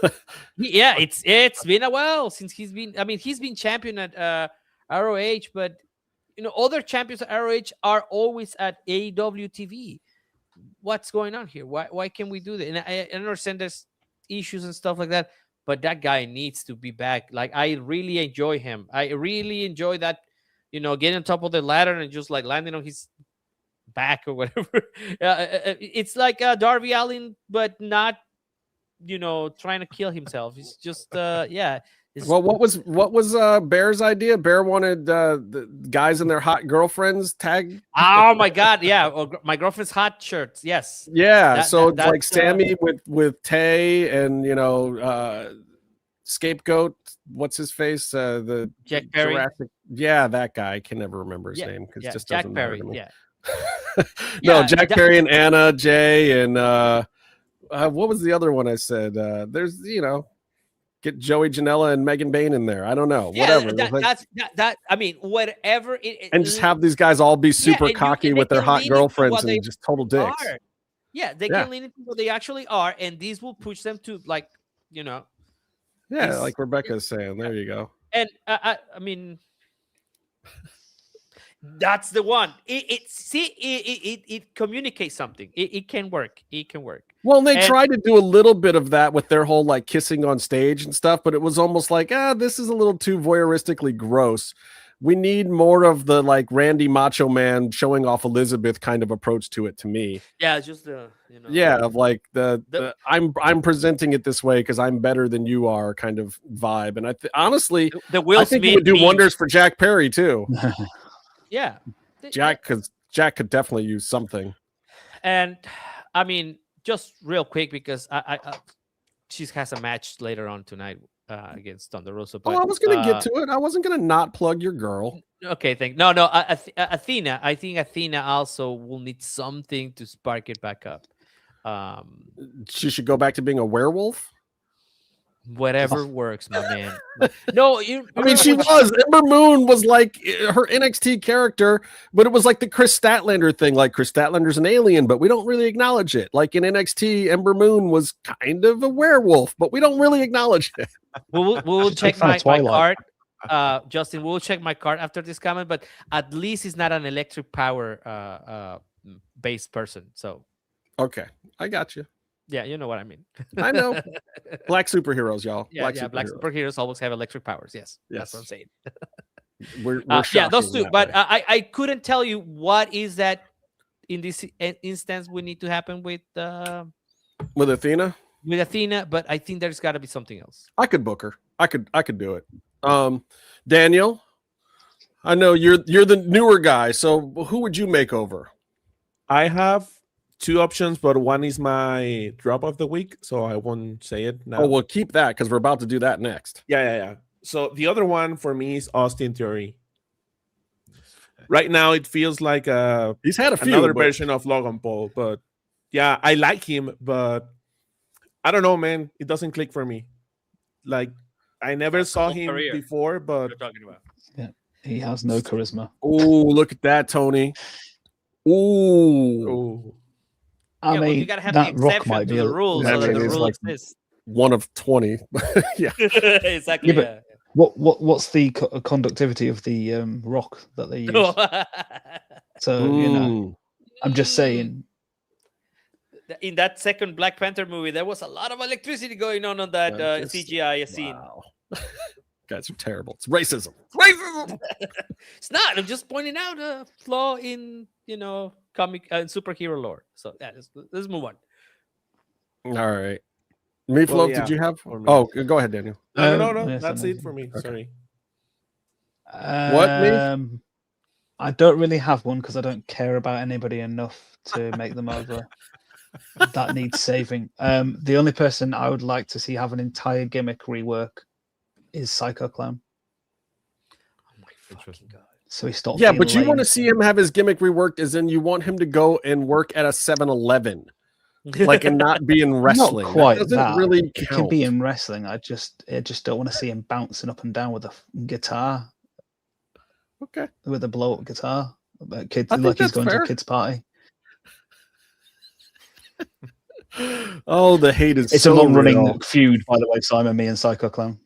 Yeah, it's been a while since he's been. I mean, he's been champion at ROH, but other champions at ROH are always at AEW TV. What's going on here? Why can't we do that? And I understand there's issues and stuff like that, but that guy needs to be back. Like, I really enjoy him. I really enjoy that, getting on top of the ladder and just like landing on his back or whatever. It's like Darby Allin, but not, trying to kill himself. It's just, yeah. Well, what was Bear's idea? Bear wanted the guys and their hot girlfriends tag. Oh my God, yeah, my girlfriend's hot shirts. Yes. Yeah, so it's like Sammy with Tay and Scapegoat. What's his face? The Jack Perry. Jurassic. Yeah, that guy. I can never remember his name because it just Jack doesn't Perry. matter to me. Yeah. No, Jack Perry and Anna Jay and what was the other one I said? There's get Joey Janela and Megan Bain in there. I don't know. Yeah, whatever. That. I mean, whatever. And just have these guys all be super cocky with their hot girlfriends and just total dicks. Yeah, they can lean into what they actually are, and these will push them to like, Yeah, like Rebecca's saying. There you go. And I mean, that's the one. It communicates something. It can work. It can work. Well, they tried to do a little bit of that with their whole like kissing on stage and stuff, but it was almost like, this is a little too voyeuristically gross. We need more of the like Randy Macho Man showing off Elizabeth kind of approach to it. To me, yeah, just of like the I'm presenting it this way because I'm better than you are kind of vibe. And honestly, I think it would do wonders for Jack Perry too. Yeah, Jack could definitely use something. And I mean, just real quick because she has a match later on tonight against Thunder Rosa. But, I was going to get to it. I wasn't going to not plug your girl. Okay, no. Athena. I think Athena also will need something to spark it back up. She should go back to being a werewolf. Whatever works, my man. No, I mean, she was. Ember Moon was like her NXT character, but it was like the Chris Statlander thing. Like Chris Statlander's an alien, but we don't really acknowledge it. Like in NXT, Ember Moon was kind of a werewolf, but we don't really acknowledge it. We'll check my card. Justin, we'll check my card after this comment, but at least he's not an electric power based person. So okay, I got you. Yeah, you know what I mean. I know. Black superheroes, y'all. Yeah, black superheroes always have electric powers. Yes. That's what I'm saying. we're yeah, those two. But I couldn't tell you what is that in this instance we need to happen with Athena. With Athena, but I think there's got to be something else. I could book her. I could do it. Daniel, I know you're the newer guy, so who would you make over? I have two options, but one is my drop of the week, so I won't say it now. Oh, we'll keep that because we're about to do that next. Yeah. So the other one for me is Austin Theory. Right now, it feels like he's had another version of Logan Paul, but yeah, I like him, but I don't know, man. It doesn't click for me. Like I never saw him before, but yeah, he has no charisma. Oh, look at that, Tony. Ooh. I mean, you gotta have that the Rock might be the rules so that the rule like exists. One of 20. Yeah, exactly. Yeah, but what's the conductivity of the Rock that they use? So I'm just saying. In that second Black Panther movie, there was a lot of electricity going on that CGI scene. Wow. Guys are terrible. It's racism. It's not. I'm just pointing out a flaw in comic and superhero lore. So yeah, let's move on. All right, Meefloaf, did you have? Oh, go ahead, Daniel. No. That's it for me. Okay. Sorry. What, Meef? I don't really have one because I don't care about anybody enough to make them over. That needs saving. The only person I would like to see have an entire gimmick rework is Psycho Clown. Oh my fucking god! So he stopped. Yeah, but you want to see him have his gimmick reworked, as in you want him to go and work at a 7-Eleven, like, and not be in wrestling. Not quite that doesn't really count. It can be in wrestling. I just don't want to see him bouncing up and down with a guitar. Okay. With a blow up guitar. Kids, I like think he's going fair. to a kid's party. Oh, the hate is it's so a long-running real. feud, by the way, Simon, me and Psycho Clown.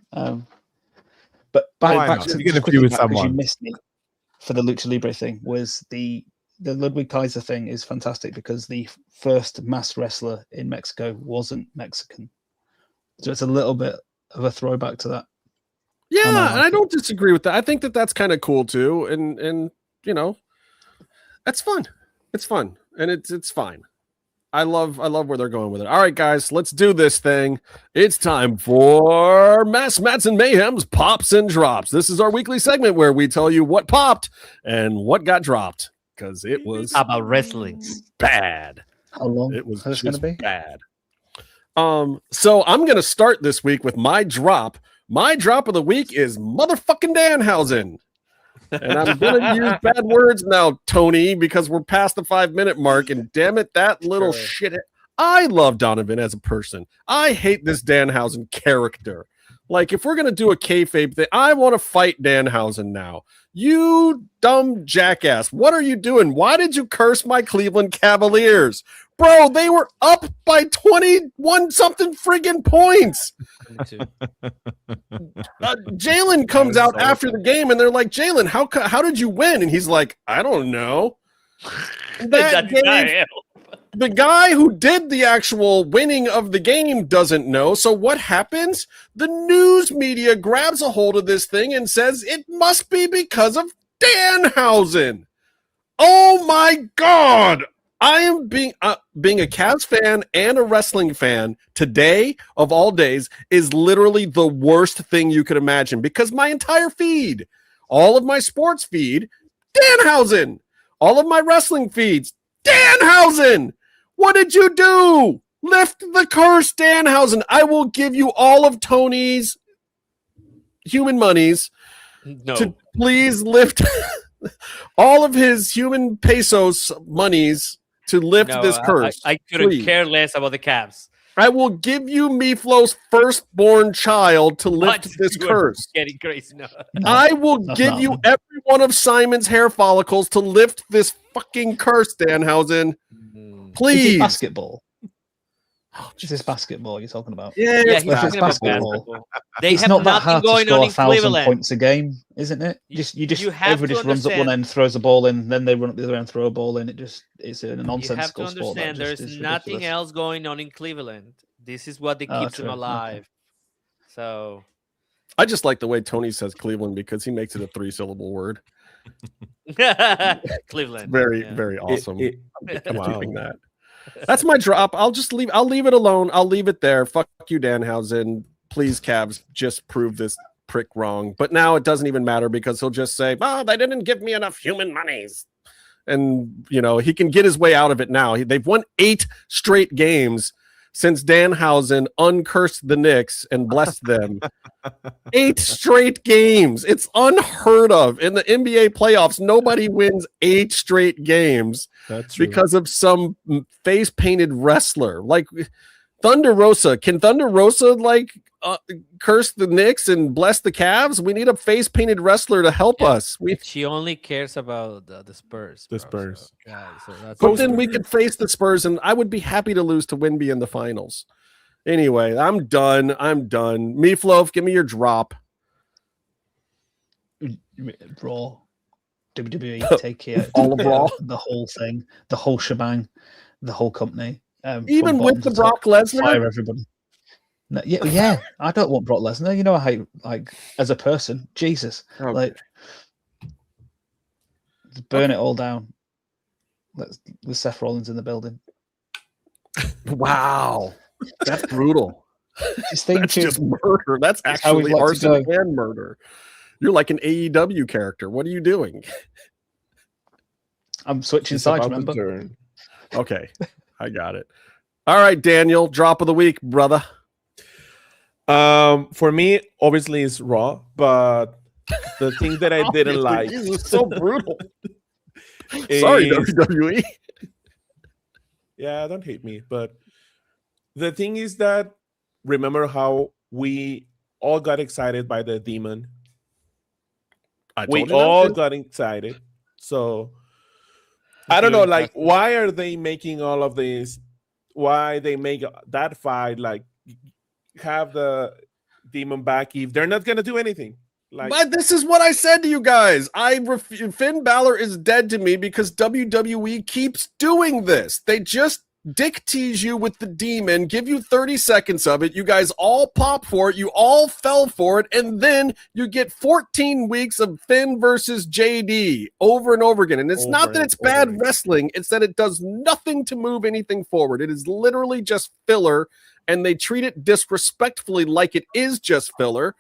But back to you're going to feud with someone. You missed me for the Lucha Libre thing. Was the Ludwig Kaiser thing is fantastic because the first masked wrestler in Mexico wasn't Mexican, so it's a little bit of a throwback to that. Yeah, and I don't disagree with that. I think that's kind of cool too, and that's fun. It's fun, and it's fine. I love where they're going with it. All right, guys, let's do this thing. It's time for Mats and Mayhem's Pops and Drops. This is our weekly segment where we tell you what popped and what got dropped because it was about wrestling bad. How long? It was just going to be bad. So I'm going to start this week with my drop. My drop of the week is motherfucking Danhausen. And I'm going to use bad words now, Tony, because we're past the 5-minute mark. And damn it, that little shit. I love Donovan as a person. I hate this Danhausen character. Like, if we're going to do a kayfabe thing, I want to fight Danhausen now. You dumb jackass. What are you doing? Why did you curse my Cleveland Cavaliers? Bro, they were up by 21 something friggin' points. Jalen comes out after the game and they're like, Jalen, how did you win? And he's like, I don't know. That game, the guy who did the actual winning of the game doesn't know. So what happens? The news media grabs a hold of this thing and says it must be because of Danhausen. Oh my God. I am being a Cavs fan and a wrestling fan today of all days is literally the worst thing you could imagine because my entire feed, all of my sports feed, Danhausen. All of my wrestling feeds, Danhausen. What did you do? Lift the curse, Danhausen. I will give you all of Tony's human monies to please lift all of his human pesos monies to lift this curse. I couldn't care less about the Cavs. I will give you Meefloaf's firstborn child to lift this curse. Getting crazy. No. I will give you every one of Simon's hair follicles to lift this fucking curse, Danhausen. Please. Is it basketball? Is this basketball you're talking about? Yeah, he's talking about basketball. It's not that hard to score 1,000 points a game, isn't it? Everybody just runs up one end, throws a ball in, then they run up the other end, throw a ball in. It's a nonsensical sport. You have to understand there's nothing else going on in Cleveland. This is what keeps them alive. Okay. So I just like the way Tony says Cleveland because he makes it a 3-syllable word. Cleveland. Very awesome. Keeping that. That's my drop. I'll leave it alone. I'll leave it there. Fuck you, Danhausen. Please, Cavs, just prove this prick wrong. But now it doesn't even matter because he'll just say, they didn't give me enough human monies. And, he can get his way out of it now. They've won 8 straight games since Danhausen uncursed the Knicks and blessed them. 8 straight games. It's unheard of. In the NBA playoffs, nobody wins 8 straight games because of some face-painted wrestler. Like Thunder Rosa. Can Thunder Rosa curse the Knicks and bless the Cavs? We need a face-painted wrestler to help us. She only cares about the Spurs. The Spurs. But then we could face the Spurs, and I would be happy to lose to Wemby in the finals. Anyway, I'm done. Meefloaf, give me your drop. Raw. WWE, take it. All of Raw? The whole thing, the whole shebang, the whole company. Even with the Brock Lesnar? Fire everybody. No, yeah, I don't want Brock Lesnar. You know how, as a person, Jesus, burn it all down. With Seth Rollins in the building. Wow, that's brutal. That's just murder. That's actually arson and murder. You're like an AEW character. What are you doing? I'm switching sides, remember? Okay, I got it. All right, Daniel, drop of the week, brother. For me, obviously, it's Raw, but the thing that I didn't like. This is so brutal. Sorry, WWE. Yeah, don't hate me. But the thing is that remember how we all got excited by the demon? We all got excited. So I don't know, why are they making all of this? Why they make that fight have the demon back if they're not gonna do anything? But this is what I said to you guys. Finn Balor is dead to me because WWE keeps doing this. They just dick tease you with the demon, give you 30 seconds of it. You guys all pop for it. You all fell for it. And then you get 14 weeks of Finn versus JD over and over again. And it's not that it's bad wrestling. It's that it does nothing to move anything forward. It is literally just filler. And they treat it disrespectfully like it is just filler.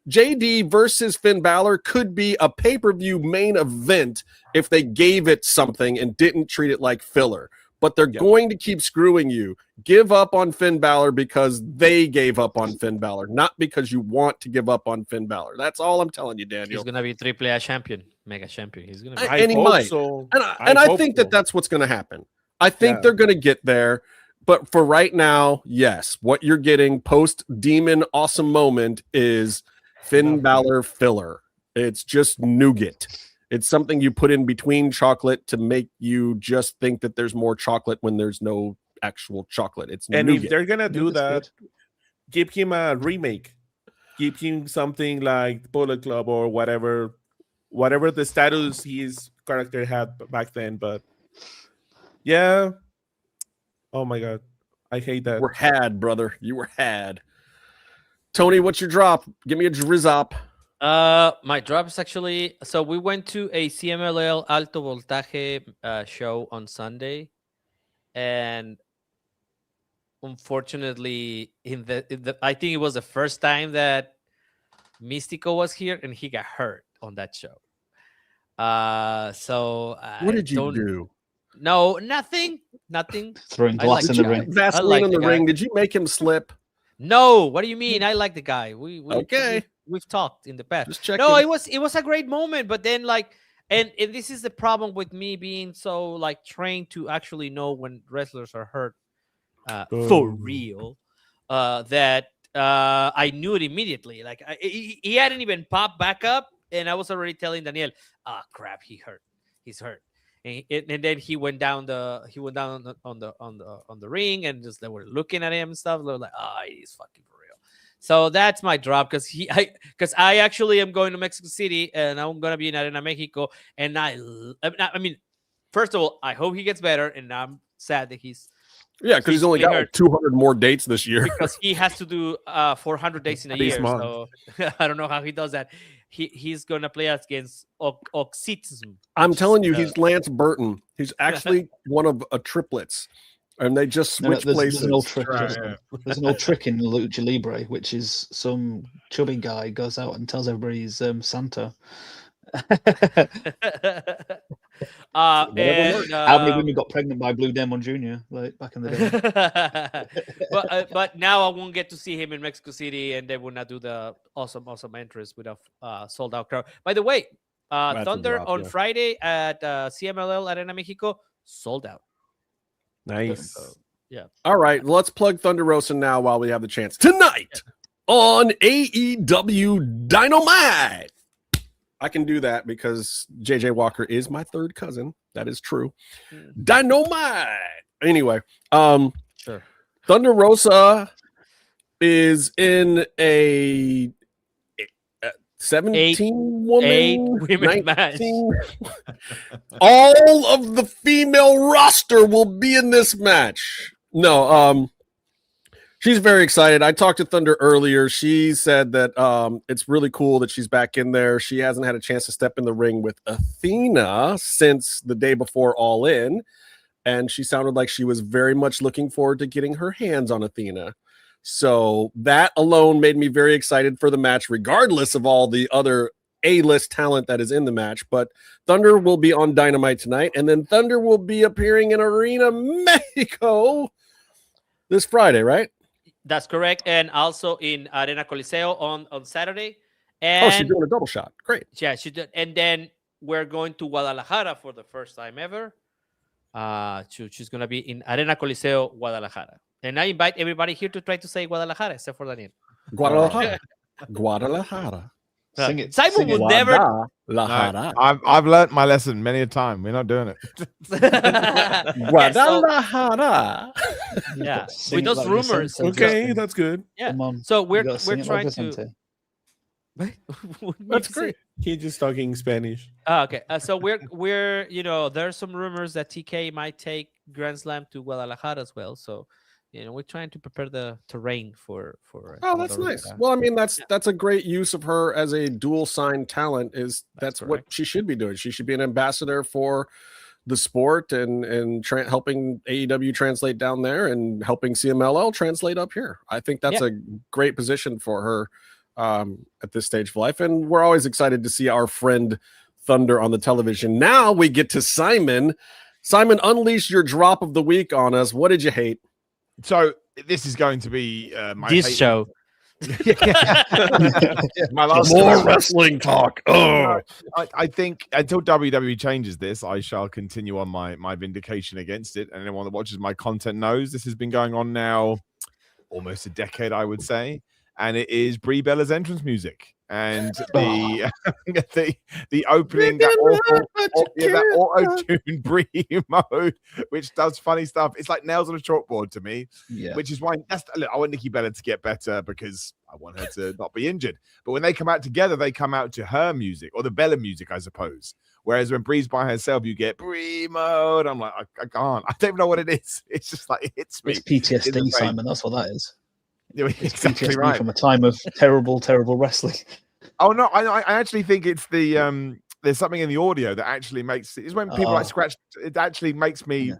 JD versus Finn Balor could be a pay-per-view main event if they gave it something and didn't treat it like filler. But they're going to keep screwing you. Give up on Finn Balor because they gave up on Finn Balor, not because you want to give up on Finn Balor. That's all I'm telling you, Daniel. He's going to be triple-A champion, mega champion. He's going to be. And he might. So. And I think that's what's going to happen. I think they're going to get there. But for right now, yes, what you're getting post Demon Awesome Moment is Finn Balor filler. It's just nougat. It's something you put in between chocolate to make you just think that there's more chocolate when there's no actual chocolate. It's and nougat. if they're gonna do that, give him a remake. Give him something like Bullet Club or whatever the status his character had back then. But yeah, oh my god, I hate that. You were had, brother. You were had. Tony, what's your drop? Give me a drizzop. My drop is actually, so we went to a CMLL Alto Voltaje show on Sunday, and unfortunately, I think it was the first time that Mystico was here, and he got hurt on that show. So what did you do? No, nothing. Throwing glass in the ring. Vaseline in the ring. Did you make him slip? No. What do you mean? I like the guy. We've talked in the past. Just checking. No, it was a great moment, but then and this is the problem with me being so trained to actually know when wrestlers are hurt for real. That I knew it immediately. He hadn't even popped back up, and I was already telling Daniel, crap, he's hurt. And then he went down on the ring, and just they were looking at him and stuff. They were like, he's fucking for real. So that's my drop, because I actually am going to Mexico City, and I'm gonna be in Arena Mexico, and I mean, first of all, I hope he gets better, and I'm sad that he's because he's only got 200 more dates this year because he has to do 400 days in a year. So I don't know how he does that. He's gonna play us against Oxytism. I'm telling you, he's Lance Burton. He's actually one of triplets, and they just switch places. There's an old trick in Lucha Libre, which is some chubby guy goes out and tells everybody he's Santa. How many women got pregnant by Blue Demon Jr. back in the day? but now I won't get to see him in Mexico City, and they will not do the awesome entrance with a sold out crowd. By the way, Thunder on Friday at CMLL Arena Mexico sold out. Nice. Yeah. All right, let's plug Thunder Rosa now while we have the chance. Tonight on AEW Dynamite. I can do that because JJ Walker is my third cousin. That is true. Dynamite. Anyway, sure. Thunder Rosa is in a 17-woman match. All of the female roster will be in this match. No, she's very excited. I talked to Thunder earlier. She said that it's really cool that she's back in there. She hasn't had a chance to step in the ring with Athena since the day before All In, and she sounded like she was very much looking forward to getting her hands on Athena. So that alone made me very excited for the match, regardless of all the other A-list talent that is in the match. But Thunder will be on Dynamite tonight, and then Thunder will be appearing in Arena Mexico this Friday, right? That's correct. And also in Arena Coliseo on Saturday. And she's doing a double shot. Great. Yeah, she did. And then we're going to Guadalajara for the first time ever. She's going to be in Arena Coliseo, Guadalajara. And I invite everybody here to try to say Guadalajara, except for Daniel. Guadalajara. Guadalajara. Sing it. Simon would never. I've learned my lesson many a time. We're not doing it. Guadalajara. Yeah, with those rumors. Okay, that's good. Yeah. So we're trying to. That's great. He's just talking Spanish. Okay. So we're there's some rumors that TK might take Grand Slam to Guadalajara as well. So we're trying to prepare the terrain for. Oh, that's nice. Well, I mean, that's a great use of her as a dual sign talent. That's what she should be doing. She should be an ambassador for the sport and helping AEW translate down there and helping CMLL translate up here. I think that's a great position for her at this stage of life, and we're always excited to see our friend Thunder on the television. Now we get to Simon. Simon, unleash your drop of the week on us. What did you hate? So this is going to be my show. My last more wrestling talk. Oh, I think until WWE changes this, I shall continue on my vindication against it. And anyone that watches my content knows this has been going on now almost a decade, I would say. And it is Brie Bella's entrance music. And the opening, that auto-tune Brie mode, which does funny stuff. It's like nails on a chalkboard to me, which is why look, I want Nikki Bella to get better because I want her to not be injured. But when they come out together, they come out to her music or the Bella music, I suppose. Whereas when Brie's by herself, you get Brie mode. I'm like, I can't. I don't even know what it is. It's just like it hits me. It's PTSD, Simon. That's what that is. Yeah, it's exactly PTSD right. From a time of terrible, terrible wrestling. Oh no, I actually think it's the there's something in the audio that actually makes it's when people like scratch. It actually makes me.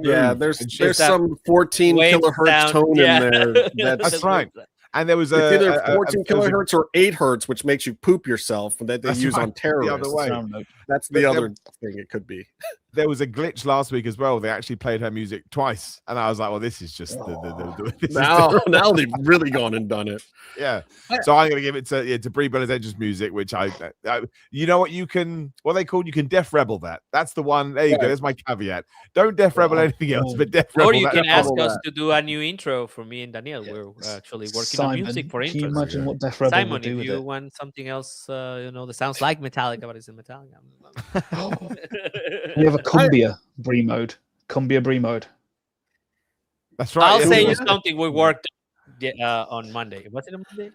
Yeah, there's some 14 kilohertz tone in there. That's right. And there was it's either 14 kilohertz or 8 hertz, which makes you poop yourself that they use on terrorists. The other way. That's the other thing it could be. There was a glitch last week as well. They actually played her music twice, and I was like, "Well, this is just now they've really gone and done it." Yeah. So I'm going to give it to Brie Bella's Edge's music, which I you know what you can they called you can Def Rebel that. That's the one. There you go. There's my caveat. Don't Def Rebel anything else, but Def Rebel. Or you can ask us to do a new intro for me and Danielle. We're actually working on music for intros. Can you imagine what Def Rebel Simon, would do if with you it? want something else, that sounds like Metallica, but it's in Metallica. We have a Cumbia Brie mode. Cumbia Brie mode. That's right. I'll say you something we worked on Monday. Was it on Monday?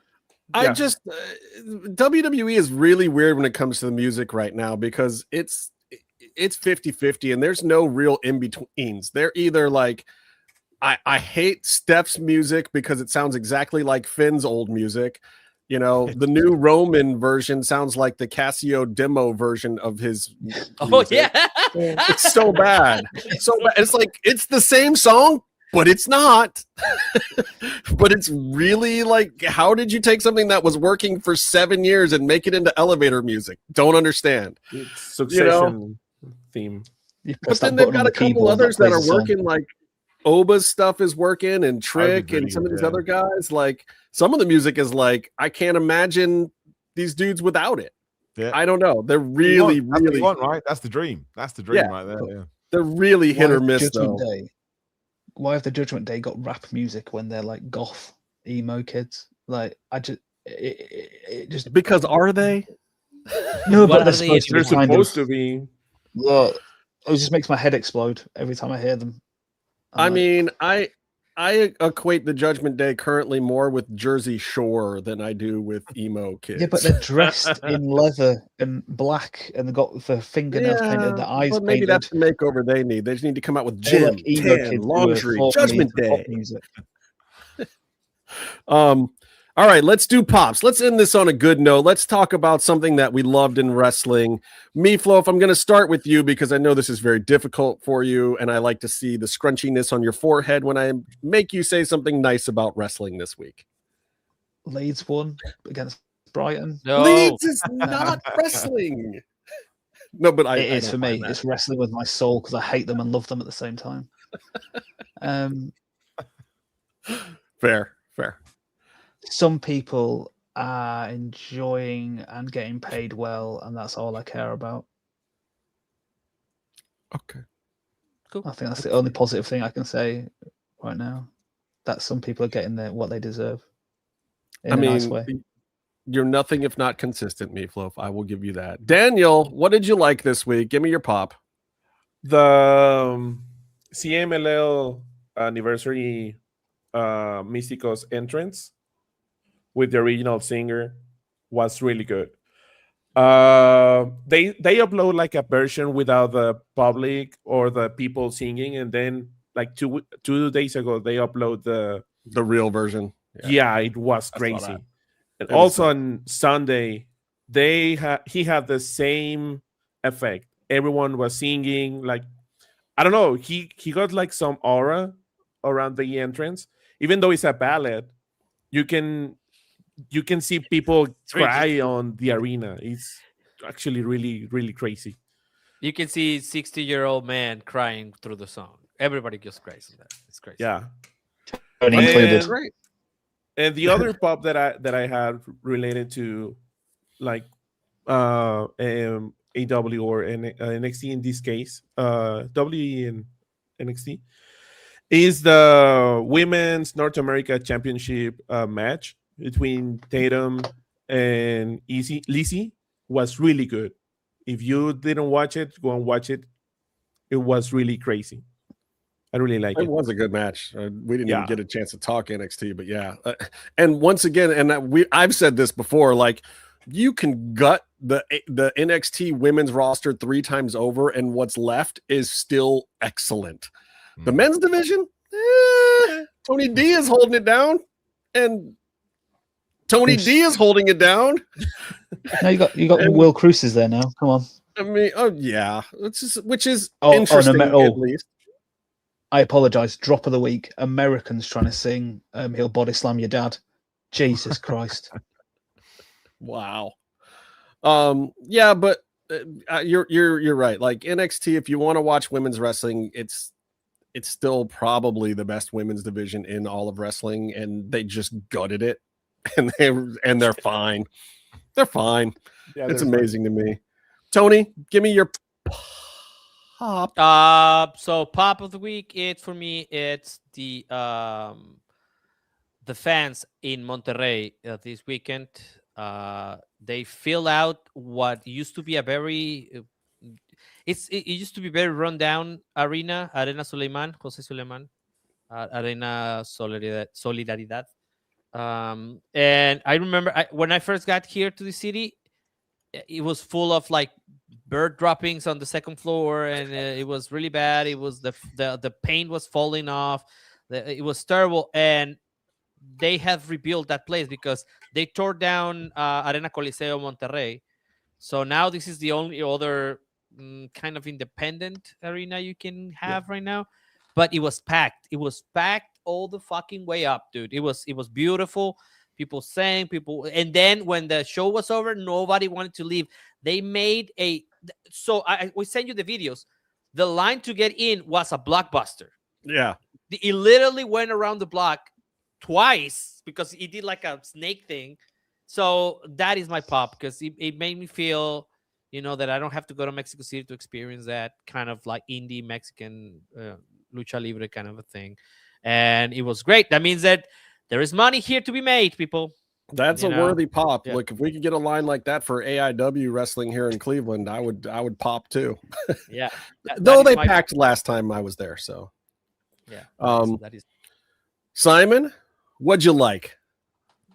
I just WWE is really weird when it comes to the music right now because it's 50-50 and there's no real in-betweens. They're either like I hate Steph's music because it sounds exactly like Finn's old music. You know, the new Roman version sounds like the Casio demo version of his music. Oh yeah. It's so bad. So bad. It's like it's the same song, but it's not. But it's really like, how did you take something that was working for 7 years and make it into elevator music? Don't understand. It's Succession theme. But then they've got a couple others that are working, like Oba's stuff is working, and Trick and some of these other guys. Like some of the music is like, I can't imagine these dudes without it. Yeah. I don't know. They're really, That's really what you want, right? That's the dream. That's the dream right there. Yeah. They're really hit or miss though. Why have the Judgment Day got rap music when they're like goth emo kids? Like it just because are they? No, but they're supposed to be. Well, it just makes my head explode every time I hear them. I mean, I equate the Judgment Day currently more with Jersey Shore than I do with emo kids. Yeah, but they're dressed in leather and black, and they've got their fingernails painted, their eyes painted. Maybe that's the makeover they need. They just need to come out with gym, tan, laundry, Judgment Day. All right, let's do pops. Let's end this on a good note. Let's talk about something that we loved in wrestling. Meefloaf, I'm going to start with you because I know this is very difficult for you, and I like to see the scrunchiness on your forehead when I make you say something nice about wrestling this week. Leeds won against Brighton. No. Leeds is not wrestling. No, but it is for me. It's wrestling with my soul because I hate them and love them at the same time. Fair. Some people are enjoying and getting paid well, and that's all I care about. Okay. Cool. I think that's the only positive thing I can say right now. That some people are getting what they deserve in a nice way. You're nothing if not consistent, Meefloaf. I will give you that. Daniel, what did you like this week? Give me your pop. The CMLL anniversary Místicos entrance with the original singer was really good. They upload like a version without the public or the people singing, and then like two days ago they upload the real version. Yeah, it was crazy. And also on Sunday, he had the same effect. Everyone was singing, like I don't know. He got like some aura around the entrance, even though it's a ballad. You can see people cry on the arena. It's actually really, really crazy. You can see 60-year-old man crying through the song. Everybody just cries on that. It's crazy. Yeah. And the other pop that I had related to like AW or NXT in this case, WWE and NXT, is the Women's North America Championship match between Tatum and Lizzie was really good. If you didn't watch it, go and watch it. It was really crazy. I really like it. It was a good match. We didn't even get a chance to talk NXT, but yeah. And once again, and I've said this before, like you can gut the NXT women's roster 3 times over, and what's left is still excellent. The men's division, Tony D is holding it down, and Tony D is holding it down. No, you got Will Cruises there now. Come on. I mean, which is interesting at least. I apologize. Drop of the week. Americans trying to sing "He'll Body Slam Your Dad." Jesus Christ! Wow. Yeah, but you're right. Like NXT, if you want to watch women's wrestling, it's still probably the best women's division in all of wrestling, and they just gutted it, and they're fine. They're fine. Yeah, it's amazing to me. Tony, give me your pop. So pop of the week, for me, it's the fans in Monterrey this weekend. They fill out what used to be a very it used to be very rundown arena Suleiman, Jose Suleiman, Arena Solidaridad. And I remember when I first got here to the city, it was full of like bird droppings on the second floor, and it was really bad. It was the paint was falling off. It was terrible, and they have rebuilt that place because they tore down Arena Coliseo Monterrey. So now this is the only other kind of independent arena you can have right now. But it was packed. It was packed all the fucking way up, dude. It was beautiful. People sang, and then when the show was over, nobody wanted to leave. They made we sent you the videos. The line to get in was a blockbuster. Yeah. It literally went around the block twice because it did like a snake thing. So that is my pop, because it made me feel, that I don't have to go to Mexico City to experience that kind of like indie Mexican lucha libre kind of a thing. And it was great. That means that there is money here to be made, people. That's a worthy pop. Yeah. Look, if we could get a line like that for AEW wrestling here in Cleveland, I would pop too. Yeah. Though they packed last time I was there, so. Yeah. That is. Simon, what'd you like?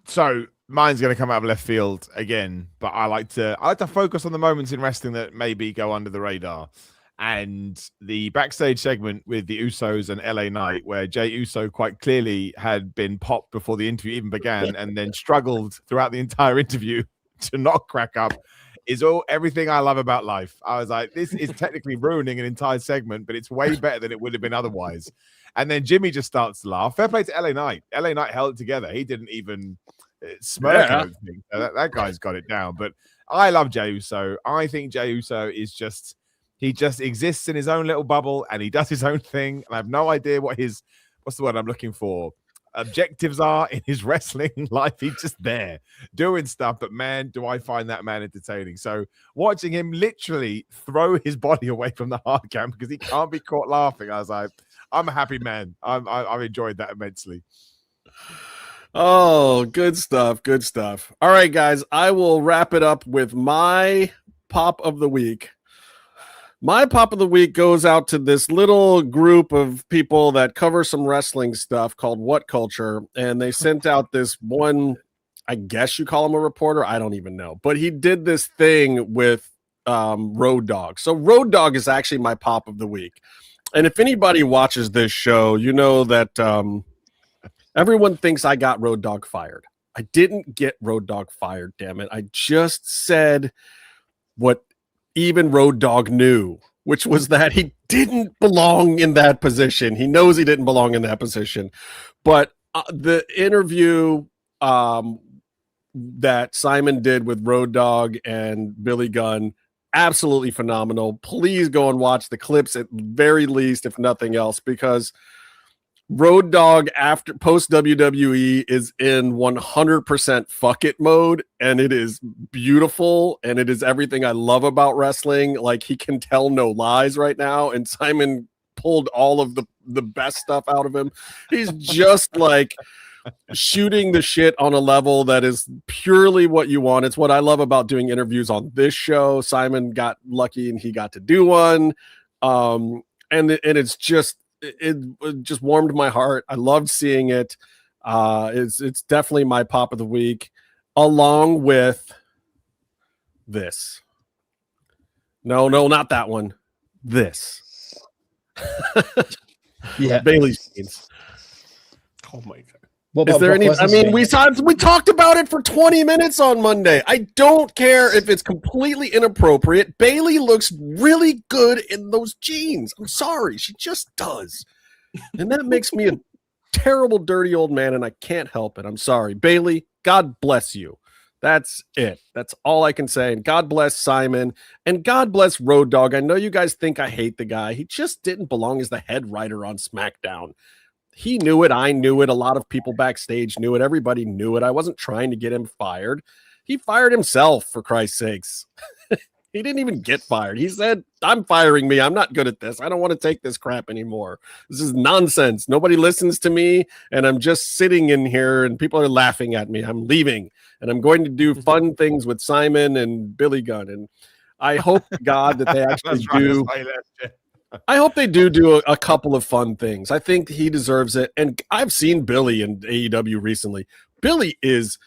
So mine's going to come out of left field again, but I like to focus on the moments in wrestling that maybe go under the radar. And the backstage segment with the Usos and LA Knight, where Jey Uso quite clearly had been popped before the interview even began, and then struggled throughout the entire interview to not crack up, is everything I love about life. I was like, this is technically ruining an entire segment, but it's way better than it would have been otherwise. And then Jimmy just starts to laugh. Fair play to LA Knight. LA Knight held it together. He didn't even smirk. Yeah. That guy's got it down. But I love Jey Uso. I think Jey Uso is just... He just exists in his own little bubble, and he does his own thing. And I have no idea what's the word I'm looking for, objectives are in his wrestling life. He's just there doing stuff. But man, do I find that man entertaining. So watching him literally throw his body away from the hard cam because he can't be caught laughing, I was like, I'm a happy man. I've enjoyed that immensely. Oh, good stuff. Good stuff. All right, guys, I will wrap it up with my pop of the week. My pop of the week goes out to this little group of people that cover some wrestling stuff called What Culture. And they sent out this one, I guess you call him a reporter. I don't even know. But he did this thing with Road Dogg. So Road Dogg is actually my pop of the week. And if anybody watches this show, you know that everyone thinks I got Road Dogg fired. I didn't get Road Dogg fired, damn it. I just said what even Road Dogg knew, which was that he didn't belong in that position. He knows he didn't belong in that position. But the interview that Simon did with Road Dogg and Billy Gunn, absolutely phenomenal. Please go and watch the clips at very least, if nothing else, because Road Dogg after post WWE is in 100% fuck it mode, and it is beautiful, and it is everything I love about wrestling. Like, he can tell no lies right now, and Simon pulled all of the best stuff out of him. He's just like shooting the shit on a level that is purely what you want. It's what I love about doing interviews on this show. Simon got lucky and he got to do one, and it's just it just warmed my heart. I loved seeing it. It's definitely my pop of the week, along with this. No, not that one. This. Yeah, Bailey's jeans. Oh my god. What Is about there Brock any? Lesnar's I mean, jeans? we talked about it for 20 minutes on Monday. I don't care if it's completely inappropriate. Bailey looks really good in those jeans. I'm sorry, she just does, and that makes me a terrible, dirty old man, and I can't help it. I'm sorry, Bailey. God bless you. That's it. That's all I can say. And God bless Simon, and God bless Road Dogg. I know you guys think I hate the guy. He just didn't belong as the head writer on SmackDown. He knew it. I knew it. A lot of people backstage knew it. Everybody knew it. I wasn't trying to get him fired. He fired himself, for Christ's sakes. He didn't even get fired. He said, I'm firing me. I'm not good at this. I don't want to take this crap anymore. This is nonsense. Nobody listens to me, and I'm just sitting in here, and people are laughing at me. I'm leaving, and I'm going to do fun things with Simon and Billy Gunn. And I hope to God that they actually do. I hope they do a couple of fun things. I think he deserves it. And I've seen Billy in AEW recently. Billy is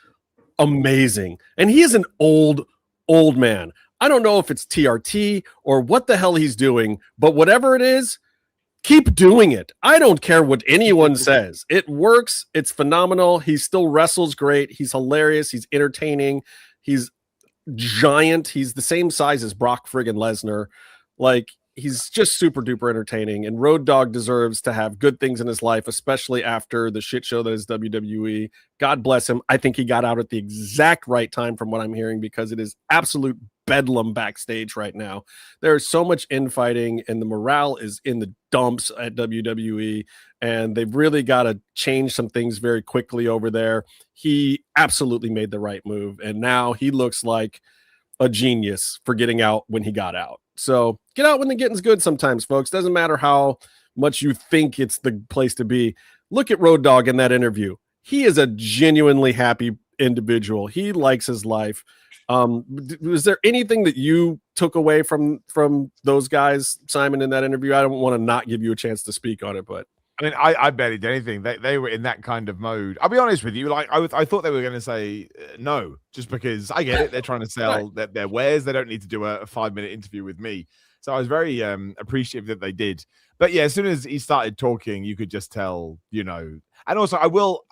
amazing. And he is an old man. I don't know if it's TRT or what the hell he's doing, but whatever it is, keep doing it. I don't care what anyone says. It works. It's phenomenal. He still wrestles great. He's hilarious. He's entertaining. He's giant. He's the same size as Brock friggin' Lesnar. Like, he's just super duper entertaining, and Road Dogg deserves to have good things in his life, especially after the shit show that is WWE. God bless him. I think he got out at the exact right time from what I'm hearing, because it is absolute bedlam backstage right now. There is so much infighting, and the morale is in the dumps at WWE, and they've really got to change some things very quickly over there. He absolutely made the right move, and now he looks like a genius for getting out when he got out. So get out when the getting's good sometimes, folks. Doesn't matter how much you think it's the place to be. Look at Road Dogg in that interview. He is a genuinely happy individual. He likes his life. Was there anything that you took away from those guys, Simon, in that interview? I don't want to not give you a chance to speak on it, but I mean, I barely did anything. They were in that kind of mode. I'll be honest with you. Like, I thought they were going to say no, just because I get it. They're trying to sell their wares. They don't need to do a 5-minute interview with me. So I was very appreciative that they did. But yeah, as soon as he started talking, you could just tell, you know. And also, I will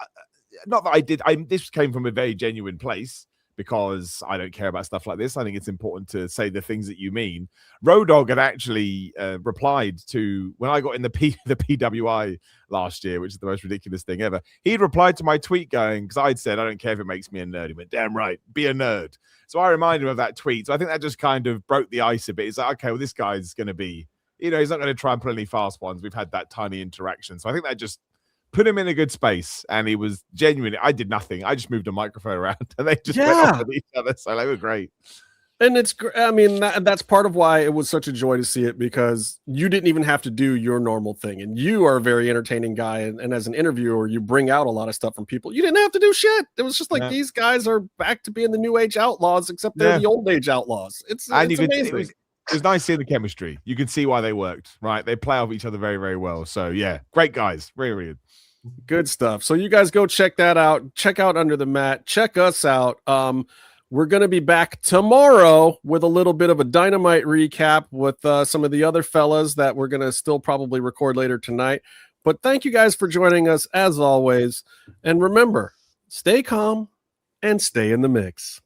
not that I did. This came from a very genuine place, because I don't care about stuff like this. I think it's important to say the things that you mean. Road Dogg had actually replied to, when I got in the PWI last year, which is the most ridiculous thing ever. He'd replied to my tweet going, because I'd said, I don't care if it makes me a nerd. He went, damn right, be a nerd. So I reminded him of that tweet. So I think that just kind of broke the ice a bit. It's like, okay, well, this guy's going to be, you know, he's not going to try and pull any fast ones. We've had that tiny interaction. So I think that just put him in a good space, and he was genuine. I did nothing. I just moved a microphone around, and they just went off with each other. So they were great. And it's, I mean, that's part of why it was such a joy to see it, because you didn't even have to do your normal thing. And you are a very entertaining guy. And as an interviewer, you bring out a lot of stuff from people. You didn't have to do shit. It was just like, these guys are back to being the new age outlaws, except they're the old age outlaws. It's amazing. It was nice seeing the chemistry. You could see why they worked, right? They play off each other very, very well. So yeah, great guys. Really, really good stuff. So you guys go check that out. Check out Under the Mat. Check us out. We're going to be back tomorrow with a little bit of a Dynamite recap with some of the other fellas that we're going to still probably record later tonight. But thank you guys for joining us as always. And remember, stay calm and stay in the mix.